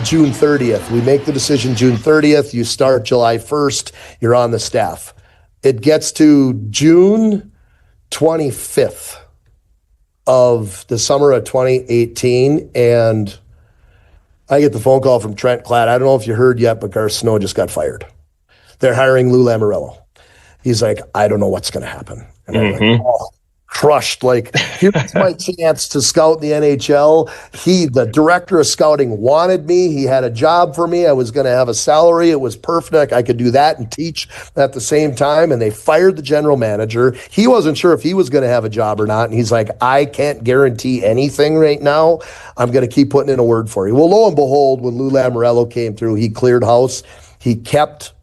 S8: June 30th. We make the decision June 30th. You start July 1st. You're on the staff. It gets to June 25th of the summer of 2018, and I get the phone call from Trent Klatt. I don't know if you heard yet, but Garth Snow just got fired. They're hiring Lou Lamoriello. He's like, I don't know what's going to happen. And I'm like, oh, crushed. Like, here's my chance to scout the NHL. The director of scouting wanted me. He had a job for me. I was going to have a salary. It was perfect. I could do that and teach at the same time. And they fired the general manager. He wasn't sure if he was going to have a job or not. And he's like, I can't guarantee anything right now. I'm going to keep putting in a word for you. Well, lo and behold, when Lou Lamoriello came through, he cleared house. He kept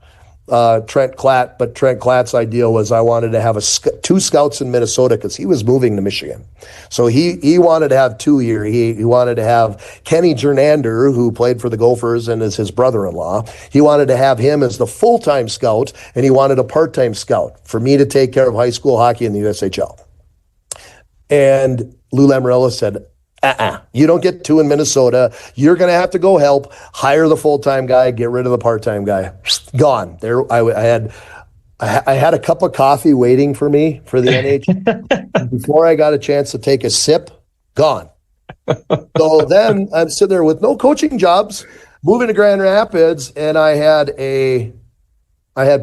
S8: Trent Klatt, but Trent Klatt's idea was I wanted to have two scouts in Minnesota because he was moving to Michigan. So he wanted to have two here. He wanted to have Kenny Jernander, who played for the Gophers and is his brother-in-law. He wanted to have him as the full-time scout, and he wanted a part-time scout for me to take care of high school hockey in the USHL. And Lou Lamoriello said, you don't get two in Minnesota. You're going to have to go help, hire the full-time guy, get rid of the part-time guy. Gone. There, I had a cup of coffee waiting for me for the NHL. Before I got a chance to take a sip, gone. So then I'm sitting there with no coaching jobs, moving to Grand Rapids, and I had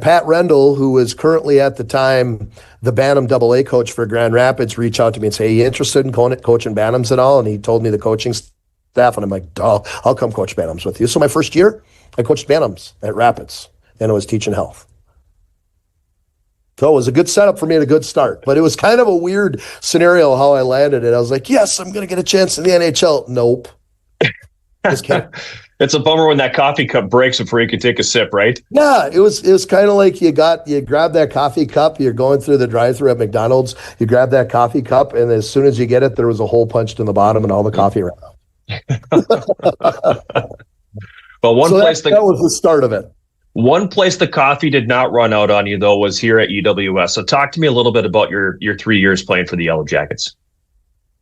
S8: Pat Rendell, who was currently at the time the Bantam AA coach for Grand Rapids, reach out to me and say, are you interested in coaching Bantams at all? And he told me the coaching staff, and I'm like, oh, I'll come coach Bantams with you. So my first year, I coached Bantams at Rapids, and I was teaching health. So it was a good setup for me and a good start. But it was kind of a weird scenario how I landed it. I was like, yes, I'm going to get a chance in the NHL. Nope. Just kidding.
S9: It's a bummer when that coffee cup breaks before you can take a sip, right?
S8: Yeah, it was kind of like you grab that coffee cup, you're going through the drive-thru at McDonald's, you grab that coffee cup, and as soon as you get it, there was a hole punched in the bottom and all the coffee ran out.
S9: Well,
S8: that was the start of it.
S9: One place the coffee did not run out on you, though, was here at UW-Eau. So talk to me a little bit about your 3 years playing for the Yellow Jackets.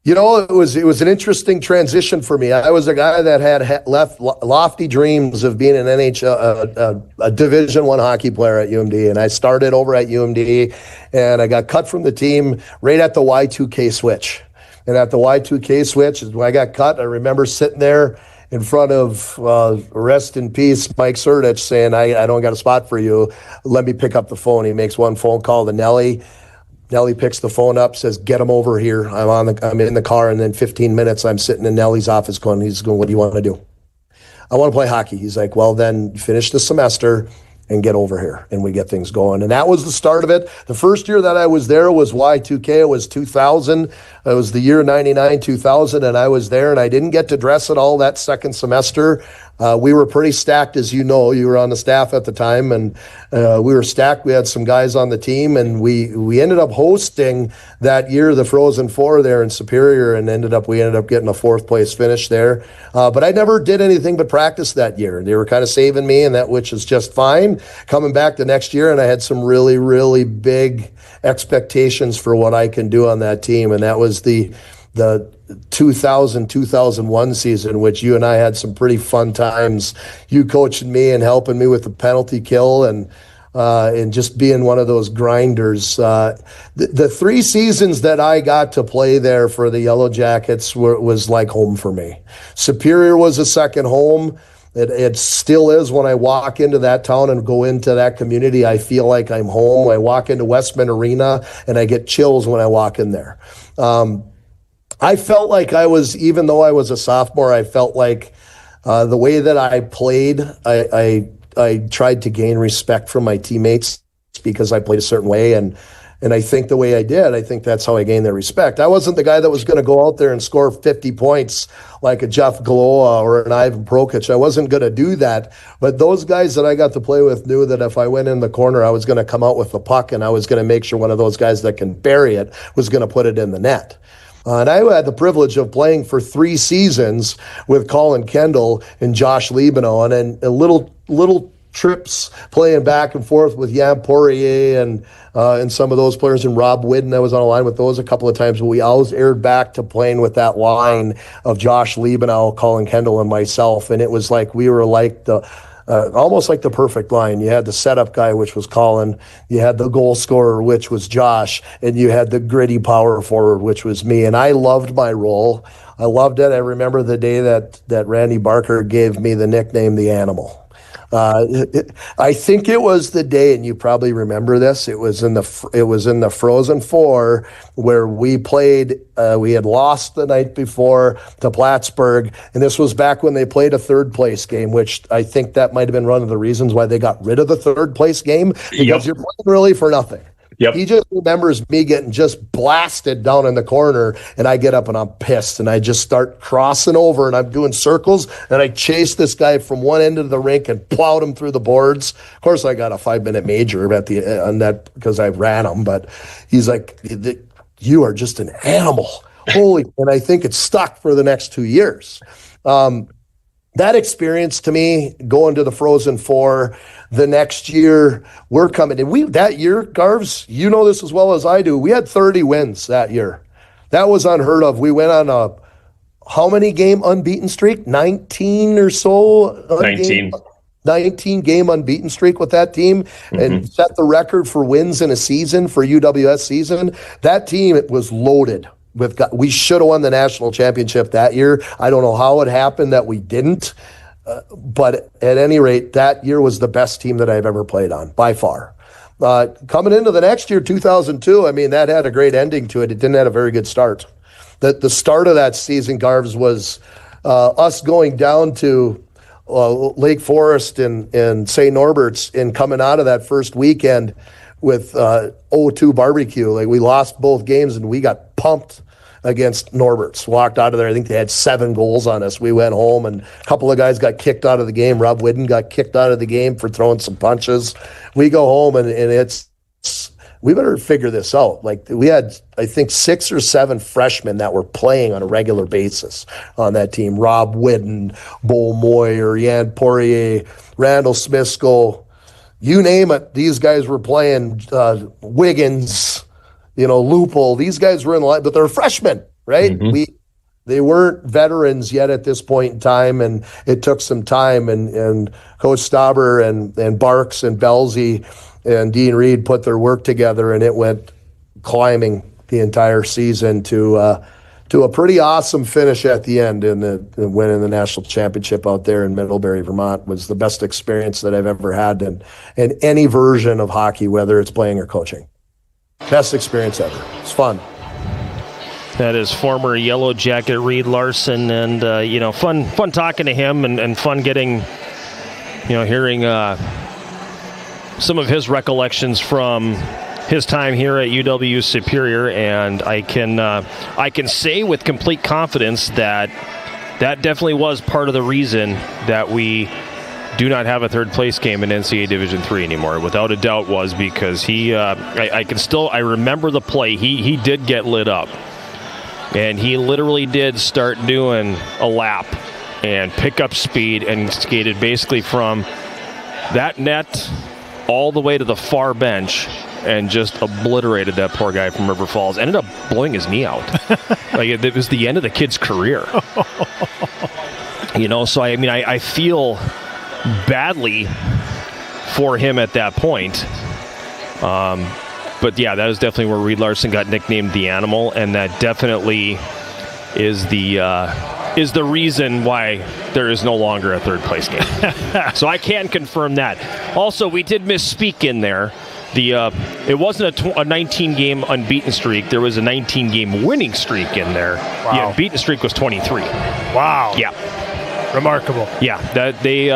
S8: You know, it was an interesting transition for me. I was a guy that had left lofty dreams of being an NHL, a Division I hockey player at UMD, and I started over at UMD, and I got cut from the team right at the Y2K switch. And at the Y2K switch, when I got cut, I remember sitting there in front of rest in peace Mike Surdich saying, I don't got a spot for you. Let me pick up the phone. He makes one phone call to Nelly. Nelly picks the phone up, says, get him over here. I'm in the car, and then 15 minutes, I'm sitting in Nelly's office he's going, what do you want to do? I want to play hockey. He's like, well, then finish the semester and get over here, and we get things going. And that was the start of it. The first year that I was there was Y2K. It was 2000. It was the year 99, 2000, and I was there, and I didn't get to dress at all that second semester. We were pretty stacked, as you know. You were on the staff at the time, and we were stacked. We had some guys on the team, and we ended up hosting that year the Frozen Four there in Superior, and we ended up getting a fourth place finish there. But I never did anything but practice that year. They were kind of saving me, which is just fine. Coming back the next year, and I had some really, really big expectations for what I can do on that team, and that was the 2000-2001 season, which you and I had some pretty fun times. You coaching me and helping me with the penalty kill and just being one of those grinders. The 3 seasons that I got to play there for the Yellow Jackets was like home for me. Superior was a second home. It still is. When I walk into that town and go into that community, I feel like I'm home. I walk into Westman Arena and I get chills when I walk in there. I felt like even though I was a sophomore, I felt like the way that I played, I tried to gain respect from my teammates because I played a certain way. And I think the way I did, I think that's how I gained their respect. I wasn't the guy that was going to go out there and score 50 points like a Jeff Galoa or an Ivan Prokic. I wasn't going to do that. But those guys that I got to play with knew that if I went in the corner, I was going to come out with the puck, and I was going to make sure one of those guys that can bury it was going to put it in the net. And I had the privilege of playing for 3 seasons with Colin Kendall and Josh Liebenow, and a little trips playing back and forth with Jan Poirier and some of those players, and Rob Whidden. I was on a line with those a couple of times, but we always aired back to playing with that line of Josh Liebenow, Colin Kendall, and myself. And it was like we were like almost like the perfect line. You had the setup guy, which was Colin. You had the goal scorer, which was Josh. And you had the gritty power forward, which was me. And I loved my role. I loved it. I remember the day that Randy Barker gave me the nickname The Animal. I think it was the day, and you probably remember this. It was in the Frozen Four where we played. We had lost the night before to Plattsburgh, and this was back when they played a third place game, which I think that might have been one of the reasons why they got rid of the third place game, because you're playing really for nothing.
S9: Yep.
S8: He just remembers me getting just blasted down in the corner, and I get up and I'm pissed, and I just start crossing over, and I'm doing circles, and I chase this guy from one end of the rink and plowed him through the boards. Of course, I got a 5-minute major on that because I ran him, but he's like, "You are just an animal." Holy, and I think it stuck for the next 2 years. That experience to me, going to the Frozen Four, the next year we're coming. And that year, Garves, you know this as well as I do, we had 30 wins that year. That was unheard of. We went on a how many game unbeaten streak? 19 or so? 19 game unbeaten streak with that team, and set the record for wins in a season for UWS season. That team, it was loaded. We should have won the national championship that year. I don't know how it happened that we didn't, but at any rate, that year was the best team that I've ever played on, by far. Coming into the next year, 2002, I mean, that had a great ending to it. It didn't have a very good start. The start of that season, Garves, was us going down to Lake Forest and St. Norbert's, and coming out of that first weekend with 0-2 barbecue. Like, we lost both games and we got pumped against Norbert's. Walked out of there, I think they had 7 goals on us. We went home, and a couple of guys got kicked out of the game. Rob Whidden got kicked out of the game for throwing some punches. We go home, and we better figure this out. Like, we had, I think, 6 or 7 freshmen that were playing on a regular basis on that team. Rob Whidden, Bo Moyer, Jan Poirier, Randall Smithskull, you name it, these guys were playing. Wiggins, Lupul, these guys were in the line, but they're freshmen, right? They weren't veterans yet at this point in time, and it took some time, and Coach Stauber and Barks and Belzy and Dean Reed put their work together, and it went climbing the entire season to a pretty awesome finish at the end, and winning the national championship out there in Middlebury, Vermont was the best experience that I've ever had in any version of hockey, whether it's playing or coaching. Best experience ever. It's fun.
S1: That is former Yellow Jacket Reed Larson, and fun talking to him, and fun getting, hearing some of his recollections from his time here at UW Superior, and I can say with complete confidence that definitely was part of the reason that we do not have a third place game in NCAA Division III anymore. Without a doubt, was because he. I remember the play. He did get lit up, and he literally did start doing a lap and pick up speed and skated basically from that net all the way to the far bench, and just obliterated that poor guy from River Falls. Ended up blowing his knee out. Like, it was the end of the kid's career. So I feel badly for him at that point. But yeah, that was definitely where Reed Larson got nicknamed the Animal, and that definitely is the reason why there is no longer a third place game. So I can confirm that. Also, we did misspeak in there. It wasn't a 19-game unbeaten streak. There was a 19-game winning streak in there. Wow. The unbeaten streak was 23.
S2: Wow.
S1: Yeah.
S2: Remarkable.
S1: Yeah. That they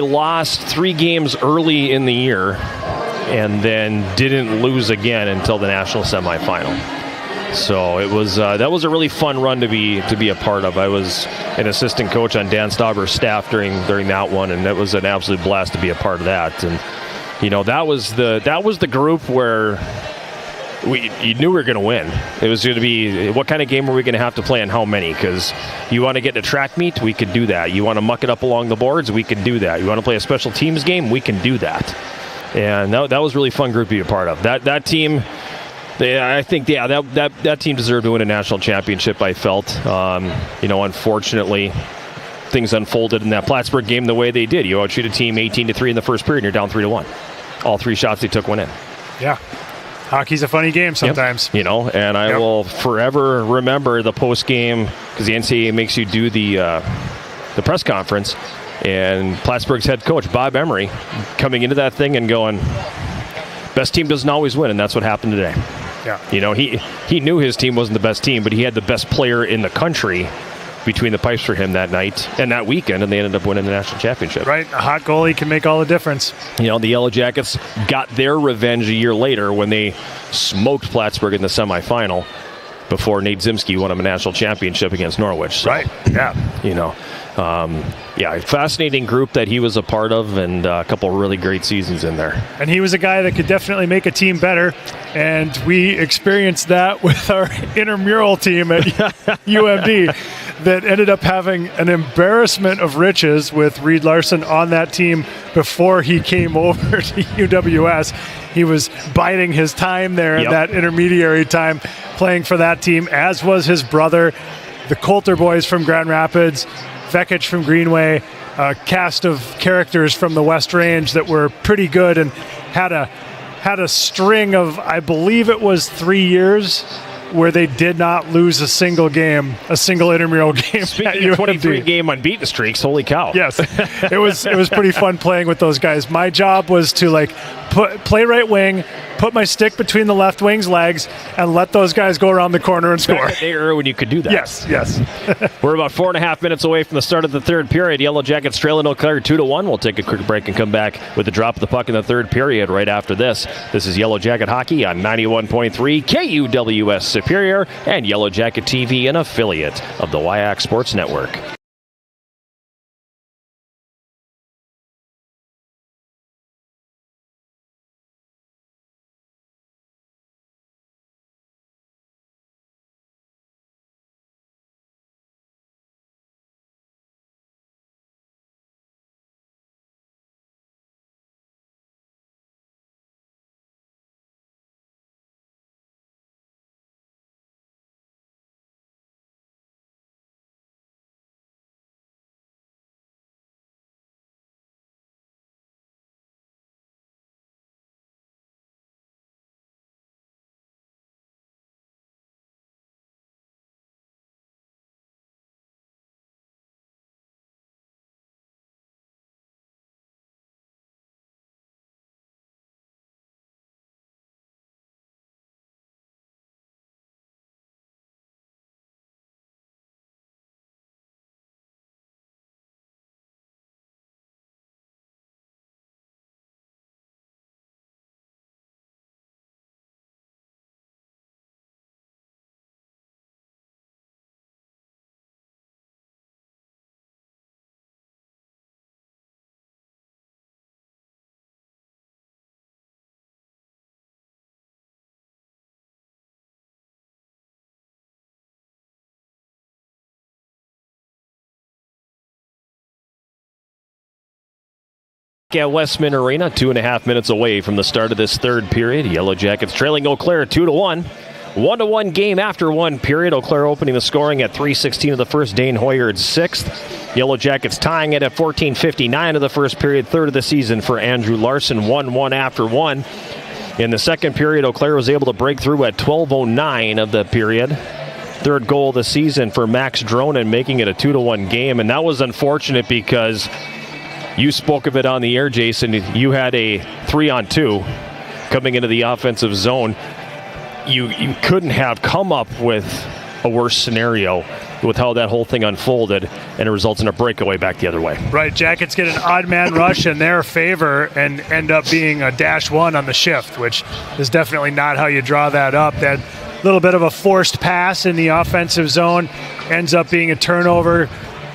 S1: lost 3 games early in the year, and then didn't lose again until the national semifinal. So it was that was a really fun run to be a part of. I was an assistant coach on Dan Stauber's staff during that one, and it was an absolute blast to be a part of that. And that was the group where you knew we were going to win. It was going to be, what kind of game are we going to have to play and how many? Because you want to get to track meet, we could do that. You want to muck it up along the boards, we can do that. You want to play a special teams game, we can do that. And that was a really fun group to be a part of. That team, I think, that team deserved to win a national championship, I felt. Unfortunately, things unfolded in that Plattsburgh game the way they did. You outshoot a team 18-3 in the first period, and you're down 3-1. All 3 shots they took went in.
S2: Yeah. Hockey's a funny game sometimes.
S1: Yep. And I will forever remember the post game, because the NCAA makes you do the press conference, and Plattsburgh's head coach, Bob Emery, coming into that thing and going, best team doesn't always win, and that's what happened today.
S2: Yeah.
S1: He knew his team wasn't the best team, but he had the best player in the country between the pipes for him that night and that weekend, and they ended up winning the national championship.
S2: Right. A hot goalie can make all the difference.
S1: The Yellow Jackets got their revenge a year later when they smoked Plattsburgh in the semifinal before Nate Zimski won him a national championship against Norwich. So,
S2: right. Yeah.
S1: Fascinating group that he was a part of, and a couple really great seasons in there.
S2: And he was a guy that could definitely make a team better, and we experienced that with our intramural team at UMD that ended up having an embarrassment of riches with Reed Larson on that team before he came over to UWS. He was biding his time there in that intermediary time playing for that team, as was his brother, the Coulter boys from Grand Rapids, Vekic from Greenway, a cast of characters from the West Range that were pretty good and had a string of, I believe it was 3 years, where they did not lose a single intramural game.
S1: Speaking of 23-game unbeaten streaks, holy cow.
S2: Yes, it was pretty fun playing with those guys. My job was to play right wing, put my stick between the left wing's legs, and let those guys go around the corner and score.
S1: There when you could do that.
S2: Yes.
S1: We're about 4.5 minutes away from the start of the third period. Yellow Jackets trailing Eau Claire 2-1. We'll take a quick break and come back with the drop of the puck in the third period right after this. This is Yellow Jacket Hockey on 91.3 KUWS Superior and Yellow Jacket TV, an affiliate of the WIAC Sports Network. At Westman Arena, 2.5 minutes away from the start of this third period. Yellow Jackets trailing Eau Claire 2-1. 1-1 game after one period. Eau Claire opening the scoring at 3:16 of the first. Dane Hoyard 6th. Yellow Jackets tying it at 14:59 of the first period. Third of the season for Andrew Larson. 1-1 after one. In the second period, Eau Claire was able to break through at 12:09 of the period. Third goal of the season for Max Dronen, making it a 2-1 game. And that was unfortunate because you spoke of it on the air, Jason. You had a 3-on-2 coming into the offensive zone. You couldn't have come up with a worse scenario with how that whole thing unfolded, and it results in a breakaway back the other way.
S2: Right, Jackets get an odd man rush in their favor and end up being a -1 on the shift, which is definitely not how you draw that up. That little bit of a forced pass in the offensive zone ends up being a turnover.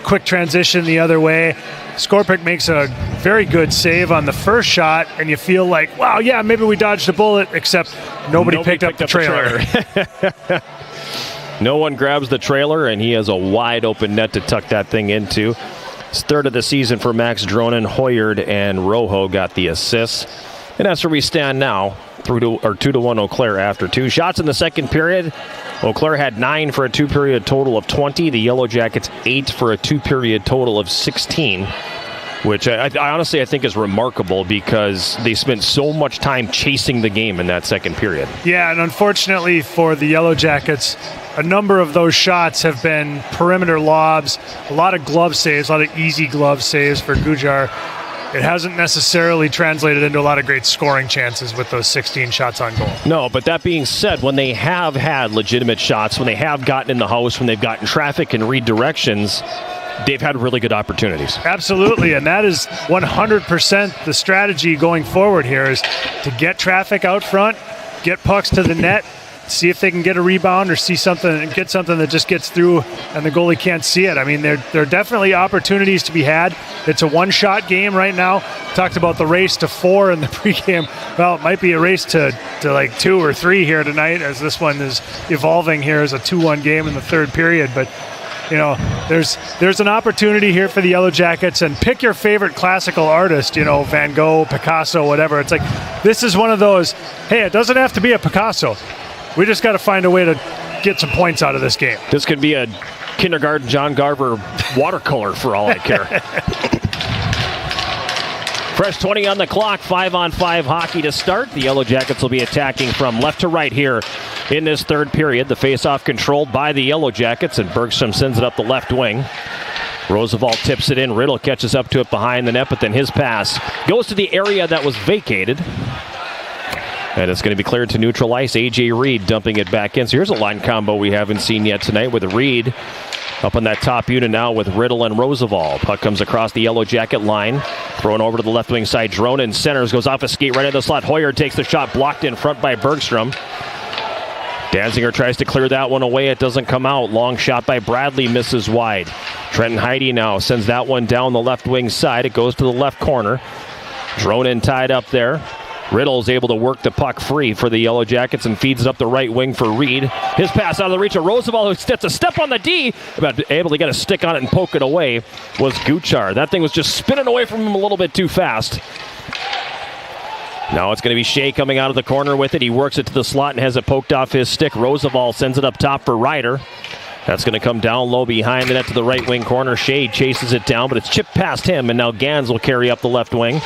S2: quick transition the other way. Skorpic makes a very good save on the first shot, and you feel like, wow, yeah, maybe we dodged a bullet, except nobody picked up the trailer.
S1: No one grabs the trailer, and he has a wide open net to tuck that thing into. It's third of the season for Max Dronen. Hoyard and Rojo got the assists. And that's where we stand now, 2-1 Eau Claire after 2 shots in the second period. Eau Claire had 9 for a 2-period total of 20. The Yellow Jackets 8 for a 2-period total of 16, which I honestly think is remarkable because they spent so much time chasing the game in that second period.
S2: Yeah, and unfortunately for the Yellow Jackets, a number of those shots have been perimeter lobs, a lot of glove saves, a lot of easy glove saves for Gujar. It hasn't necessarily translated into a lot of great scoring chances with those 16 shots on goal.
S1: No, but that being said, when they have had legitimate shots, when they have gotten in the house, when they've gotten traffic and redirections, they've had really good opportunities.
S2: Absolutely, and that is 100% the strategy going forward here is to get traffic out front, get pucks to the net, see if they can get a rebound or get something that just gets through and the goalie can't see it. I mean, there are definitely opportunities to be had. It's a one-shot game right now. Talked about the race to 4 in the pregame. Well, it might be a race to like 2 or 3 here tonight as this one is evolving here as a 2-1 game in the third period. But, you know, there's an opportunity here for the Yellow Jackets, and pick your favorite classical artist, you know, Van Gogh, Picasso, whatever. It's like, this is one of those, hey, it doesn't have to be a Picasso. We just got to find a way to get some points out of this game.
S1: This could be a kindergarten John Garver watercolor for all I care. Fresh 20 on the clock, 5-on-5 hockey to start. The Yellow Jackets will be attacking from left to right here in this third period. The faceoff controlled by the Yellow Jackets, and Bergstrom sends it up the left wing. Roosevelt tips it in. Riddle catches up to it behind the net, but then his pass goes to the area that was vacated. And it's going to be cleared to neutral ice. A.J. Reed dumping it back in. So here's a line combo we haven't seen yet tonight with Reed up on that top unit now with Riddle and Roosevelt. Puck comes across the Yellow Jacket line. Thrown over to the left wing side. Dronen centers, goes off a skate right in the slot. Hoyard takes the shot, blocked in front by Bergstrom. Danziger tries to clear that one away. It doesn't come out. Long shot by Bradley, misses wide. Trenton Heide now sends that one down the left wing side. It goes to the left corner. Dronen tied up there. Riddle's able to work the puck free for the Yellow Jackets and feeds it up the right wing for Reed. His pass out of the reach of Roosevelt, who gets a step on the D, but able to get a stick on it and poke it away was Guchar. That thing was just spinning away from him a little bit too fast. Now it's going to be Shea coming out of the corner with it. He works it to the slot and has it poked off his stick. Roosevelt sends it up top for Ryder. That's going to come down low behind the net to the right wing corner. Shea chases it down, but it's chipped past him, and now Gans will carry up the left wing.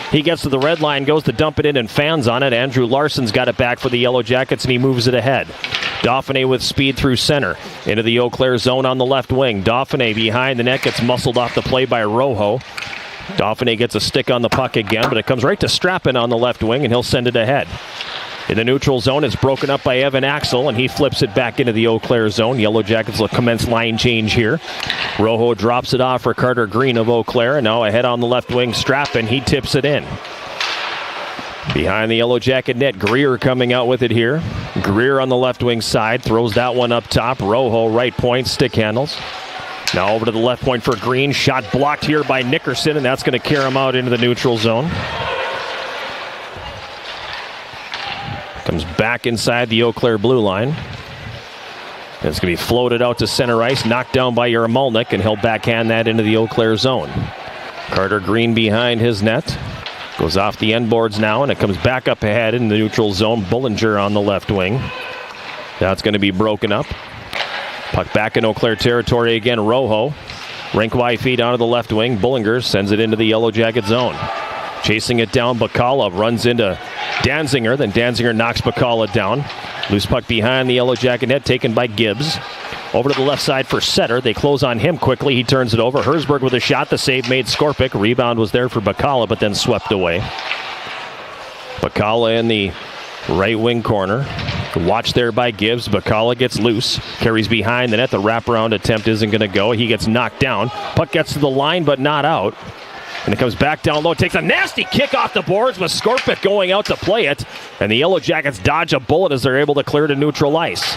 S1: He gets to the red line, goes to dump it in, and fans on it. Andrew Larson's got it back for the Yellow Jackets, and he moves it ahead. Dauphiné with speed through center. Into the Eau Claire zone on the left wing. Dauphiné behind the net, gets muscled off the play by Rojo. Dauphiné gets a stick on the puck again, but it comes right to Strappin on the left wing, and he'll send it ahead. In the neutral zone, it's broken up by Evan Axel, and he flips it back into the Eau Claire zone. Yellow Jackets will commence line change here. Rojo drops it off for Carter Green of Eau Claire, and now ahead on the left wing, Strappin, he tips it in. Behind the Yellow Jacket net, Greer coming out with it here. Greer on the left wing side, throws that one up top. Rojo, right point, stick handles. Now over to the left point for Green. Shot blocked here by Nickerson, and that's going to carry him out into the neutral zone. Comes back inside the Eau Claire blue line. And it's going to be floated out to center ice, knocked down by Yarmolnik, and he'll backhand that into the Eau Claire zone. Carter Green behind his net. Goes off the end boards now, and it comes back up ahead in the neutral zone. Bullinger on the left wing. That's going to be broken up. Puck back in Eau Claire territory again. Rojo. Rink-wide feed onto the left wing. Bullinger sends it into the Yellow Jacket zone. Chasing it down, Bacala runs into Danziger. Then Danziger knocks Bacala down. Loose puck behind the Yellow Jacket net, taken by Gibbs. Over to the left side for Setter. They close on him quickly. He turns it over. Herzberg with a shot. The save made Skorpic. Rebound was there for Bacala, but then swept away. Bacala in the right wing corner. Watch there by Gibbs. Bacala gets loose. Carries behind the net. The wraparound attempt isn't going to go. He gets knocked down. Puck gets to the line, but not out. And it comes back down low. Takes a nasty kick off the boards with Skorpic going out to play it. And the Yellow Jackets dodge a bullet as they're able to clear to neutral ice.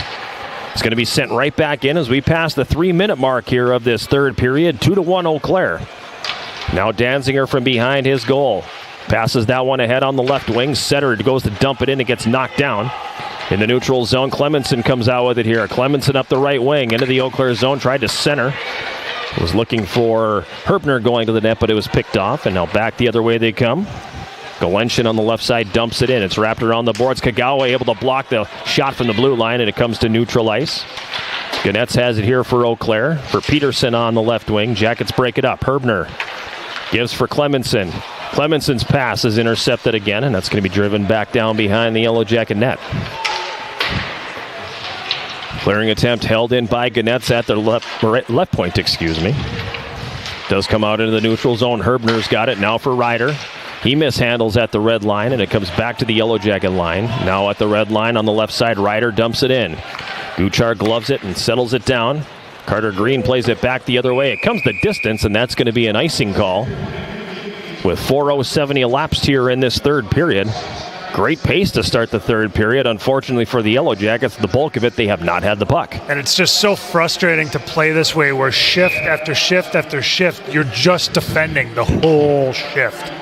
S1: It's going to be sent right back in as we pass the 3-minute mark here of this third period. 2-1 Eau Claire. Now Danziger from behind his goal. Passes that one ahead on the left wing. Setter goes to dump it in. It gets knocked down. In the neutral zone, Clemenson comes out with it here. Clemenson up the right wing into the Eau Claire zone. Tried to center. Was looking for Herpner going to the net, but it was picked off. And now back the other way they come. Galenshin on the left side dumps it in. It's wrapped around the boards. Kagawa able to block the shot from the blue line, and it comes to neutral ice. Ganetz has it here for Eau Claire. For Peterson on the left wing. Jackets break it up. Herpner gives for Clemenson. Clemenson's pass is intercepted again, and that's going to be driven back down behind the Yellow Jacket net. Clearing attempt held in by Ganetz at the left point, Does come out into the neutral zone. Herpner's got it now for Ryder. He mishandles at the red line, and it comes back to the Yellow Jacket line. Now at the red line on the left side, Ryder dumps it in. Guchar gloves it and settles it down. Carter Green plays it back the other way. It comes the distance, and that's going to be an icing call. With 4:07 elapsed here in this third period. Great pace to start the third period. Unfortunately for the Yellow Jackets, the bulk of it, they have not had the puck.
S2: And it's just so frustrating to play this way where shift after shift after shift, you're just defending the whole shift.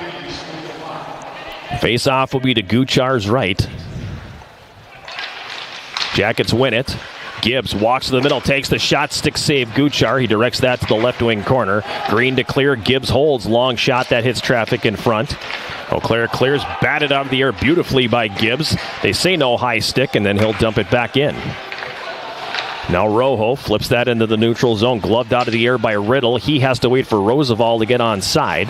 S1: Face-off will be to Guchar's right. Jackets win it. Gibbs walks to the middle, takes the shot, stick save Guchar. He directs that to the left wing corner. Green to clear, Gibbs holds, long shot that hits traffic in front. Eau Claire clears, batted out of the air beautifully by Gibbs. They say no high stick, and then he'll dump it back in. Now Rojo flips that into the neutral zone, gloved out of the air by Riddle. He has to wait for Roosevelt to get on side.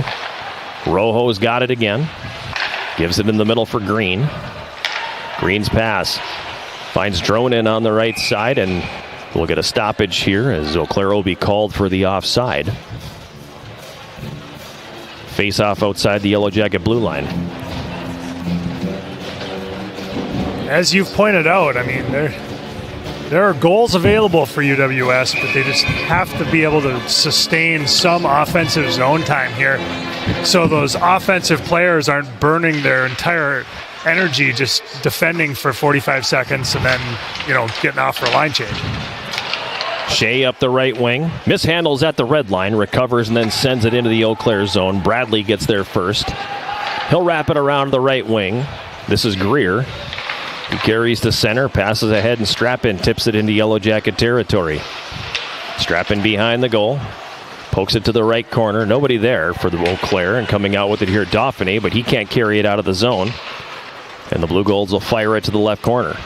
S1: Rojo's got it again. Gives it in the middle for Green. Green's pass finds Dronin on the right side, and we'll get a stoppage here as Eau Claire will be called for the offside. Face-off outside the Yellow Jacket blue line.
S2: As you've pointed out, I mean, there are goals available for UWS, but they just have to be able to sustain some offensive zone time here, so those offensive players aren't burning their entire energy just defending for 45 seconds and then, getting off for a line change.
S1: Shea up the right wing. Mishandles at the red line. Recovers and then sends it into the Eau Claire zone. Bradley gets there first. He'll wrap it around the right wing. This is Greer. He carries to center. Passes ahead and Strappin tips it into Yellow Jacket territory. Strappin behind the goal. Pokes it to the right corner. Nobody there for the Eau Claire. And coming out with it here, Dauphiné, but he can't carry it out of the zone. And the Blue Golds will fire it to the left corner.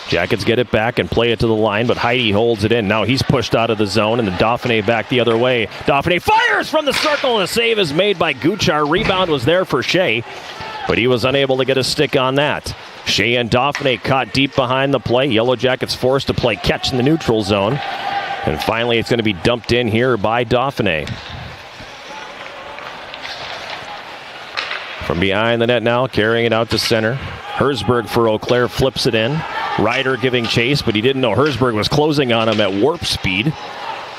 S1: Jackets get it back and play it to the line, but Heidi holds it in. Now he's pushed out of the zone, and the Dauphiné back the other way. Dauphiné fires from the circle, and a save is made by Guchar. Rebound was there for Shea, but he was unable to get a stick on that. Shea and Dauphiné caught deep behind the play. Yellow Jackets forced to play catch in the neutral zone. And finally, it's going to be dumped in here by Dauphiné. From behind the net now, carrying it out to center. Herzberg for Eau Claire flips it in. Ryder giving chase, but he didn't know Herzberg was closing on him at warp speed.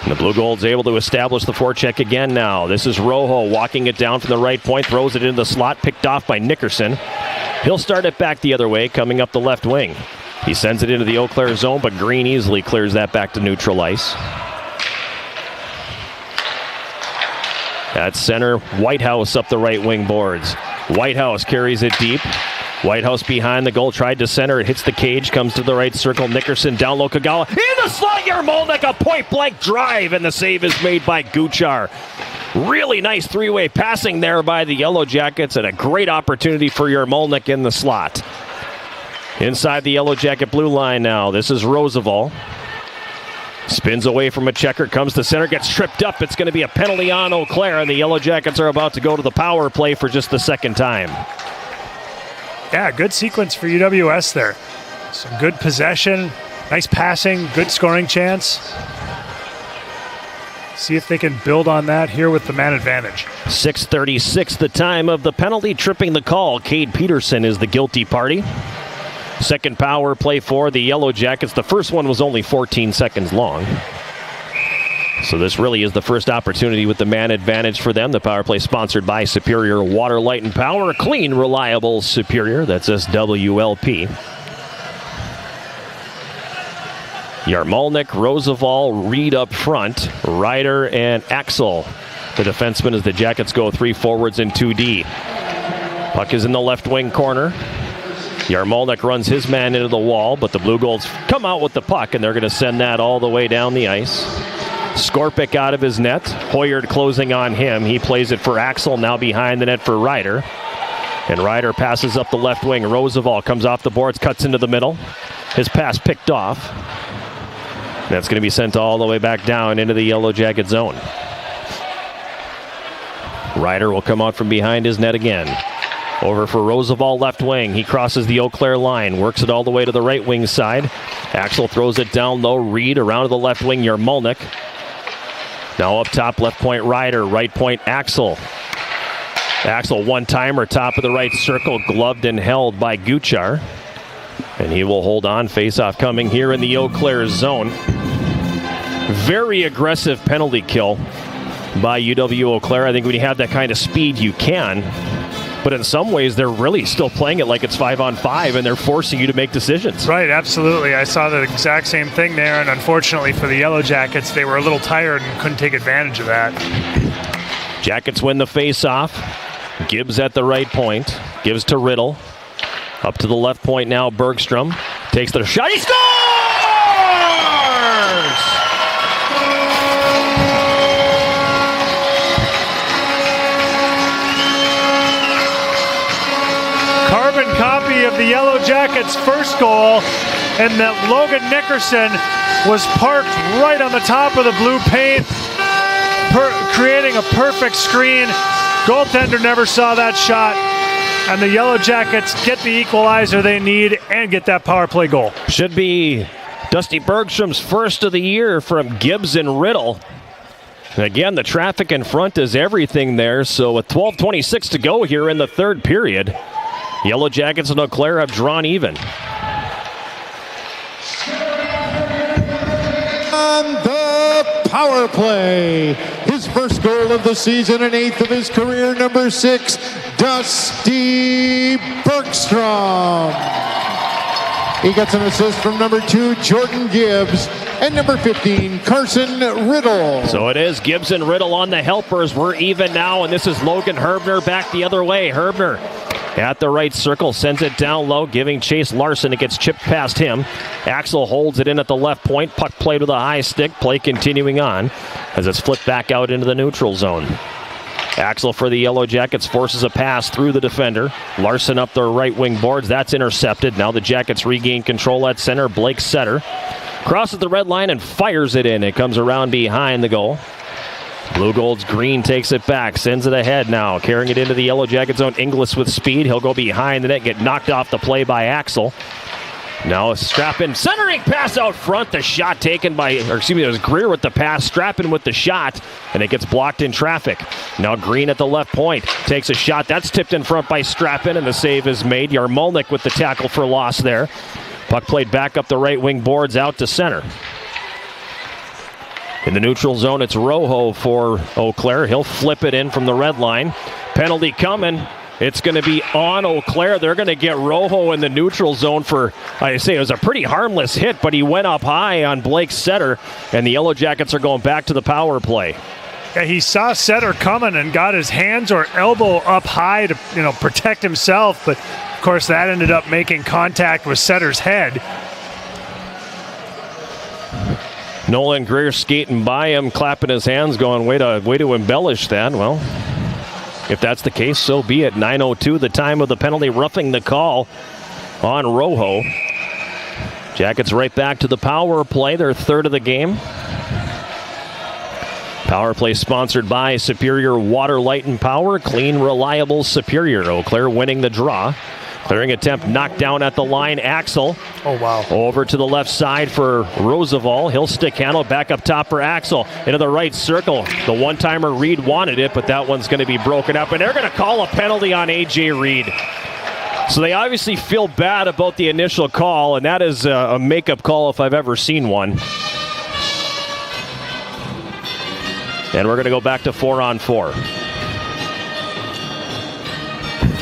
S1: And the Blue Golds able to establish the forecheck again now. This is Rojo walking it down from the right point, throws it into the slot, picked off by Nickerson. He'll start it back the other way, coming up the left wing. He sends it into the Eau Claire zone, but Green easily clears that back to neutral ice. At center, Whitehouse up the right wing boards. Whitehouse carries it deep. Whitehouse behind the goal, tried to center. It hits the cage, comes to the right circle. Nickerson down low, Kagawa. In the slot, Yarmolenko, a point-blank drive, and the save is made by Guchar. Really nice three-way passing there by the Yellow Jackets, and a great opportunity for Yarmolenko in the slot. Inside the Yellow Jacket blue line now. This is Roosevelt. Spins away from a checker, comes to center, gets tripped up. It's going to be a penalty on Eau Claire, and the Yellow Jackets are about to go to the power play for just the second time.
S2: Yeah, good sequence for UWS there. Some good possession, nice passing, good scoring chance. See if they can build on that here with the man advantage.
S1: 6:36 the time of the penalty. Tripping the call, Cade Peterson is the guilty party. Second power play for the Yellow Jackets. The first one was only 14 seconds long. So this really is the first opportunity with the man advantage for them. The power play sponsored by Superior Water, Light, and Power. Clean, reliable Superior. That's SWLP. Yarmalnik, Roosevelt, Reed up front, Ryder and Axel, the defenseman, as the Jackets go 3 forwards and 2D. Puck is in the left wing corner. Yarmalnik runs his man into the wall, but the Blue Golds come out with the puck, and they're going to send that all the way down the ice. Skorpik out of his net. Hoyard closing on him. He plays it for Axel, now behind the net for Ryder. And Ryder passes up the left wing. Roosevelt comes off the boards, cuts into the middle. His pass picked off. That's going to be sent all the way back down into the Yellow Jacket zone. Ryder will come out from behind his net again. Over for Roosevelt, left wing. He crosses the Eau Claire line, works it all the way to the right wing side. Axel throws it down low. Reed around to the left wing, Yarmalnik. Now up top, left point Ryder, right point Axel. Axel one-timer, top of the right circle, gloved and held by Guchar. And he will hold on. Face-off coming here in the Eau Claire zone. Very aggressive penalty kill by UW-Eau Claire. I think when you have that kind of speed, you can. But in some ways, they're really still playing it like it's 5-on-5, and they're forcing you to make decisions.
S2: Right, absolutely. I saw the exact same thing there, and unfortunately for the Yellow Jackets, they were a little tired and couldn't take advantage of that.
S1: Jackets win the face-off. Gibbs at the right point. Gives to Riddle. Up to the left point now, Bergstrom. Takes the shot. He scores!
S2: Carbon copy of the Yellow Jackets' first goal, and that Logan Nickerson was parked right on the top of the blue paint, creating a perfect screen. Goaltender never saw that shot, and the Yellow Jackets get the equalizer they need and get that power play goal.
S1: Should be Dusty Bergstrom's first of the year from Gibbs and Riddle. And again, the traffic in front is everything there, so with 12:26 to go here in the third period, Yellow Jackets and Eau Claire have drawn even.
S5: On the power play, his first goal of the season and 8th of his career, number 6, Dusty Bergstrom. He gets an assist from number 2, Jordan Gibbs, and number 15, Carson Riddle.
S1: So it is Gibbs and Riddle on the helpers. We're even now, and this is Logan Herbner back the other way. Herbner at the right circle, sends it down low, giving chase Larson. It gets chipped past him. Axel holds it in at the left point. Puck played with a high stick. Play continuing on as it's flipped back out into the neutral zone. Axel for the Yellow Jackets forces a pass through the defender. Larson up the right wing boards. That's intercepted. Now the Jackets regain control at center. Blake Setter crosses the red line and fires it in. It comes around behind the goal. Blue Gold's Green takes it back, sends it ahead now, carrying it into the Yellow Jacket zone. Inglis with speed. He'll go behind the net, get knocked off the play by Axel. Now Strappin centering pass out front. The shot taken by, it was Greer with the pass. Strappin with the shot, and it gets blocked in traffic. Now Green at the left point takes a shot. That's tipped in front by Strappin, and the save is made. Yarmalnik with the tackle for loss there. Puck played back up the right wing boards out to center. In the neutral zone, it's Rojo for Eau Claire. He'll flip it in from the red line. Penalty coming. It's going to be on Eau Claire. They're going to get Rojo in the neutral zone for, I say, it was a pretty harmless hit, but he went up high on Blake Setter, and the Yellow Jackets are going back to the power play.
S2: Yeah, he saw Setter coming and got his hands or elbow up high to, protect himself, but of course that ended up making contact with Setter's head.
S1: Nolan Greer skating by him, clapping his hands, going, way to embellish that. Well, if that's the case, so be it. 9:02, the time of the penalty, roughing the call on Rojo. Jackets right back to the power play, their third of the game. Power play sponsored by Superior Water, Light, and Power. Clean, reliable, Superior. Eau Claire winning the draw. Clearing attempt knocked down at the line. Axel.
S2: Oh, wow.
S1: Over to the left side for Roosevelt. He'll stick handle back up top for Axel. Into the right circle. The one-timer Reed wanted it, but that one's going to be broken up. And they're going to call a penalty on A.J. Reed. So they obviously feel bad about the initial call, and that is a makeup call if I've ever seen one. And we're going to go back to 4-on-4.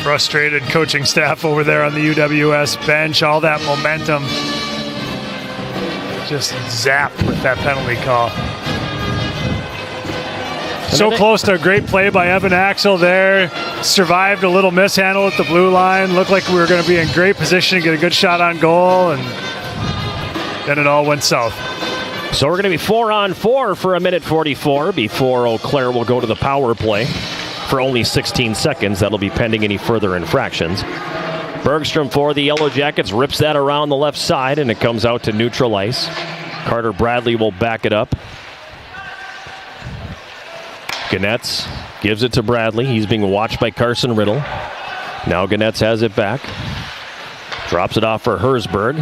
S2: Frustrated coaching staff over there on the UWS bench. All that momentum just zapped with that penalty call. So close to a great play by Evan Axel there. Survived a little mishandle at the blue line. Looked like we were going to be in great position to get a good shot on goal, and then it all went south.
S1: So we're going to be 4-on-4 for a minute 44 before Eau Claire will go to the power play for only 16 seconds. That'll be pending any further infractions. Bergstrom for the Yellow Jackets rips that around the left side, and it comes out to neutral ice. Carter Bradley will back it up. Ganetz gives it to Bradley. He's being watched by Carson Riddle. Now Ganetz has it back. Drops it off for Herzberg.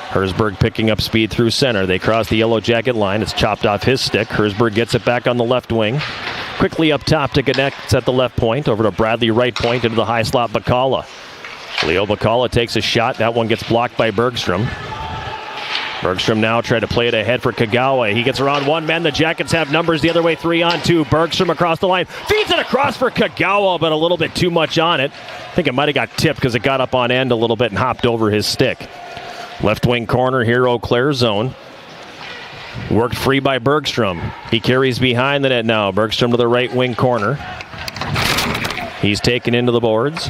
S1: Herzberg picking up speed through center. They cross the Yellow Jacket line. It's chopped off his stick. Herzberg gets it back on the left wing. Quickly up top to Ganetz at the left point. Over to Bradley right point into the high slot Bacala. Leo Bacala takes a shot. That one gets blocked by Bergstrom. Bergstrom now trying to play it ahead for Kagawa. He gets around one man. The Jackets have numbers the other way, 3-on-2. Bergstrom across the line. Feeds it across for Kagawa, but a little bit too much on it. I think it might have got tipped because it got up on end a little bit and hopped over his stick. Left wing corner here, Eau Claire zone. Worked free by Bergstrom. He carries behind the net now. Bergstrom to the right wing corner. He's taken into the boards.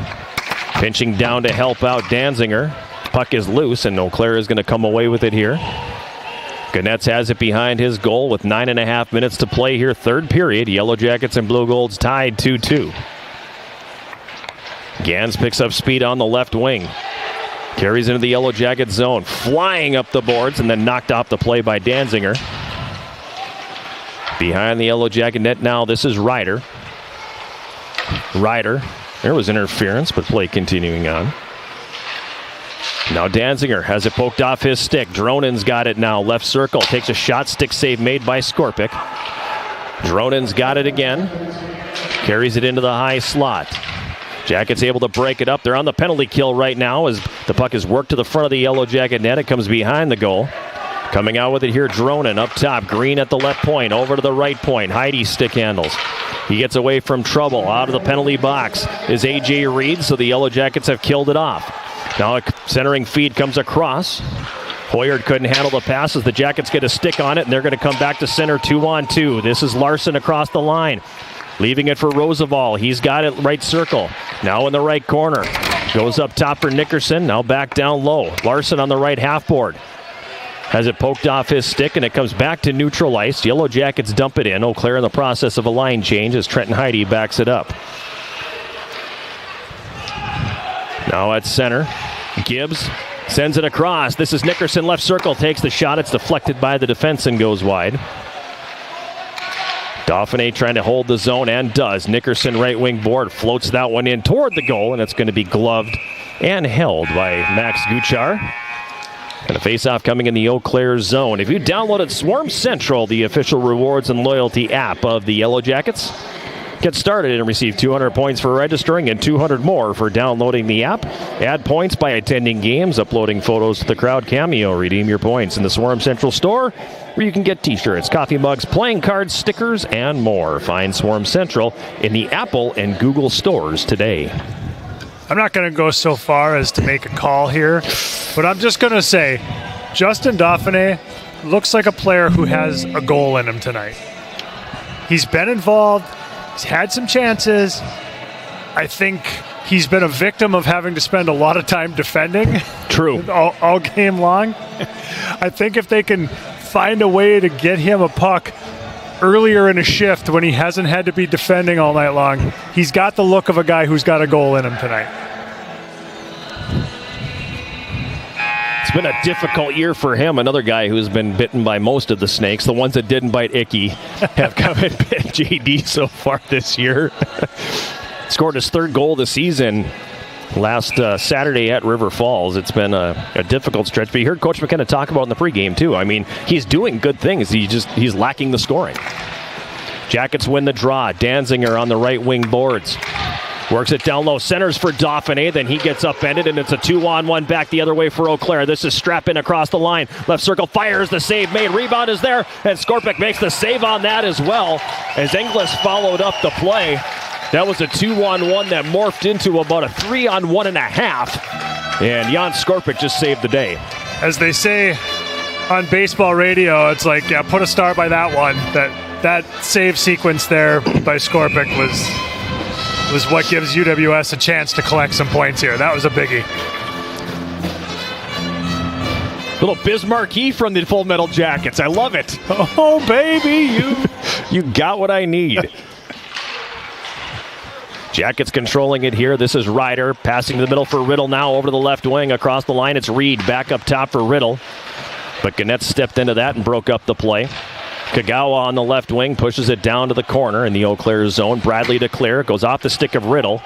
S1: Pinching down to help out Danziger. Puck is loose, and Eau Claire is going to come away with it here. Ganetz has it behind his goal with 9.5 minutes to play here. Third period. Yellow Jackets and Blue Golds tied 2-2. Gans picks up speed on the left wing. Carries into the Yellow Jacket zone. Flying up the boards and then knocked off the play by Danziger. Behind the Yellow Jacket net now, this is Ryder. Ryder. There was interference, but play continuing on. Now Danziger has it poked off his stick. Dronin's got it now. Left circle. Takes a shot. Stick save made by Skorpic. Dronin's got it again. Carries it into the high slot. Jackets able to break it up. They're on the penalty kill right now as the puck is worked to the front of the Yellow Jacket net. It comes behind the goal. Coming out with it here, Dronin up top. Green at the left point. Over to the right point. Heidi stick handles. He gets away from trouble. Out of the penalty box is A.J. Reed, so the Yellow Jackets have killed it off. Now a centering feed comes across. Hoyard couldn't handle the passes. The Jackets get a stick on it, and they're going to come back to center 2-on-2. This is Larson across the line. Leaving it for Roosevelt. He's got it right circle. Now in the right corner. Goes up top for Nickerson. Now back down low. Larson on the right half board. Has it poked off his stick, and it comes back to neutral ice. Yellow Jackets dump it in. Eau Claire in the process of a line change as Trenton Heidi backs it up. Now at center, Gibbs sends it across. This is Nickerson, left circle, takes the shot. It's deflected by the defense and goes wide. Dauphiné trying to hold the zone and does. Nickerson right wing board floats that one in toward the goal, and it's going to be gloved and held by Max Guchar. And a face-off coming in the Eau Claire zone. If you downloaded Swarm Central, the official rewards and loyalty app of the Yellow Jackets, get started and receive 200 points for registering and 200 more for downloading the app. Add points by attending games, uploading photos to the Crowd Cameo. Redeem your points in the Swarm Central store, where you can get t-shirts, coffee mugs, playing cards, stickers, and more. Find Swarm Central in the Apple and Google stores today.
S2: I'm not going to go so far as to make a call here, but I'm just going to say Justin Dauphiné looks like a player who has a goal in him tonight. He's been involved. He's had some chances. I think he's been a victim of having to spend a lot of time defending.
S1: True.
S2: all game long. I think if they can find a way to get him a puck earlier in a shift when he hasn't had to be defending all night long, he's got the look of a guy who's got a goal in him tonight.
S1: It's been a difficult year for him. Another guy who's been bitten by most of the snakes. The ones that didn't bite Icky have come and bit JD so far this year. Scored his third goal of the season last Saturday at River Falls. It's been a difficult stretch, but you heard Coach McKenna talk about in the pregame too. I mean, he's doing good things. He's lacking the scoring. Jackets win the draw. Danziger on the right wing boards. Works it down low. Centers for Dauphiné. Then he gets upended, and it's a 2-on-1 back the other way for Eau Claire. This is Strappin across the line. Left circle fires. The save made. Rebound is there, and Skorpic makes the save on that as well as Inglis followed up the play. That was a 2-on-1 that morphed into about a 3-on-1.5. And Jan Skorpic just saved the day.
S2: As they say, on baseball radio, it's like, yeah, put a star by that one. That save sequence there by Skorpic was what gives UWS a chance to collect some points here. That was a biggie.
S1: Little Bismarcky from the Full Metal Jackets. I love it.
S2: Oh, baby,
S1: you got what I need. Jackets controlling it here. This is Ryder passing to the middle for Riddle now over to the left wing. Across the line, it's Reed back up top for Riddle. But Gannett stepped into that and broke up the play. Kagawa on the left wing pushes it down to the corner in the Eau Claire zone. Bradley to clear. Goes off the stick of Riddle.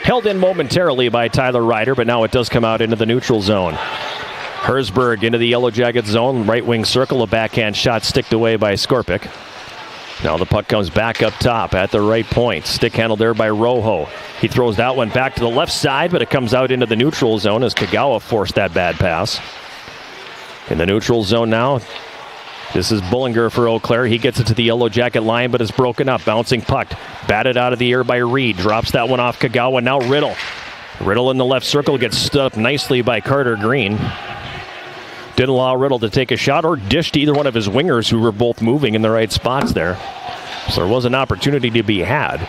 S1: Held in momentarily by Tyler Ryder, but now it does come out into the neutral zone. Herzberg into the Yellow Jackets zone. Right wing circle. A backhand shot sticked away by Skorpic. Now the puck comes back up top at the right point. Stick handled there by Rojo. He throws that one back to the left side, but it comes out into the neutral zone as Kagawa forced that bad pass. In the neutral zone now, this is Bullinger for Eau Claire. He gets it to the Yellow Jacket line, but it's broken up. Bouncing puck. Batted out of the air by Reed. Drops that one off Kagawa. Now Riddle. Riddle in the left circle gets stood up nicely by Carter Green. Didn't allow Riddle to take a shot or dish to either one of his wingers who were both moving in the right spots there. So there was an opportunity to be had.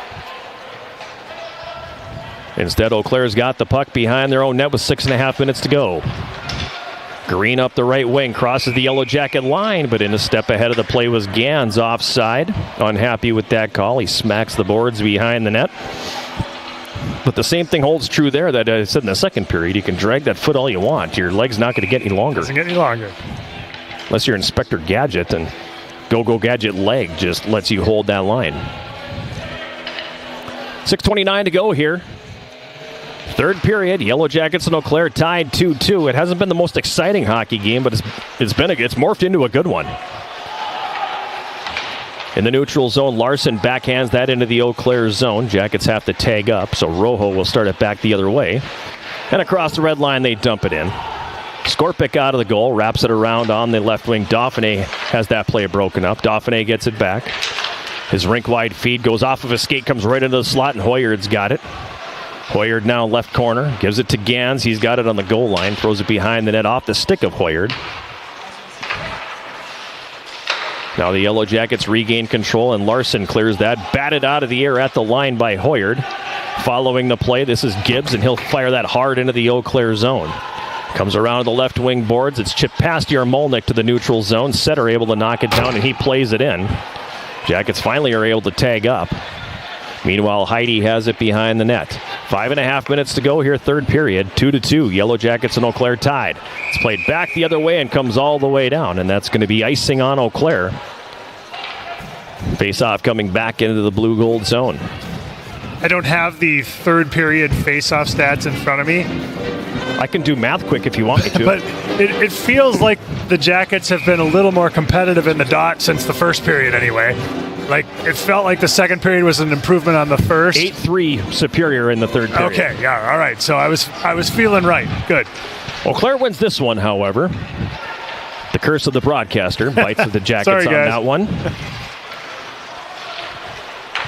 S1: Instead, Eau Claire's got the puck behind their own net with 6.5 minutes to go. Green up the right wing, crosses the Yellow Jacket line, but in a step ahead of the play was Gans offside. Unhappy with that call. He smacks the boards behind the net. But the same thing holds true there that I said in the second period. You can drag that foot all you want. Your leg's not going to get any longer.
S2: Doesn't get any longer.
S1: Unless you're Inspector Gadget, and Go Gadget leg just lets you hold that line. 6:29 to go here. Third period, Yellow Jackets and Eau Claire tied 2-2. It hasn't been the most exciting hockey game, but it's morphed into a good one. In the neutral zone, Larson backhands that into the Eau Claire zone. Jackets have to tag up, so Rojo will start it back the other way. And across the red line, they dump it in. Skorpic out of the goal, wraps it around on the left wing. Dauphiné has that play broken up. Dauphiné gets it back. His rink-wide feed goes off of his skate, comes right into the slot, and Hoyard's got it. Hoyard now left corner, gives it to Gans. He's got it on the goal line, throws it behind the net off the stick of Hoyard. Now the Yellow Jackets regain control, and Larson clears that. Batted out of the air at the line by Hoyard. Following the play, this is Gibbs, and he'll fire that hard into the Eau Claire zone. Comes around the left wing boards. It's chipped past Yarmolnik to the neutral zone. Setter able to knock it down, and he plays it in. Jackets finally are able to tag up. Meanwhile, Heidi has it behind the net. 5.5 minutes to go here, third period. 2-2. Yellow Jackets and Eau Claire tied. It's played back the other way and comes all the way down, and that's going to be icing on Eau Claire. Face-off coming back into the blue-gold zone.
S2: I don't have the third period face-off stats in front of me.
S1: I can do math quick if you want me to.
S2: But it feels like the Jackets have been a little more competitive in the dot since the first period anyway. Like, it felt like the second period was an improvement on the first.
S1: 8-3 superior in the third period.
S2: Okay, yeah, all right. So I was feeling right. Good.
S1: Eau Claire wins this one, however. The curse of the broadcaster bites at the Jackets
S2: Sorry,
S1: on that one.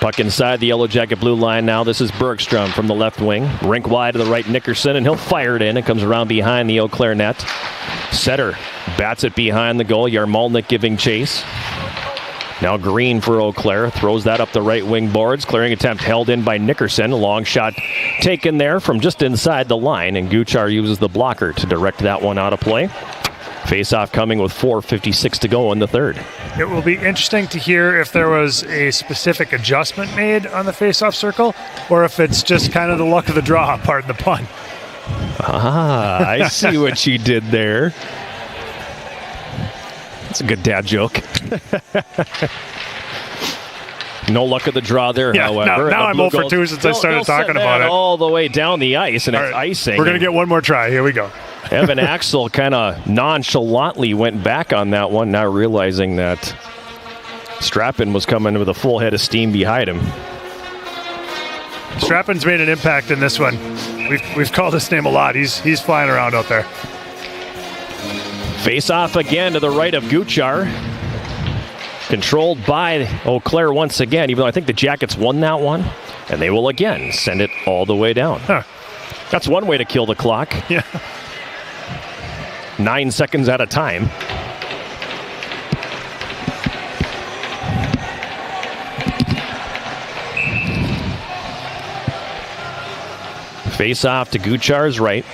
S1: Puck inside the Yellow Jacket blue line now. This is Bergstrom from the left wing. Rink wide to the right, Nickerson, and he'll fire it in. It comes around behind the Eau Claire net. Setter bats it behind the goal. Yarmolnik giving chase. Now Green for Eau Claire. Throws that up the right wing boards. Clearing attempt held in by Nickerson. A long shot taken there from just inside the line, and Guchar uses the blocker to direct that one out of play. Face-off coming with 4:56 to go in the third.
S2: It will be interesting to hear if there was a specific adjustment made on the face-off circle, or if it's just kind of the luck of the draw, pardon the pun.
S1: Ah, I see what you did there. That's a good dad joke. No luck of the draw there, however.
S2: Now I'm 0 for 2 since I started talking about it.
S1: All the way down the ice, and it's icing.
S2: We're going to get one more try. Here we go.
S1: Evan Axel kind of nonchalantly went back on that one, now realizing that Strappin was coming with a full head of steam behind him.
S2: Strappin's made an impact in this one. We've called his name a lot. He's flying around out there.
S1: Face off again to the right of Guchar. Controlled by Eau Claire once again, even though I think the Jackets won that one. And they will again send it all the way down.
S2: Huh.
S1: That's one way to kill the clock.
S2: Yeah.
S1: 9 seconds at a time. Face off to Guchar's right.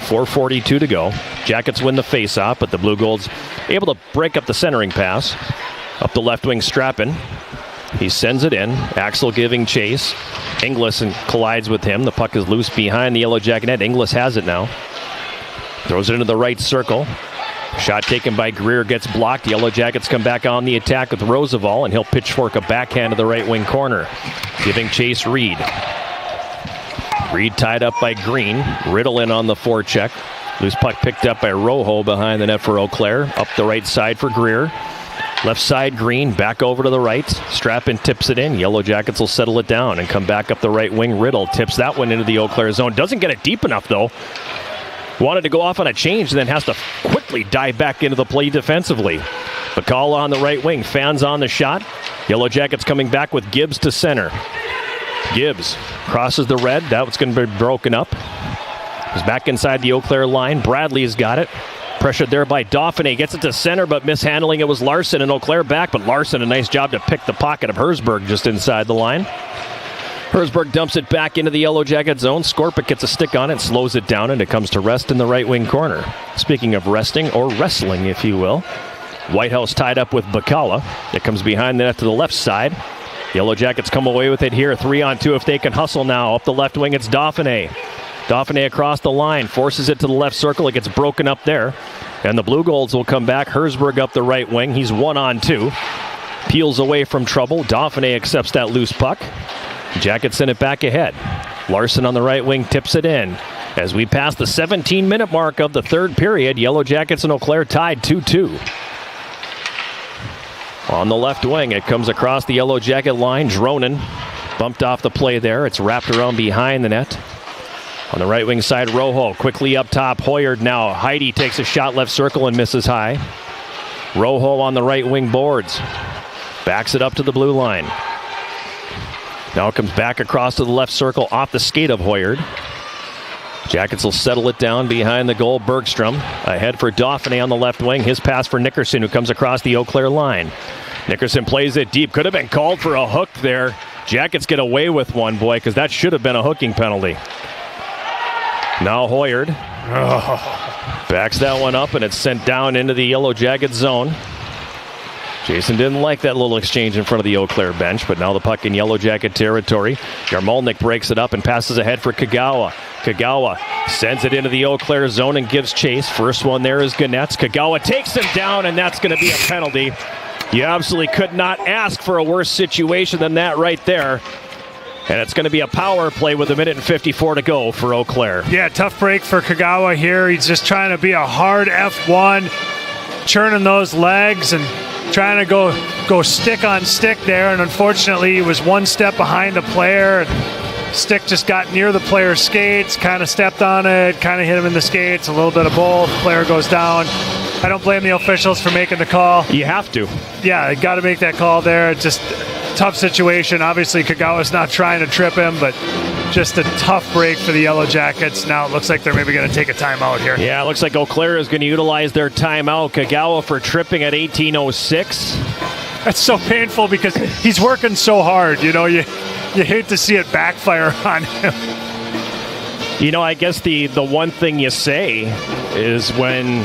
S1: 4:42 to go. Jackets win the face off, but the Blue Golds able to break up the centering pass. Up the left wing, Strappin. He sends it in. Axel giving chase. Inglis collides with him. The puck is loose behind the Yellow Jacket net. Inglis has it now. Throws it into the right circle. Shot taken by Greer gets blocked. Yellow Jackets come back on the attack with Roosevelt, and he'll pitchfork a backhand to the right wing corner. Giving chase Reed. Reed tied up by Green. Riddle in on the forecheck. Loose puck picked up by Rojo behind the net for Eau Claire. Up the right side for Greer. Left side, Green, back over to the right. Strappin tips it in. Yellow Jackets will settle it down and come back up the right wing. Riddle tips that one into the Eau Claire zone. Doesn't get it deep enough, though. Wanted to go off on a change, then has to quickly dive back into the play defensively. Bacala on the right wing. Fans on the shot. Yellow Jackets coming back with Gibbs to center. Gibbs crosses the red. That was going to be broken up. He's back inside the Eau Claire line. Bradley's got it. Pressured there by Dauphiné. Gets it to center, but mishandling it was Larson, and Eau Claire back. But Larson, a nice job to pick the pocket of Herzberg just inside the line. Herzberg dumps it back into the Yellow Jacket zone. Skorpic gets a stick on it, slows it down, and it comes to rest in the right wing corner. Speaking of resting, or wrestling, if you will. Whitehouse tied up with Bacala. It comes behind the net to the left side. Yellow Jackets come away with it here. 3-on-2 if they can hustle now. Up the left wing, it's Dauphiné. Dauphiné across the line, forces it to the left circle. It gets broken up there. And the Blue Golds will come back. Herzberg up the right wing. He's 1-on-2. Peels away from trouble. Dauphiné accepts that loose puck. Jackets send it back ahead. Larson on the right wing tips it in. As we pass the 17-minute mark of the third period, Yellow Jackets and Eau Claire tied 2-2. On the left wing, it comes across the Yellow Jacket line. Dronin bumped off the play there. It's wrapped around behind the net. On the right wing side, Rojo quickly up top. Hoyard now. Heidi takes a shot left circle and misses high. Rojo on the right wing boards. Backs it up to the blue line. Now it comes back across to the left circle off the skate of Hoyard. Jackets will settle it down behind the goal. Bergstrom ahead for Dauphiné on the left wing. His pass for Nickerson, who comes across the Eau Claire line. Nickerson plays it deep. Could have been called for a hook there. Jackets get away with one, boy, because that should have been a hooking penalty. Now Hoyard backs that one up, and it's sent down into the Yellow Jacket zone. Jason didn't like that little exchange in front of the Eau Claire bench, but now the puck in Yellow Jacket territory. Yarmolnik breaks it up and passes ahead for Kagawa. Kagawa sends it into the Eau Claire zone and gives chase. First one there is Ganetz. Kagawa takes him down, and that's going to be a penalty. You absolutely could not ask for a worse situation than that right there. And it's going to be a power play with 1:54 to go for Eau Claire.
S2: Yeah, tough break for Kagawa here. He's just trying to be a hard F1, churning those legs and trying to go stick on stick there. And unfortunately, he was one step behind the player. Stick just got near the player's skates, kind of stepped on it, kind of hit him in the skates, a little bit of both. Player goes down. I don't blame the officials for making the call.
S1: You have to.
S2: Yeah, got to make that call there. Just tough situation. Obviously, Kagawa's not trying to trip him, but just a tough break for the Yellow Jackets. Now it looks like they're maybe going to take a timeout here.
S1: Yeah, it looks like Eau Claire is going to utilize their timeout. Kagawa for tripping at 18:06.
S2: That's so painful because he's working so hard. You know, you hate to see it backfire on him.
S1: You know, I guess the one thing you say is when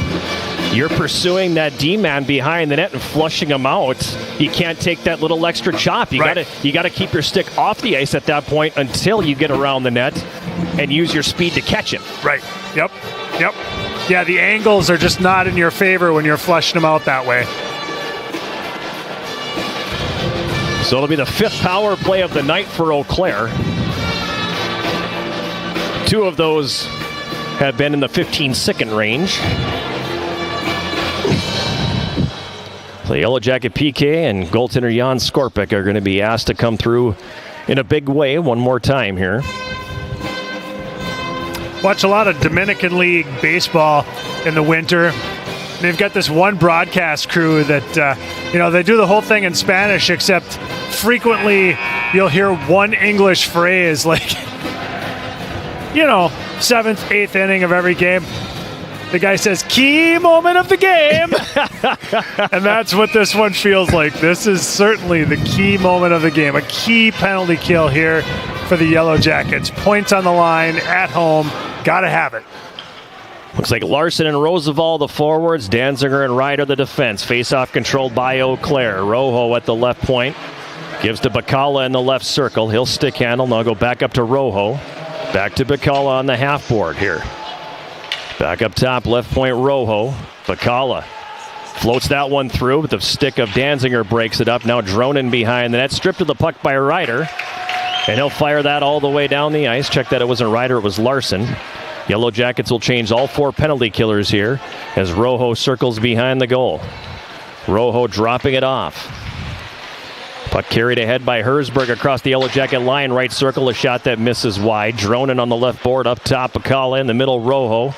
S1: you're pursuing that D-man behind the net and flushing him out, you can't take that little extra chop. You gotta keep your stick off the ice at that point until you get around the net and use your speed to catch him.
S2: Right. Yep. Yeah, the angles are just not in your favor when you're flushing them out that way.
S1: So it'll be the fifth power play of the night for Eau Claire. Two of those have been in the 15-second range. The Yellow Jacket PK and goaltender Jan Skorpic are going to be asked to come through in a big way one more time here.
S2: Watch a lot of Dominican League baseball in the winter. They've got this one broadcast crew that, they do the whole thing in Spanish, except frequently you'll hear one English phrase like, 7th, 8th inning of every game. The guy says, key moment of the game. And that's what this one feels like. This is certainly the key moment of the game. A key penalty kill here for the Yellow Jackets. Points on the line at home. Got to have it.
S1: Looks like Larson and Roosevelt the forwards, Danziger and Ryder the defense. Face-off controlled by Eau Claire. Rojo at the left point. Gives to Bacala in the left circle. He'll stick handle. Now go back up to Rojo. Back to Bacala on the half board here. Back up top, left point Rojo. Bacala floats that one through, but the stick of Danziger breaks it up. Now Dronin behind the net. Stripped of the puck by Ryder. And he'll fire that all the way down the ice. Check that it wasn't Ryder, it was Larson. Yellow Jackets will change all 4 penalty killers here as Rojo circles behind the goal. Rojo dropping it off. Puck carried ahead by Herzberg across the Yellow Jacket line. Right circle, a shot that misses wide. Dronin on the left board, up top, Bacala in the middle, Rojo.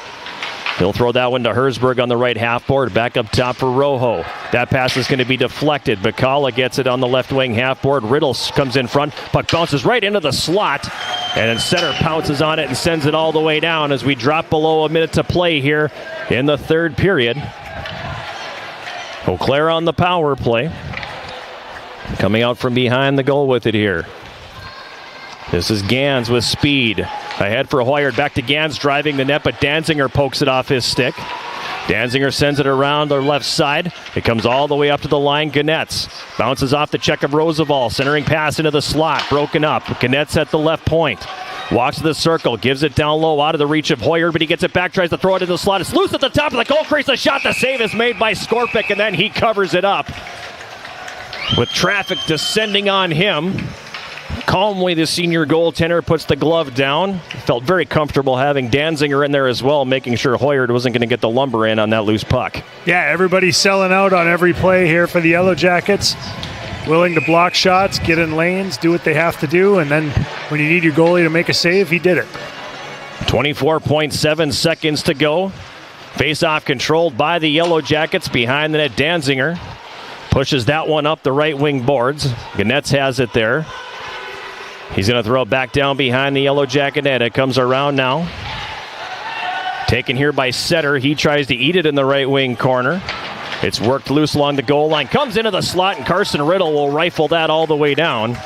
S1: He'll throw that one to Herzberg on the right half board. Back up top for Rojo. That pass is going to be deflected. Bacala gets it on the left wing half board. Riddle comes in front. Puck bounces right into the slot. And then center pounces on it and sends it all the way down as we drop below a minute to play here in the third period. Eau Claire on the power play. Coming out from behind the goal with it here. This is Gans with speed. Ahead for Hoyard. Back to Gans driving the net, but Danziger pokes it off his stick. Danziger sends it around the left side. It comes all the way up to the line. Ganetz bounces off the check of Roosevelt. Centering pass into the slot. Broken up. Ganetz at the left point. Walks to the circle. Gives it down low out of the reach of Hoyard, but he gets it back. Tries to throw it into the slot. It's loose at the top of the goal crease. The shot. The save is made by Skorpic, and then he covers it up. With traffic descending on him. Calmly, the senior goaltender puts the glove down. Felt very comfortable having Danziger in there as well, making sure Hoyard wasn't going to get the lumber in on that loose puck.
S2: Yeah, everybody's selling out on every play here for the Yellow Jackets. Willing to block shots, get in lanes, do what they have to do, and then when you need your goalie to make a save, he did it.
S1: 24.7 seconds to go. Face-off controlled by the Yellow Jackets. Behind the net, Danziger pushes that one up the right wing boards. Ganetz has it there. He's going to throw it back down behind the Yellow Jacket net. It comes around now. Taken here by Setter. He tries to eat it in the right wing corner. It's worked loose along the goal line. Comes into the slot, and Carson Riddle will rifle that all the way down.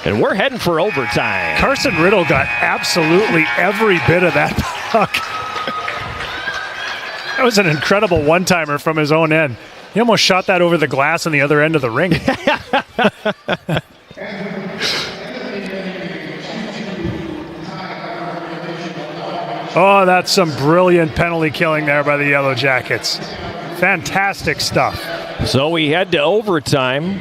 S1: And we're heading for overtime.
S2: Carson Riddle got absolutely every bit of that puck. That was an incredible one-timer from his own end. He almost shot that over the glass on the other end of the ring. Oh, that's some brilliant penalty killing there by the Yellow Jackets. Fantastic stuff.
S1: So we head to overtime.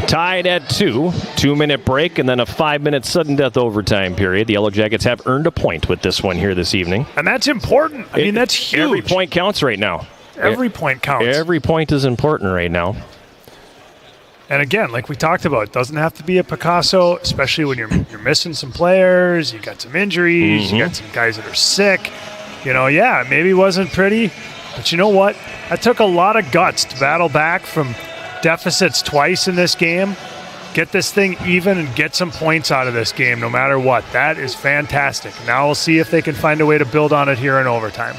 S1: Tied at 2. 2-minute break and then a 5-minute sudden death overtime period. The Yellow Jackets have earned a point with this one here this evening.
S2: And that's important. I mean, that's huge.
S1: Every point counts right now.
S2: Every point counts.
S1: Every point is important right now.
S2: And again, like we talked about, it doesn't have to be a Picasso, especially when you're missing some players, you got some injuries, you got some guys that are sick. You know, yeah, maybe it wasn't pretty, but you know what? That took a lot of guts to battle back from deficits twice in this game, get this thing even and get some points out of this game no matter what. That is fantastic. Now we'll see if they can find a way to build on it here in overtime.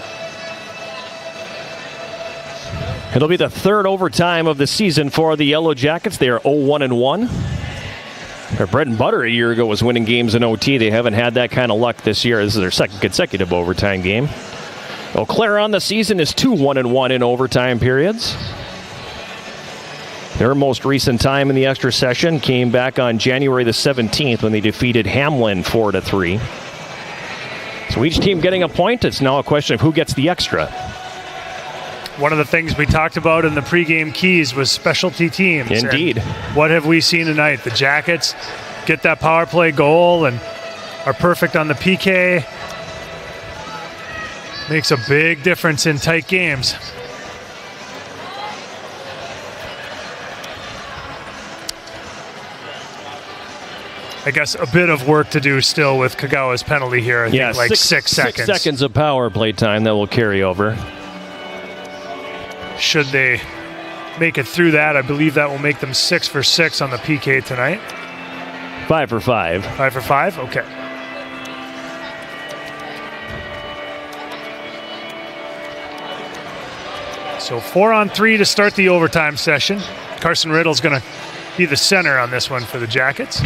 S1: It'll be the third overtime of the season for the Yellow Jackets. They are 0-1-1. Their bread and butter a year ago was winning games in OT. They haven't had that kind of luck this year. This is their second consecutive overtime game. Eau Claire on the season is 2-1-1 in overtime periods. Their most recent time in the extra session came back on January the 17th when they defeated Hamlin 4-3. So each team getting a point. It's now a question of who gets the extra.
S2: One of the things we talked about in the pregame keys was specialty teams.
S1: Indeed.
S2: And what have we seen tonight? The Jackets get that power play goal and are perfect on the PK. Makes a big difference in tight games. I guess a bit of work to do still with Kagawa's penalty here. I think like 6 seconds.
S1: 6 seconds of power play time that will carry over.
S2: Should they make it through that, I believe that will make them 6 for 6 on the PK tonight.
S1: 5 for 5.
S2: 5 for 5? Okay. So 4-on-3 to start the overtime session. Carson Riddle's going to be the center on this one for the Jackets.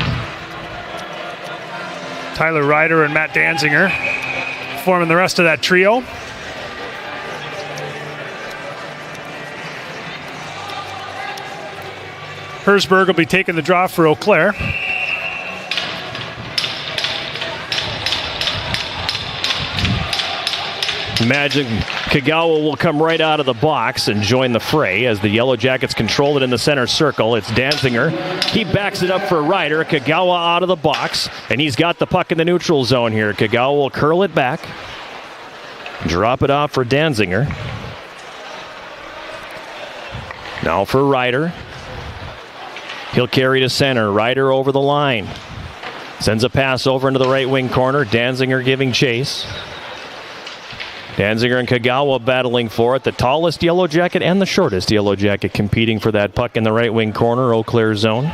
S2: Tyler Ryder and Matt Danziger forming the rest of that trio. Herzberg will be taking the draw for Eau Claire.
S1: Imagine Kagawa will come right out of the box and join the fray as the Yellow Jackets control it in the center circle. It's Danziger. He backs it up for Ryder. Kagawa out of the box, and he's got the puck in the neutral zone here. Kagawa will curl it back. Drop it off for Danziger. Now for Ryder. He'll carry to center. Ryder over the line. Sends a pass over into the right wing corner. Danziger giving chase. Danziger and Kagawa battling for it. The tallest Yellow Jacket and the shortest Yellow Jacket competing for that puck in the right wing corner, Eau Claire zone.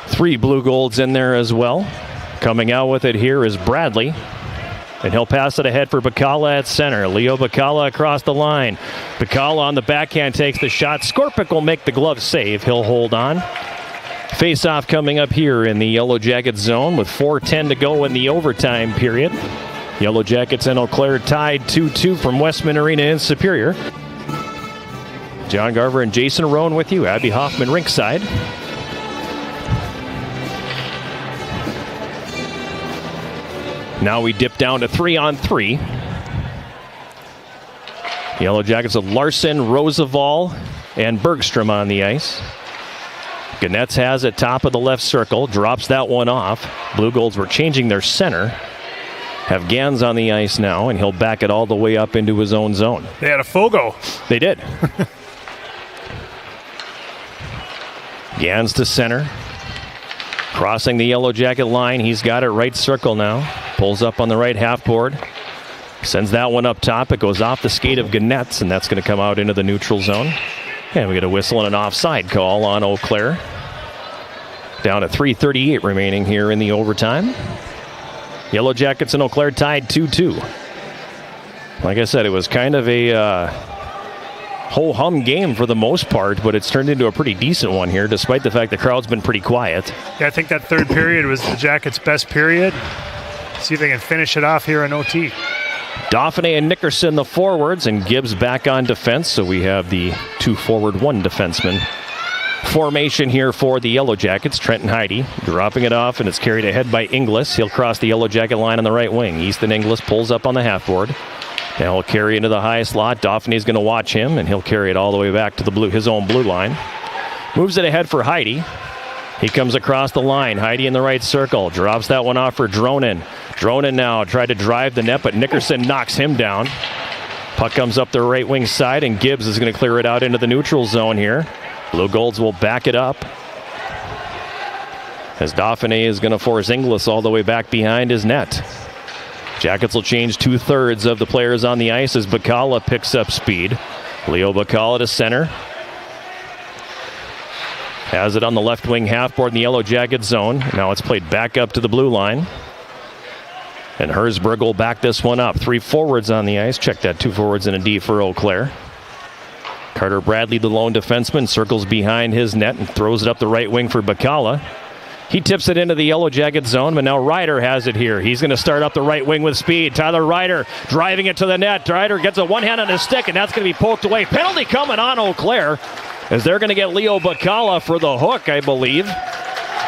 S1: 3 Blue Golds in there as well. Coming out with it here is Bradley. And he'll pass it ahead for Bacala at center. Leo Bacala across the line. Bacala on the backhand takes the shot. Skorpic will make the glove save. He'll hold on. Face-off coming up here in the Yellow Jacket zone with 4:10 to go in the overtime period. Yellow Jackets and Eau Claire tied 2-2 from Westman Arena in Superior. John Garver and Jason Roan with you. Abby Hoffman rinkside. Now we dip down to 3-on-3. Yellow Jackets of Larson, Roosevelt, and Bergstrom on the ice. Ganetz has it top of the left circle. Drops that one off. Blue Golds were changing their center. Have Gans on the ice now, and he'll back it all the way up into his own zone.
S2: They had a Fogo.
S1: They did. Gans to center. Crossing the Yellow Jacket line. He's got it right circle now. Pulls up on the right half board. Sends that one up top. It goes off the skate of Ganetz, and that's going to come out into the neutral zone. And we get a whistle and an offside call on Eau Claire. Down to 3:38 remaining here in the overtime. Yellow Jackets and Eau Claire tied 2-2. Like I said, it was kind of a ho-hum game for the most part, but it's turned into a pretty decent one here, despite the fact the crowd's been pretty quiet.
S2: Yeah, I think that third period was the Jackets' best period. See if they can finish it off here in OT.
S1: Dauphiné and Nickerson the forwards, and Gibbs back on defense, so we have the 2 forward, 1 defenseman formation here for the Yellow Jackets. Trenton Heide dropping it off, and it's carried ahead by Inglis. He'll cross the Yellow Jacket line on the right wing. Easton Inglis pulls up on the half board. Now he'll carry into the high slot. Dauphiné's going to watch him, and he'll carry it all the way back to his own blue line. Moves it ahead for Heide. He comes across the line. Heide in the right circle. Drops that one off for Dronen. Dronen now tried to drive the net, but Nickerson knocks him down. Puck comes up the right wing side, and Gibbs is going to clear it out into the neutral zone here. Blue Golds will back it up, as Dauphiné is going to force Inglis all the way back behind his net. Jackets will change 2/3 of the players on the ice as Bacala picks up speed. Leo Bacala to center. Has it on the left wing half board in the Yellow Jacket zone. Now it's played back up to the blue line. And Herzberg will back this one up. 3 forwards on the ice. Check that, 2 forwards and a D for Eau Claire. Carter Bradley, the lone defenseman, circles behind his net and throws it up the right wing for Bacala. He tips it into the Yellow Jacket zone, but now Ryder has it here. He's going to start up the right wing with speed. Tyler Ryder driving it to the net. Ryder gets a one hand on his stick, and that's going to be poked away. Penalty coming on Eau Claire, as they're going to get Leo Bacala for the hook, I believe.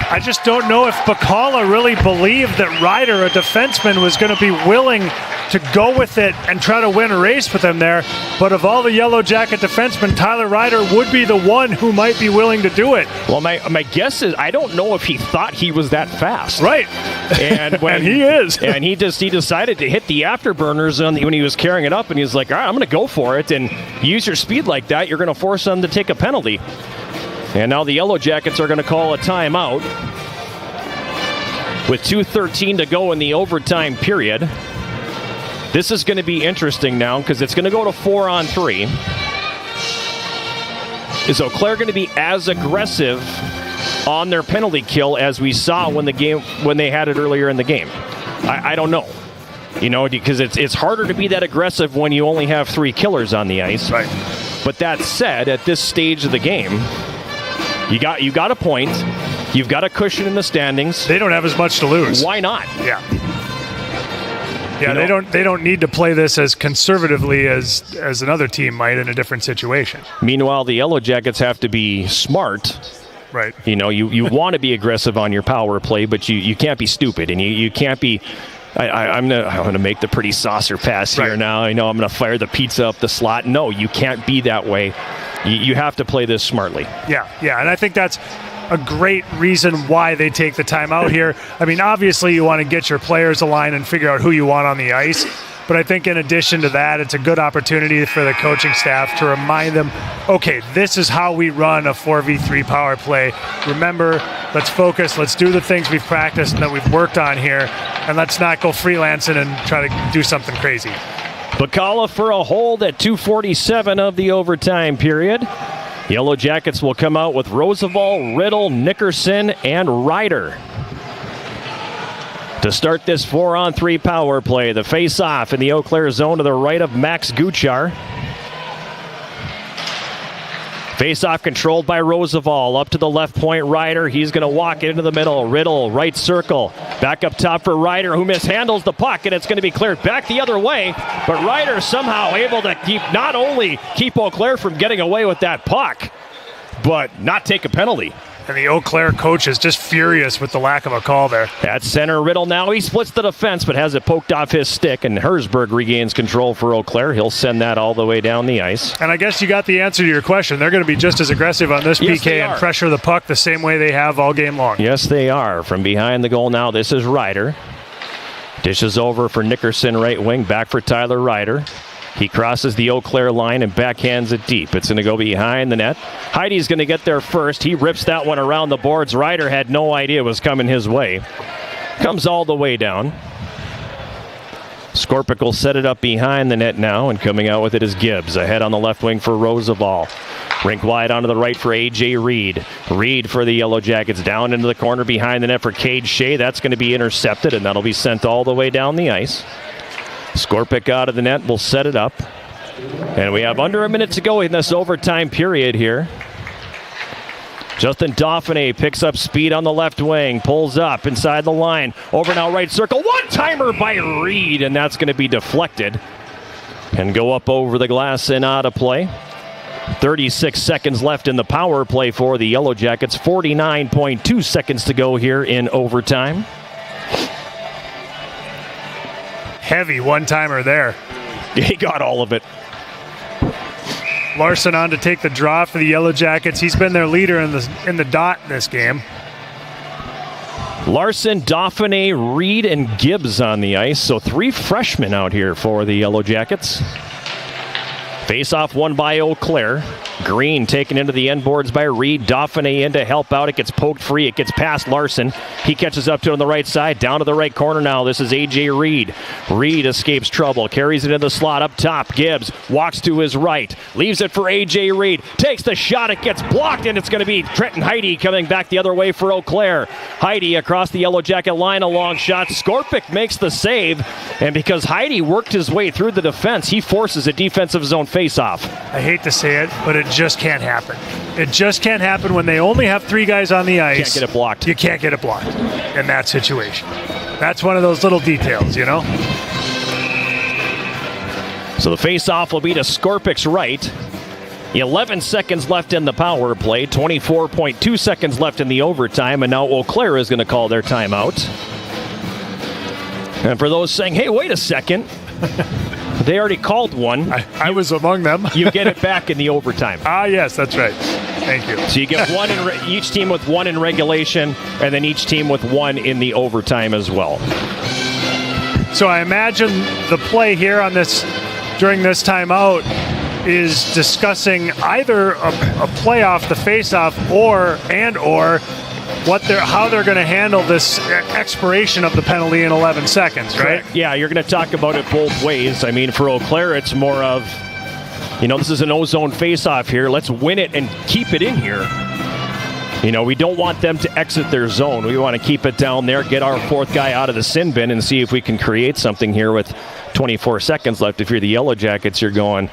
S2: I just don't know if Bacala really believed that Ryder, a defenseman, was going to be willing to go with it and try to win a race with him there. But of all the Yellow Jacket defensemen, Tyler Ryder would be the one who might be willing to do it.
S1: Well, my guess is I don't know if he thought he was that fast.
S2: Right.
S1: And when
S2: and he is.
S1: And he decided to hit the afterburners when he was carrying it up, and he was like, all right, I'm going to go for it. And use your speed like that, you're going to force them to take a penalty. And now the Yellow Jackets are going to call a timeout with 2:13 to go in the overtime period. This is going to be interesting now because it's going to go to 4-on-3. Is Eau Claire going to be as aggressive on their penalty kill as we saw when they had it earlier in the game? I don't know. You know, because it's harder to be that aggressive when you only have 3 killers on the ice.
S2: Right.
S1: But that said, at this stage of the game, you got a point. You've got a cushion in the standings.
S2: They don't have as much to lose.
S1: Why not?
S2: Yeah. Yeah, they don't need to play this as conservatively as another team might in a different situation.
S1: Meanwhile, the Yellow Jackets have to be smart.
S2: Right.
S1: You want to be aggressive on your power play, but you can't be stupid, and you can't be. I'm gonna make the pretty saucer pass here now. I know I'm gonna fire the pizza up the slot. No, you can't be that way. You have to play this smartly.
S2: Yeah, and I think that's a great reason why they take the time out here. I mean, obviously you want to get your players aligned and figure out who you want on the ice. But I think in addition to that, it's a good opportunity for the coaching staff to remind them, okay, this is how we run a 4v3 power play. Remember, let's focus, let's do the things we've practiced and that we've worked on here, and let's not go freelancing and try to do something crazy.
S1: Bacala for a hold at 2:47 of the overtime period. Yellow Jackets will come out with Roosevelt, Riddle, Nickerson, and Ryder. To start this 4-on-3 power play, the face-off in the Eau Claire zone to the right of Max Guchar. Face-off controlled by Roosevelt. Up to the left point, Ryder. He's going to walk it into the middle. Riddle, right circle. Back up top for Ryder, who mishandles the puck, and it's going to be cleared back the other way. But Ryder somehow able to not only keep Eau Claire from getting away with that puck, but not take a penalty.
S2: And the Eau Claire coach is just furious with the lack of a call there.
S1: At center, Riddle now. He splits the defense, but has it poked off his stick, and Herzberg regains control for Eau Claire. He'll send that all the way down the ice.
S2: And I guess you got the answer to your question. They're going to be just as aggressive on this PK and pressure the puck the same way they have all game long.
S1: Yes, they are. From behind the goal now, this is Ryder. Dishes over for Nickerson, right wing. Back for Tyler Ryder. He crosses the Eau Claire line and backhands it deep. It's going to go behind the net. Heidi's going to get there first. He rips that one around the boards. Ryder had no idea it was coming his way. Comes all the way down. Skorpic will set it up behind the net now, and coming out with it is Gibbs. Ahead on the left wing for Roosevelt. Rink wide onto the right for A.J. Reed. Reed for the Yellow Jackets. Down into the corner behind the net for Cade Shea. That's going to be intercepted, and that'll be sent all the way down the ice. Skorpic out of the net will set it up. And we have under a minute to go in this overtime period here. Justin Dauphiné picks up speed on the left wing, pulls up inside the line, over now right circle, one-timer by Reed, and that's going to be deflected and go up over the glass and out of play. 36 seconds left in the power play for the Yellow Jackets, 49.2 seconds to go here in overtime.
S2: Heavy one-timer there.
S1: He got all of it.
S2: Larson on to take the draw for the Yellow Jackets. He's been their leader in the dot in this game.
S1: Larson, Dauphiné, Reed, and Gibbs on the ice. So 3 freshmen out here for the Yellow Jackets. Face-off won by Eau Claire. Green taken into the end boards by Reed. Dauphiné in to help out. It gets poked free. It gets past Larson. He catches up to it on the right side. Down to the right corner now. This is A.J. Reed. Reed escapes trouble. Carries it in the slot up top. Gibbs walks to his right. Leaves it for A.J. Reed. Takes the shot. It gets blocked, and it's going to be Trenton Heidi coming back the other way for Eau Claire. Heidi across the Yellow Jacket line. A long shot. Skorpic makes the save. And because Heidi worked his way through the defense, he forces a defensive zone face-off.
S2: I hate to say it, but it just can't happen. It just can't happen when they only have 3 guys on the ice.
S1: Can't get it blocked.
S2: You can't get it blocked in that situation. That's one of those little details, you know?
S1: So the face-off will be to Skorpic's right. 11 seconds left in the power play. 24.2 seconds left in the overtime. And now Eau Claire is going to call their timeout. And for those saying, hey, wait a second. They already called one.
S2: I was among them.
S1: You get it back in the overtime.
S2: Yes, that's right. Thank you.
S1: So you get one each team with 1 in regulation, and then each team with 1 in the overtime as well.
S2: So I imagine the play here on this during this timeout is discussing either a play off the face-off or how they're going to handle this expiration of the penalty in 11 seconds, right?
S1: Correct. Yeah, you're going to talk about it both ways. I mean, for Eau Claire, it's more of, this is an O-zone face-off here. Let's win it and keep it in here. We don't want them to exit their zone. We want to keep it down there, get our 4th guy out of the sin bin, and see if we can create something here with 24 seconds left. If you're the Yellow Jackets, you're going,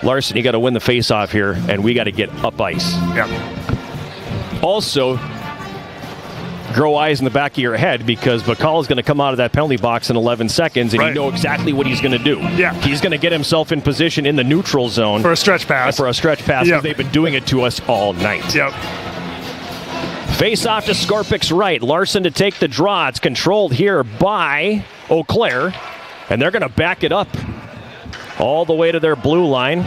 S1: Larson, you got to win the face-off here, and we got to get up ice.
S2: Yeah.
S1: Also, grow eyes in the back of your head because Bacall is going to come out of that penalty box in 11 seconds, and you know exactly what he's going to do.
S2: Yeah.
S1: He's going to get himself in position in the neutral zone.
S2: For a stretch pass.
S1: Because they've been doing it to us all night.
S2: Yep.
S1: Face off to Skorpik's right. Larson to take the draw. It's controlled here by Eau Claire, and they're going to back it up all the way to their blue line.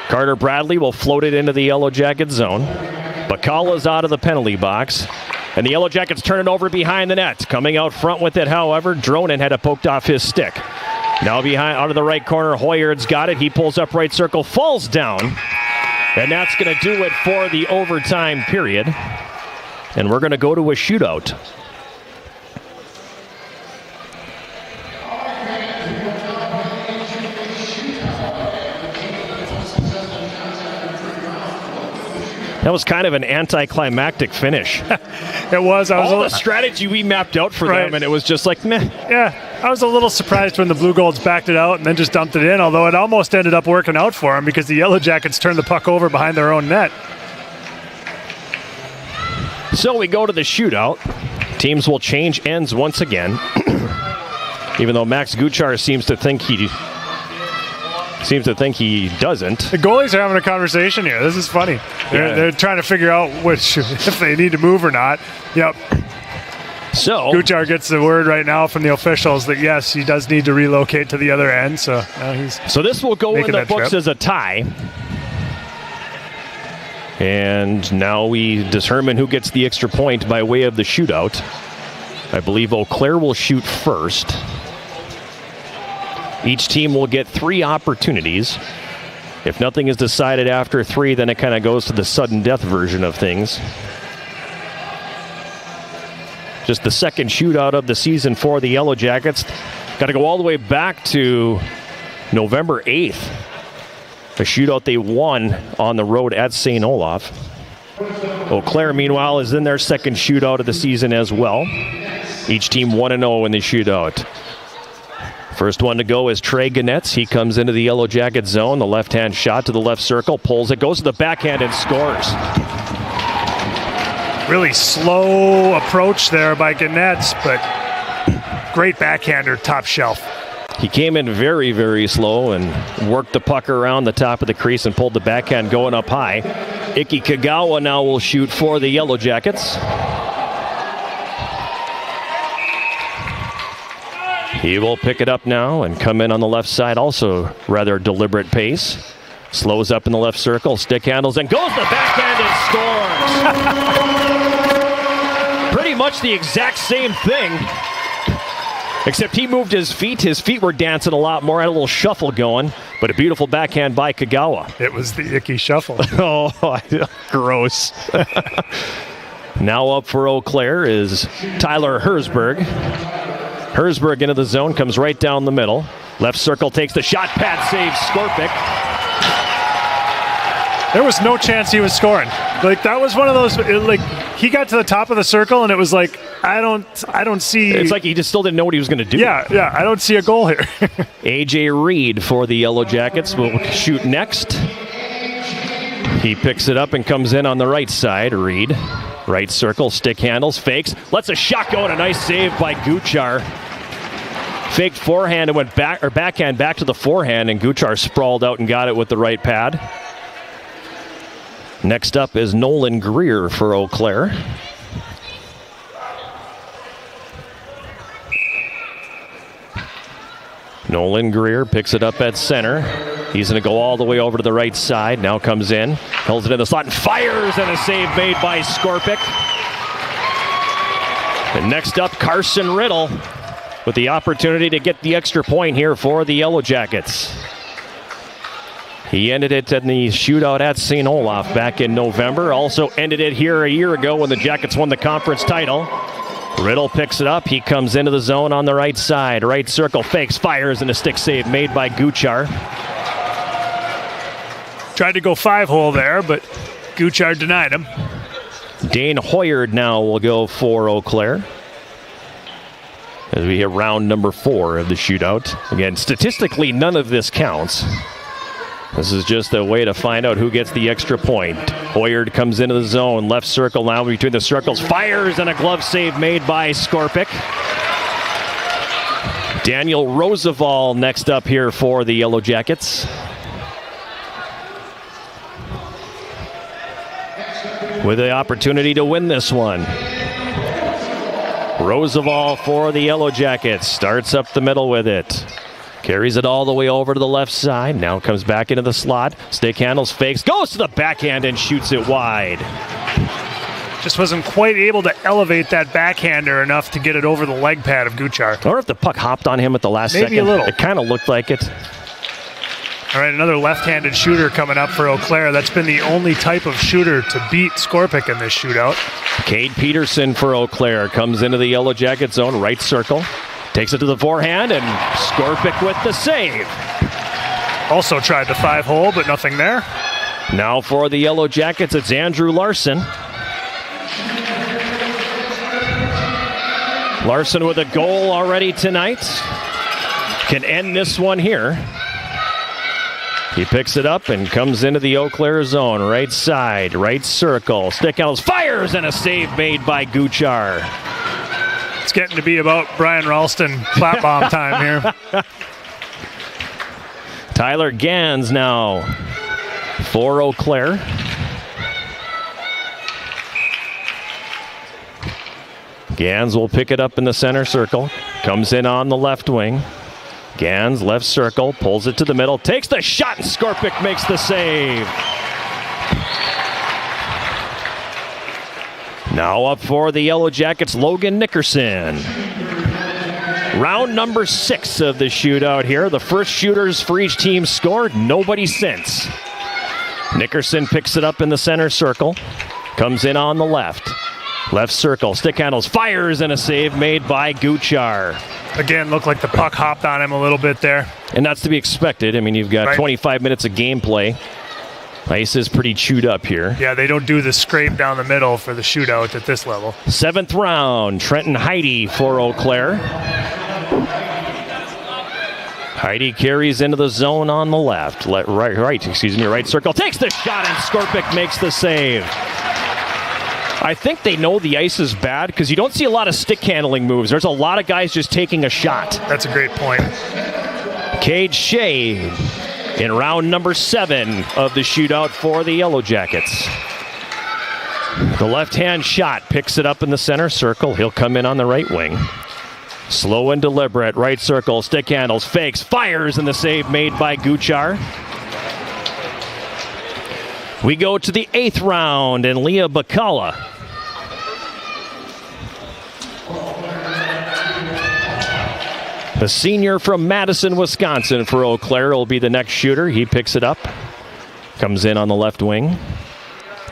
S1: Carter Bradley will float it into the Yellow Jacket zone. Bacall is out of the penalty box. And the Yellow Jackets turn it over behind the net. Coming out front with it, however, Dronin had it poked off his stick. Now behind, out of the right corner, Hoyard's got it. He pulls up right circle, falls down. And that's going to do it for the overtime period. And we're going to go to a shootout. That was kind of an anticlimactic finish.
S2: It was.
S1: The strategy we mapped out for them, and it was just like, meh.
S2: Yeah, I was a little surprised when the Blue Golds backed it out and then just dumped it in, although it almost ended up working out for them because the Yellow Jackets turned the puck over behind their own net.
S1: So we go to the shootout. Teams will change ends once again. Even though Max Guchar seems to think he doesn't.
S2: The goalies are having a conversation here. This is funny. They're trying to figure out if they need to move or not. Yep.
S1: So
S2: Guchar gets the word right now from the officials that yes, he does need to relocate to the other end. So
S1: this will go in the books as a tie. And now we determine who gets the extra point by way of the shootout. I believe Eau Claire will shoot first. Each team will get 3 opportunities. If nothing is decided after 3, then it kind of goes to the sudden death version of things. Just the second shootout of the season for the Yellow Jackets. Got to go all the way back to November 8th. A shootout they won on the road at St. Olaf. Eau Claire, meanwhile, is in their second shootout of the season as well. Each team 1-0 in the shootout. First one to go is Trey Ganetz. He comes into the Yellow Jacket zone. The left-hand shot to the left circle. Pulls it, goes to the backhand and scores.
S2: Really slow approach there by Ganetz, but great backhander, top shelf.
S1: He came in very, very slow and worked the puck around the top of the crease and pulled the backhand going up high. Iki Kagawa now will shoot for the Yellow Jackets. He will pick it up now and come in on the left side, also rather deliberate pace. Slows up in the left circle, stick handles, and goes the backhand and scores. Pretty much the exact same thing, except he moved his feet. His feet were dancing a lot more, had a little shuffle going, but a beautiful backhand by Kagawa.
S2: It was the icky shuffle.
S1: Oh, gross. Now up for Eau Claire is Tyler Herzberg. Herzberg into the zone, comes right down the middle. Left circle takes the shot, pad saves Skorpik.
S2: There was no chance he was scoring. Like, that was one of those, he got to the top of the circle and it was like, I don't see.
S1: It's like he just still didn't know what he was going to do.
S2: Yeah, I don't see a goal here.
S1: AJ Reed for the Yellow Jackets will shoot next. He picks it up and comes in on the right side. Reed, right circle, stick handles, fakes, lets a shot go, and a nice save by Guchar. Faked forehand and went backhand back to the forehand, and Guchar sprawled out and got it with the right pad. Next up is Nolan Greer for Eau Claire. Nolan Greer picks it up at center. He's going to go all the way over to the right side. Now comes in, holds it in the slot, and fires, and a save made by Skorpik. And next up, Carson Riddle with the opportunity to get the extra point here for the Yellow Jackets. He ended it in the shootout at St. Olaf back in November. Also ended it here a year ago when the Jackets won the conference title. Riddle picks it up. He comes into the zone on the right side. Right circle, fakes, fires, and a stick save made by Guchar.
S2: Tried to go 5-hole there, but Guchar denied him.
S1: Dane Hoyard now will go for Eau Claire as we hit round number 4 of the shootout. Again, statistically, none of this counts. This is just a way to find out who gets the extra point. Hoyard comes into the zone. Left circle now between the circles. Fires, and a glove save made by Skorpic. Daniel Roosevelt next up here for the Yellow Jackets. With the opportunity to win this one. Roosevelt for the Yellow Jackets. Starts up the middle with it. Carries it all the way over to the left side. Now comes back into the slot. Stick handles, fakes, goes to the backhand and shoots it wide.
S2: Just wasn't quite able to elevate that backhander enough to get it over the leg pad of Guchar.
S1: I wonder if the puck hopped on him at the last second.
S2: Maybe a little.
S1: It kind of looked like it.
S2: All right, another left-handed shooter coming up for Eau Claire. That's been the only type of shooter to beat Skorpic in this shootout.
S1: Cade Peterson for Eau Claire comes into the Yellow Jacket zone, right circle. Takes it to the forehand, and Skorpic with the save.
S2: Also tried the 5-hole, but nothing there.
S1: Now for the Yellow Jackets, it's Andrew Larson. Larson with a goal already tonight. Can end this one here. He picks it up and comes into the Eau Claire zone. Right side, right circle. Stick handles, fires, and a save made by Guchar.
S2: It's getting to be about Brian Ralston flat bomb time here.
S1: Tyler Gans now for Eau Claire. Gans will pick it up in the center circle. Comes in on the left wing. Gans, left circle, pulls it to the middle, takes the shot, and Skorpic makes the save. Now up for the Yellow Jackets, Logan Nickerson. Round number 6 of the shootout here. The first shooters for each team scored, nobody since. Nickerson picks it up in the center circle, comes in on the left. Left circle, stick handles, fires, and a save made by Guchar.
S2: Again, looked like the puck hopped on him a little bit there.
S1: And that's to be expected. I mean, you've got 25 minutes of gameplay. Ice is pretty chewed up here.
S2: Yeah, they don't do the scrape down the middle for the shootout at this level.
S1: 7th round, Trenton Heidi for Eau Claire. Heidi carries into the zone on the left. Right circle. Takes the shot, and Skorpic makes the save. I think they know the ice is bad because you don't see a lot of stick handling moves. There's a lot of guys just taking a shot.
S2: That's a great point.
S1: Cade Shea in round number 7 of the shootout for the Yellow Jackets. The left-hand shot picks it up in the center circle. He'll come in on the right wing. Slow and deliberate, right circle, stick handles, fakes, fires, and the save made by Guchar. We go to the 8th round, and Leah Bacala. The senior from Madison, Wisconsin for Eau Claire will be the next shooter. He picks it up, comes in on the left wing.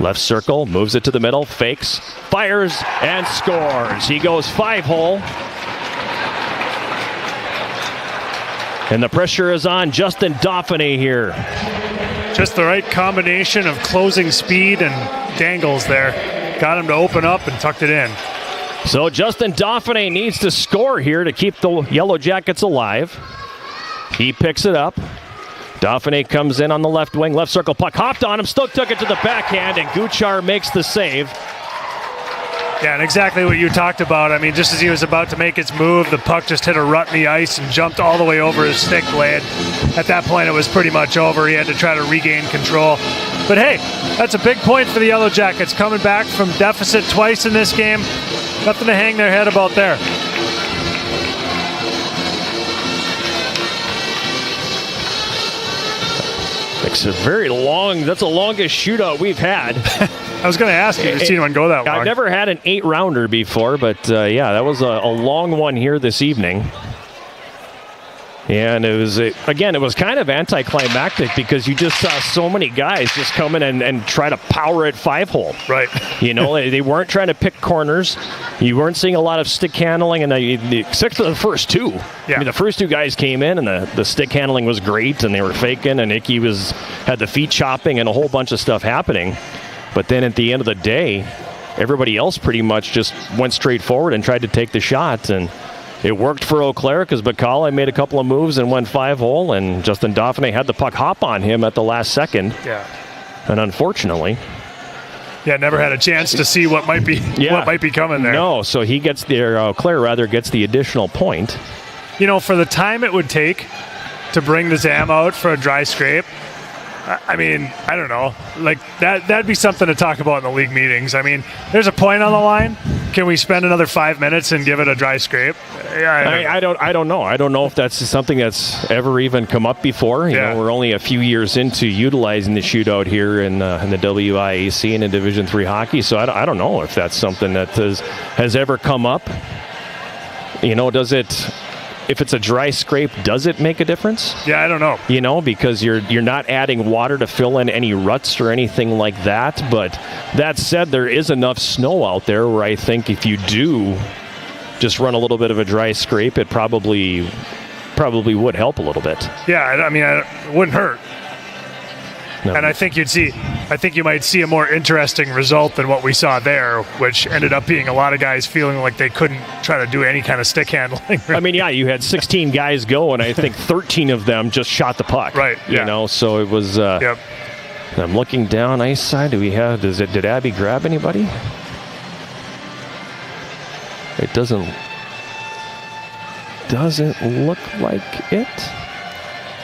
S1: Left circle, moves it to the middle, fakes, fires, and scores. He goes 5-hole. And the pressure is on Justin Dauphiné here.
S2: Just the right combination of closing speed and dangles there. Got him to open up and tucked it in.
S1: So Justin Dauphiné needs to score here to keep the Yellow Jackets alive. He picks it up. Dauphiné comes in on the left wing, left circle, puck hopped on him, still took it to the backhand, and Guchar makes the save.
S2: Yeah, and exactly what you talked about. I mean, just as he was about to make his move, the puck just hit a rut in the ice and jumped all the way over his stick blade. At that point, it was pretty much over. He had to try to regain control. But hey, that's a big point for the Yellow Jackets. Coming back from deficit twice in this game. Nothing to hang their head about there.
S1: It's a very long, that's the longest shootout we've had.
S2: I was going to ask you if you've seen one go that long.
S1: I've never had an 8-rounder before, but yeah, that was a long one here this evening. And it was, again, it was kind of anticlimactic because you just saw so many guys just come in and try to power it 5-hole.
S2: Right.
S1: You know, they weren't trying to pick corners. You weren't seeing a lot of stick handling, and except for the first two.
S2: Yeah.
S1: I mean, the first two guys came in, and the stick handling was great, and they were faking, and Icky had the feet chopping and a whole bunch of stuff happening. But then at the end of the day, everybody else pretty much just went straight forward and tried to take the shots, and it worked for Eau Claire because Bacala made a couple of moves and went 5-hole, and Justin Dauphiné had the puck hop on him at the last second.
S2: Yeah.
S1: And unfortunately...
S2: Yeah, never had a chance to see what might be coming there.
S1: No, so he gets Eau Claire gets the additional point.
S2: You know, for the time it would take to bring the Zam out for a dry scrape, I mean, I don't know. Like, that'd be something to talk about in the league meetings. I mean, there's a point on the line. Can we spend another 5 minutes and give it a dry scrape?
S1: Yeah, I don't know. I don't know if that's something that's ever even come up before. You know, we're only a few years into utilizing the shootout here in the WIAC and in Division III hockey, so I don't know if that's something that has ever come up. You know, if it's a dry scrape, does it make a difference?
S2: Yeah, I don't know.
S1: You know, because you're not adding water to fill in any ruts or anything like that. But that said, there is enough snow out there where I think if you do just run a little bit of a dry scrape, it probably would help a little bit.
S2: Yeah, I mean, it wouldn't hurt. No. And I think you might see a more interesting result than what we saw there, which ended up being a lot of guys feeling like they couldn't try to do any kind of stick handling.
S1: I mean, yeah, you had 16 guys go, and I think 13 of them just shot the puck.
S2: Right.
S1: You know, so it was.
S2: Yep.
S1: I'm looking down ice side. Did Abby grab anybody? It doesn't look like it.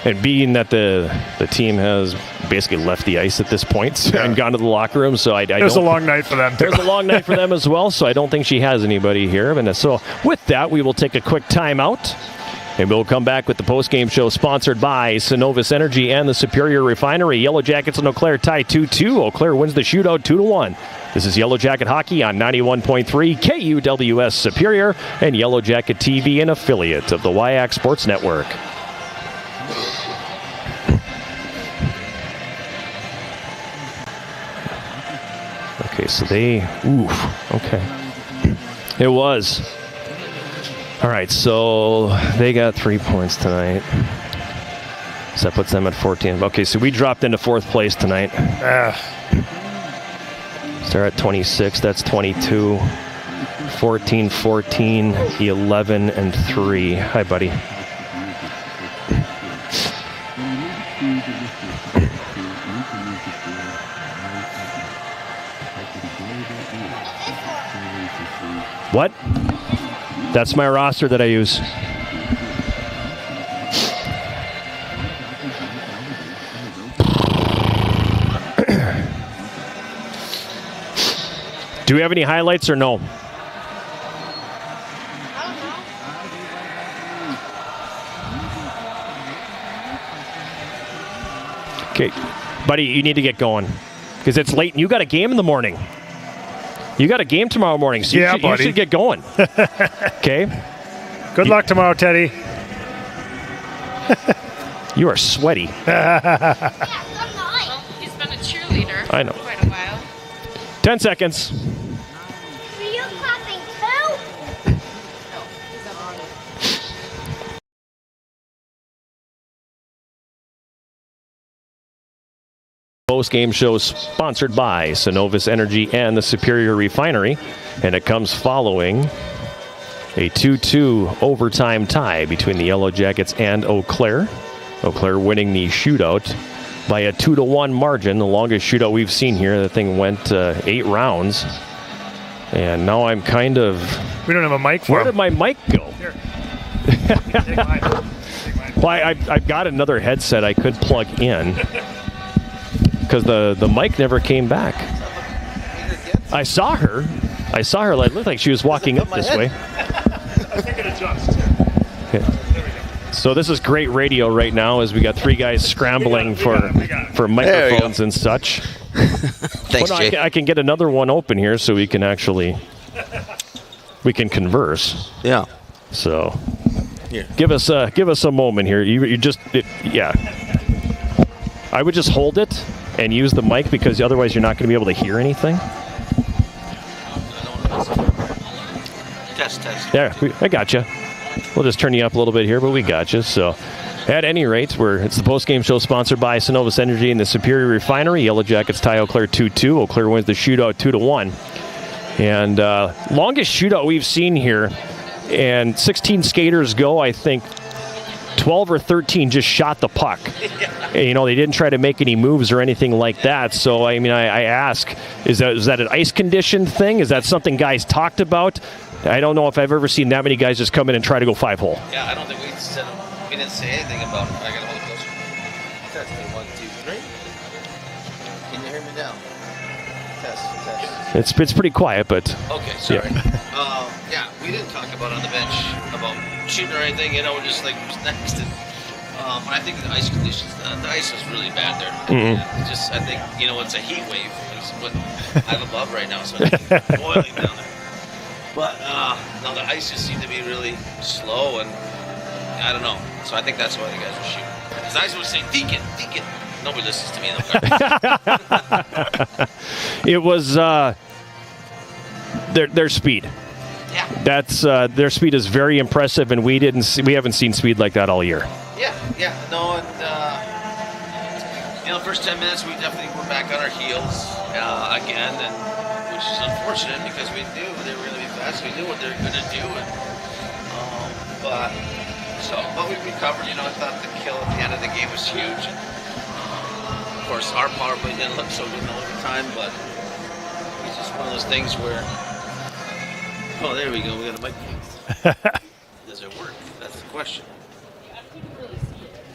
S1: And being that the team has basically left the ice at this point and gone to the locker room, so it
S2: was a long night for them.
S1: It was a long night for them as well, so I don't think she has anybody here. And so with that, we will take a quick timeout, and we'll come back with the postgame show sponsored by Synovus Energy and the Superior Refinery. Yellow Jackets and Eau Claire tie 2-2. Eau Claire wins the shootout 2-1. This is Yellow Jacket Hockey on 91.3 KUWS Superior and Yellow Jacket TV, an affiliate of the WIAC Sports Network. Okay, so okay. It was. All right, so they got 3 points tonight. So that puts them at 14. Okay, so we dropped into fourth place tonight. So they're at 26, that's 22. 14, 14, 11, and 3. Hi, buddy. What? That's my roster that I use. Do we have any highlights or no? Okay, buddy, you need to get going because it's late and you got a game in the morning. You got a game tomorrow morning, so you should get going. Okay?
S2: Good luck tomorrow, Teddy.
S1: You are sweaty.
S6: Yeah, I'm not. He's been a cheerleader
S1: I know.
S6: for quite a while.
S1: 10 seconds.
S10: Were you clapping too?
S1: Post-game show sponsored by Synovus Energy and the Superior Refinery, and it comes following a 2-2 overtime tie between the Yellow Jackets and Eau Claire. Eau Claire winning the shootout by a 2-1 margin, the longest shootout we've seen here. The thing went 8 rounds, and now I'm kind of...
S2: We don't have a mic for
S1: Where
S2: him.
S1: did my mic go?
S2: Here. Take mine.
S1: Well, I've got another headset I could plug in. Because the mic never came back. I saw her. It looked like she was walking up this way.
S2: I think it adjusts.
S1: Okay. So this is great radio right now as we got 3 guys scrambling for microphones and such.
S11: Thanks, Jay.
S1: I can get another one open here so we can converse.
S11: Yeah.
S1: So give us a moment here. I would just hold it and use the mic because otherwise you're not going to be able to hear anything.
S11: Test.
S1: There, I got you. We'll just turn you up a little bit here, but we got you. So, at any rate, it's the post-game show sponsored by Synovus Energy and the Superior Refinery. Yellow Jackets tie Eau Claire 2-2. Eau Claire wins the shootout 2-1. And longest shootout we've seen here and 16 skaters go, I think 12 or 13 just shot the puck. And, they didn't try to make any moves or anything like that. So, I ask, is that an ice condition thing? Is that something guys talked about? I don't know if I've ever seen that many guys just come in and try to go 5-hole.
S11: Yeah, I don't think we didn't say anything about it. I got to hold closer. Testing, 1, 2, 3. Can you hear me now? Test.
S1: It's pretty quiet, but...
S11: Okay, sorry. Yeah, we didn't talk about on the bench about shooting or anything, just like who's next. And, but I think the ice conditions, the ice was really bad there.
S1: Mm-hmm.
S11: I think, it's a heat wave. It's what I'm above right now, so it's boiling down there. But, no, the ice just seemed to be really slow, and I don't know. So I think that's why the guys were shooting. Because the ice was saying, Deacon. Nobody listens to me.
S1: It was their speed.
S11: Yeah.
S1: That's their speed is very impressive, and we haven't seen speed like that all year.
S11: Yeah. No, and first 10 minutes we definitely were back on our heels again, and which is unfortunate because we knew they were going to be fast. We knew what they were going to do, and but we recovered. I thought the kill at the end of the game was huge. And, of course, our power play didn't look so good in overtime, but it's just one of those things where. Oh, there we go. We got a mic. Does it work? That's the question.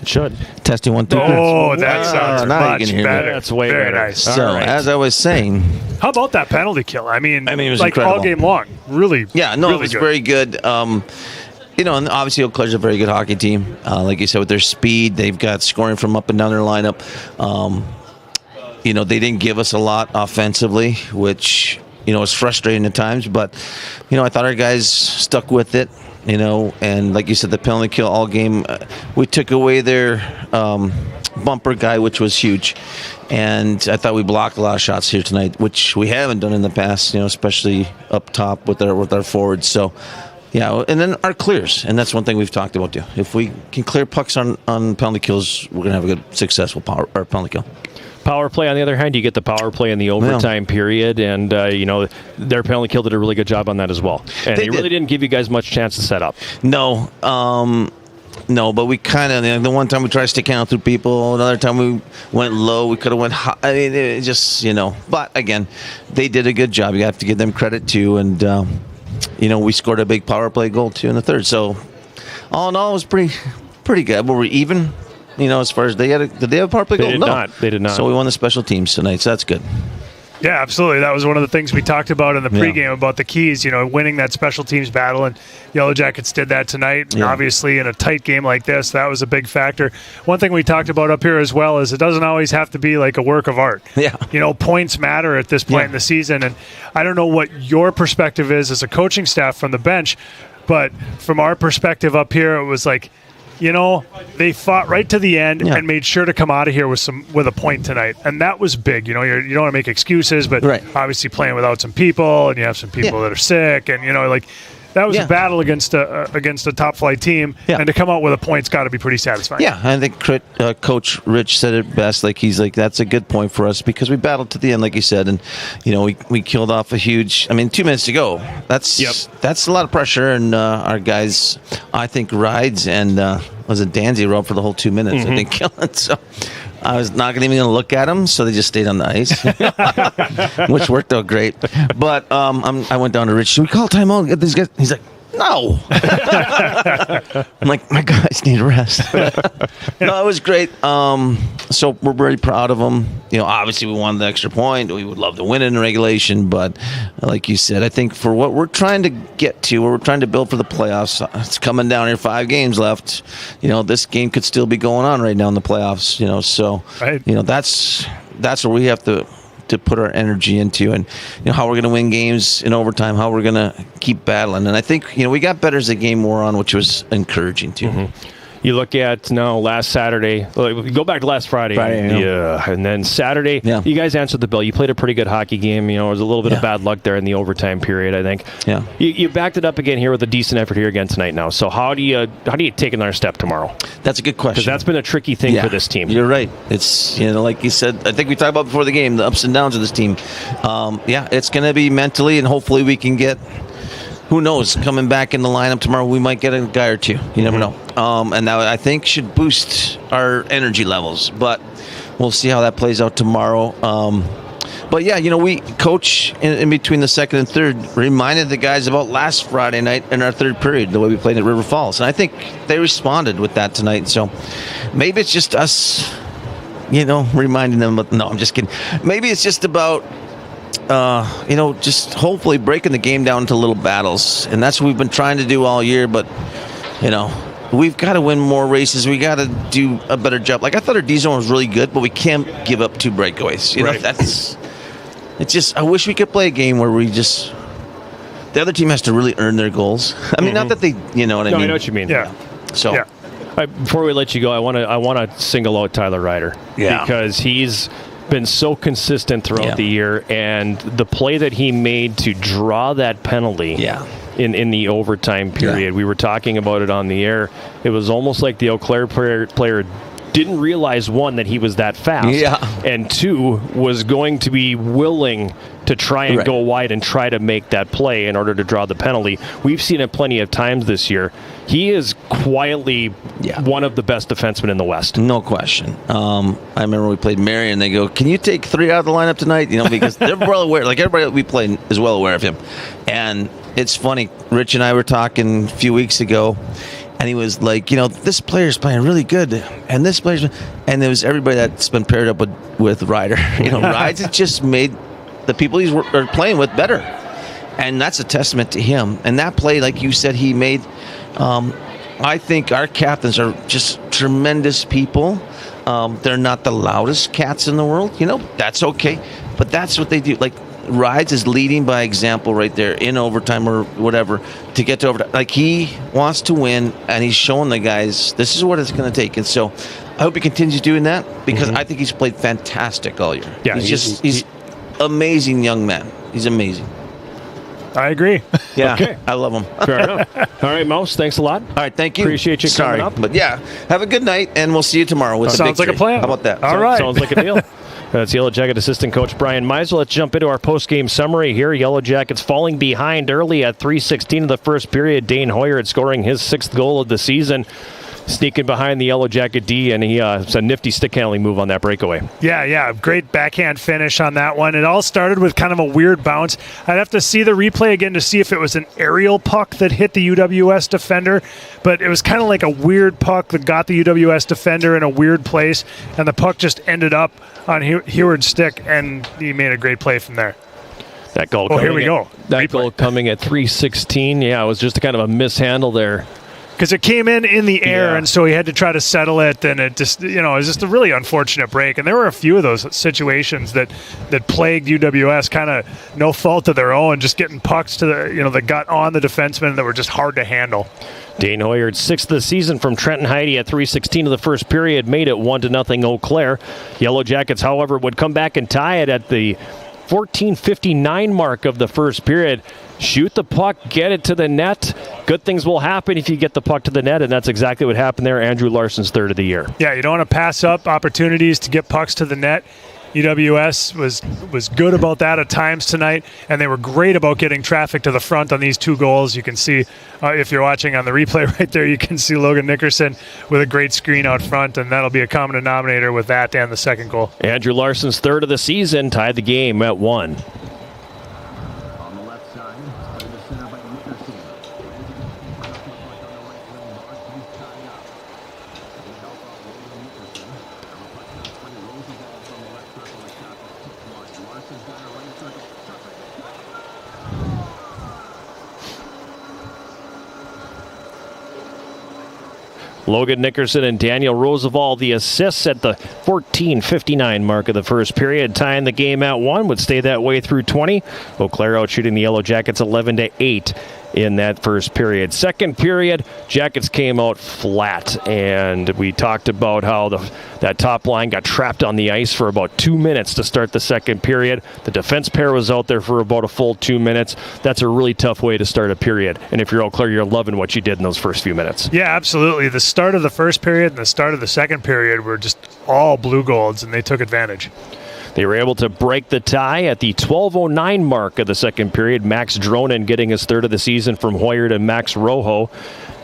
S1: It should.
S12: Testing 1, 2.
S2: Oh, that sounds
S12: now
S2: much better.
S1: That's way
S2: very
S1: better.
S2: nice.
S12: So, as I was saying,
S2: how about that penalty kill? I mean,
S12: it was
S2: like
S12: incredible.
S2: all game long. Really.
S12: Yeah, no,
S2: really
S12: it was
S2: good.
S12: very good. And obviously Eau Claire's a very good hockey team. Like you said, with their speed, they've got scoring from up and down their lineup. They didn't give us a lot offensively, which was frustrating at times. But I thought our guys stuck with it. And like you said, the penalty kill all game, we took away their bumper guy, which was huge. And I thought we blocked a lot of shots here tonight, which we haven't done in the past, especially up top with our forwards. So, yeah, and then our clears, and that's one thing we've talked about too. If we can clear pucks on penalty kills, we're going to have a good, successful penalty kill.
S1: Power play, on the other hand, you get the power play in the overtime period, and their penalty kill did a really good job on that as well. And they really didn't give you guys much chance to set up.
S12: No, but we kind of, the one time we tried to stick out through people, another time we went low, we could have went high. I mean, it just, but again, they did a good job. You have to give them credit too, and we scored a big power play goal too in the third. So all in all, it was pretty good. Were we even? As far as did they have a power play goal? No,
S1: they did not.
S12: So we won the special teams tonight, so that's good.
S2: Yeah, absolutely. That was one of the things we talked about in the pregame about the keys, winning that special teams battle, and Yellow Jackets did that tonight. And obviously, in a tight game like this, that was a big factor. One thing we talked about up here as well is it doesn't always have to be like a work of art.
S12: Yeah.
S2: Points matter at this point in the season, and I don't know what your perspective is as a coaching staff from the bench, but from our perspective up here, it was like, they fought right to the end and made sure to come out of here with a point tonight, and that was big. You don't want to make excuses, but obviously playing without some people, and you have some people that are sick, and that was a battle against a top flight team, and to come out with a point's got to be pretty satisfying.
S12: Yeah, I think Coach Rich said it best. He's like, that's a good point for us because we battled to the end, like you said, and we killed off a huge. 2 minutes to go. That's a lot of pressure, and our guys, I think, rides and was it Danzy wrote for the whole 2 minutes. I think killing. So I was not even going to look at them, so they just stayed on the ice, which worked out great. But I went down to Rich. Should we call timeout? Get these guys? He's like, no. I'm like, my guys need rest. No, it was great. So we're very proud of them. Obviously we wanted the extra point. We would love to win it in regulation, but like you said, I think for what we're trying to get to, what we're trying to build for the playoffs, it's coming down here, 5 games left. This game could still be going on right now in the playoffs. So that's where we have to put our energy into, and how we're going to win games in overtime, how we're going to keep battling. And I think we got better as the game wore on, which was encouraging too.
S1: Mm-hmm. You look at last Saturday. Go back to last Friday. And then Saturday, you guys answered the bell. You played a pretty good hockey game. There was a little bit of bad luck there in the overtime period, I think.
S12: Yeah.
S1: You backed it up again here with a decent effort here again tonight now. So how do you take another step tomorrow?
S12: That's a good question.
S1: Because that's been a tricky thing for this team.
S12: You're right. It's like you said. I think we talked about before the game the ups and downs of this team. It's going to be mentally, and hopefully we can get who knows? Coming back in the lineup tomorrow, we might get a guy or two. You never know. And that, I think, should boost our energy levels. But we'll see how that plays out tomorrow. But yeah, we coach in between the second and third reminded the guys about last Friday night in our third period, the way we played at River Falls. And I think they responded with that tonight. So maybe it's just us, reminding them. No, I'm just kidding. Maybe it's just about, just hopefully breaking the game down into little battles. And that's what we've been trying to do all year. But, we've got to win more races. We got to do a better job. Like, I thought our D zone was really good, but we can't give up 2 breakaways.
S2: Right.
S12: It's just, I wish we could play a game where the other team has to really earn their goals. I mean, not that they, you know what I mean?
S1: I know what you mean.
S2: Yeah.
S12: So,
S1: yeah. Before we let you go, I want to single out Tyler Ryder.
S12: Yeah.
S1: Because he's been so consistent throughout the year, and the play that he made to draw that penalty.
S12: Yeah.
S1: In the overtime period. We were talking about it on the air. It was almost like the Eau Claire player didn't realize, one, that he was that fast, and 2, was going to be willing to try and go wide and try to make that play in order to draw the penalty. We've seen it plenty of times this year. He is quietly one of the best defensemen in the West.
S12: No question. I remember we played Marion, they go, can you take 3 out of the lineup tonight? Because they're well aware, like everybody that we played is well aware of him. And it's funny, Rich and I were talking a few weeks ago, and he was like, this player's playing really good, and this player's, and it was everybody that's been paired up with Ryder. Rides has just made the people he's playing with better, and that's a testament to him. And that play, like you said, he made. I think our captains are just tremendous people. They're not the loudest cats in the world, That's okay, but that's what they do. Like, Rides is leading by example right there in overtime or whatever to get to overtime. Like, he wants to win, and he's showing the guys this is what it's going to take. And so I hope he continues doing that, because I think he's played fantastic all year.
S2: Yeah,
S12: he's amazing young man. He's amazing.
S2: I agree.
S12: Yeah,
S1: okay.
S12: I love him.
S1: Fair enough. All right, Mouse, thanks a lot.
S12: All right, thank you.
S1: Appreciate you coming up.
S12: But yeah, have a good night, and we'll see you tomorrow with the
S2: Sounds like a plan.
S12: How about that?
S2: All right.
S1: Sounds like a deal. That's Yellow Jacket assistant coach Brian Meisel. Let's jump into our post-game summary here. Yellow Jackets falling behind early at 3:16 of the first period. Dane Hoyard scoring his 6th goal of the season. Sneaking behind the Yellow Jacket D, and it's a nifty stick handling move on that breakaway.
S2: Yeah, great backhand finish on that one. It all started with kind of a weird bounce. I'd have to see the replay again to see if it was an aerial puck that hit the UWS defender, but it was kind of like a weird puck that got the UWS defender in a weird place, and the puck just ended up on Heward's stick, and he made a great play from there.
S1: That goal.
S2: Here we go.
S1: That goal coming at 3:16. Yeah, it was just a kind of a mishandle there.
S2: Because it came in the air, and so he had to try to settle it, and it just, it was just a really unfortunate break. And there were a few of those situations that plagued UWS, kind of no fault of their own, just getting pucks to that got on the defenseman that were just hard to handle.
S1: Dane Hoyard, 6th of the season from Trenton Heidi at 3:16 of the first period, made it 1-0 Eau Claire. Yellow Jackets, however, would come back and tie it at the 14:59 mark of the first period. Shoot the puck, get it to the net. Good things will happen if you get the puck to the net, and that's exactly what happened there. Andrew Larson's 3rd of the year.
S2: Yeah, you don't want to pass up opportunities to get pucks to the net. UWS was good about that at times tonight, and they were great about getting traffic to the front on these 2 goals. You can see, if you're watching on the replay right there, you can see Logan Nickerson with a great screen out front, and that'll be a common denominator with that and the 2nd goal.
S1: Andrew Larson's 3rd of the season tied the game at 1. Logan Nickerson and Daniel Roosevelt, the assists at the 14:59 mark of the first period, tying the game at 1, would stay that way through 20. Eau Claire out shooting the Yellow Jackets 11-8 in that first period. Second period, Jackets came out flat, and we talked about how that top line got trapped on the ice for about 2 minutes to start the second period. The defense pair was out there for about a full 2 minutes. That's a really tough way to start a period, and if you're Eau Claire, you're loving what you did in those first few minutes.
S2: Yeah, absolutely. The start of the first period and the start of the second period were just all blue golds, and they took advantage.
S1: They were able to break the tie at the 12:09 mark of the second period. Max Dronen getting his third of the season from Hoyard and Max Rojo,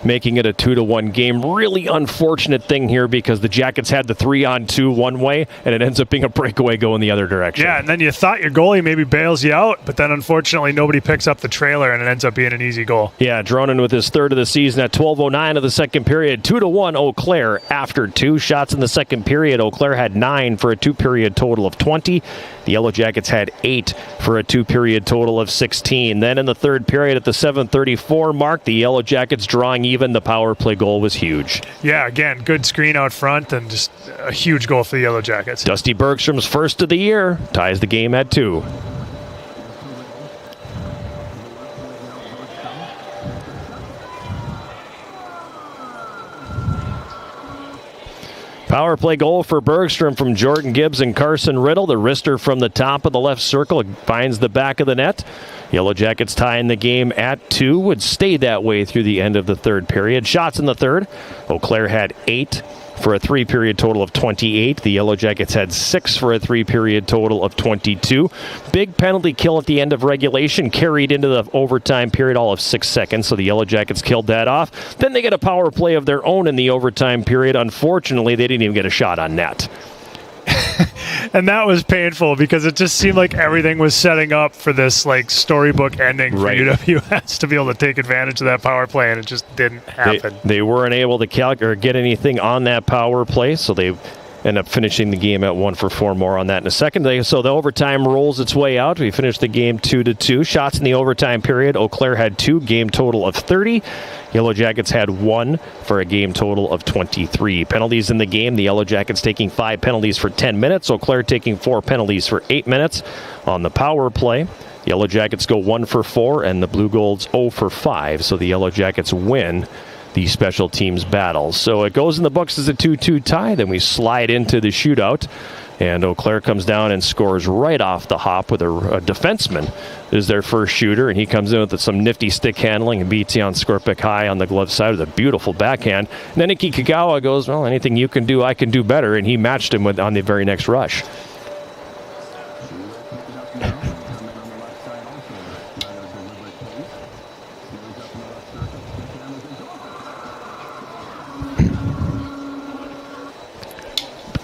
S1: making it a 2-1 game. Really unfortunate thing here because the Jackets had the 3-on-2 one way, and it ends up being a breakaway going the other direction.
S2: Yeah, and then you thought your goalie maybe bails you out, but then unfortunately nobody picks up the trailer, and it ends up being an easy goal.
S1: Yeah, Dronen with his third of the season at 12:09 of the second period. 2-1 Eau Claire after 2 shots in the second period. Eau Claire had 9 for a 2-period total of 20. The Yellow Jackets had 8 for a 2-period total of 16. Then in the third period at the 7:34 mark, the Yellow Jackets drawing even. The power play goal was huge.
S2: Yeah, again, good screen out front and just a huge goal for the Yellow Jackets.
S1: Dusty Bergstrom's first of the year ties the game at 2. Power play goal for Bergstrom from Jordan Gibbs and Carson Riddle. The wrister from the top of the left circle finds the back of the net. Yellow Jackets tying the game at 2, would stay that way through the end of the third period. Shots in the third. Eau Claire had 8 for a 3-period total of 28. The Yellow Jackets had 6 for a 3-period total of 22. Big penalty kill at the end of regulation, carried into the overtime period, all of 6 seconds, so the Yellow Jackets killed that off. Then they get a power play of their own in the overtime period. Unfortunately, they didn't even get a shot on net.
S2: And that was painful because it just seemed like everything was setting up for this like storybook ending for UWS to be able to take advantage of that power play, and it just didn't happen.
S1: They weren't able to get anything on that power play, so they end up finishing the game at 1-for-4. More on that in a second. So the overtime rolls its way out. We finished the game 2-2. Shots in the overtime period. Eau Claire had 2, game total of 30. Yellow Jackets had 1 for a game total of 23. Penalties in the game. The Yellow Jackets taking 5 penalties for 10 minutes. Eau Claire taking 4 penalties for 8 minutes. On the power play, Yellow Jackets go 1-for-4 and the Blue Golds 0-for-5. So the Yellow Jackets win the special teams battle. So it goes in the books as a 2-2 tie. Then we slide into the shootout. And Eau Claire comes down and scores right off the hop with a defenseman is their first shooter, and he comes in with some nifty stick handling and beats on Skorpik high on the glove side with a beautiful backhand. And then Iki Kagawa goes, well, anything you can do, I can do better, and he matched him on the very next rush.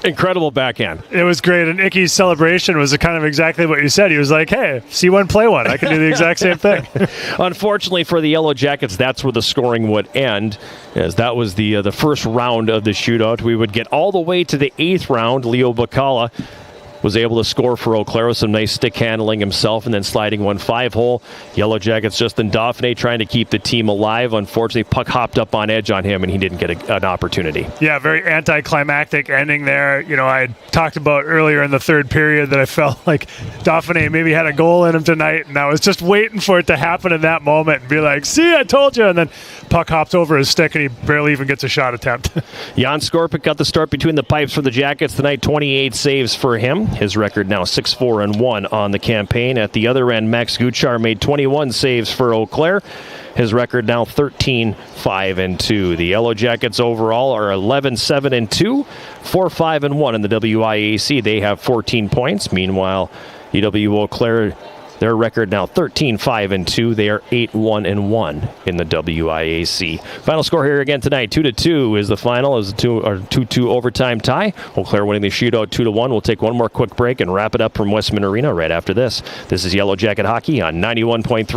S1: Incredible backhand.
S2: It was great, and Icky's celebration was kind of exactly what you said. He was like, hey, see one, play one. I can do the exact same thing.
S1: Unfortunately for the Yellow Jackets, that's where the scoring would end, as that was the first round of the shootout. We would get all the way to the 8th round. Leo Bacala was able to score for Eau Claire with some nice stick handling himself and then sliding one 5-hole. Yellow Jackets, Justin Dauphiné trying to keep the team alive. Unfortunately, puck hopped up on edge on him and he didn't get an opportunity.
S2: Yeah, very anticlimactic ending there. You know, I talked about earlier in the third period that I felt like Dauphiné maybe had a goal in him tonight, and I was just waiting for it to happen in that moment and be like, see, I told you. And then puck hops over his stick and he barely even gets a shot attempt.
S1: Jan Skorpik got the start between the pipes for the Jackets tonight. 28 saves for him. His record now 6-4-1 on the campaign. At the other end, Max Guchar made 21 saves for Eau Claire. His record now 13-5-2. The Yellow Jackets overall are 11-7-2, 4-5-1 in the WIAC. They have 14 points. Meanwhile, UW-Eau Claire, their record now 13-5-2. They are 8-1-1 in the WIAC. Final score here again tonight, 2-2 is the final. Is a 2-2 overtime tie. Eau Claire winning the shootout 2-1. We'll take one more quick break and wrap it up from Westman Arena right after this. This is Yellow Jacket Hockey on 91.3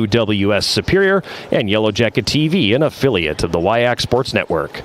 S1: KUWS Superior and Yellow Jacket TV, an affiliate of the WIAC Sports Network.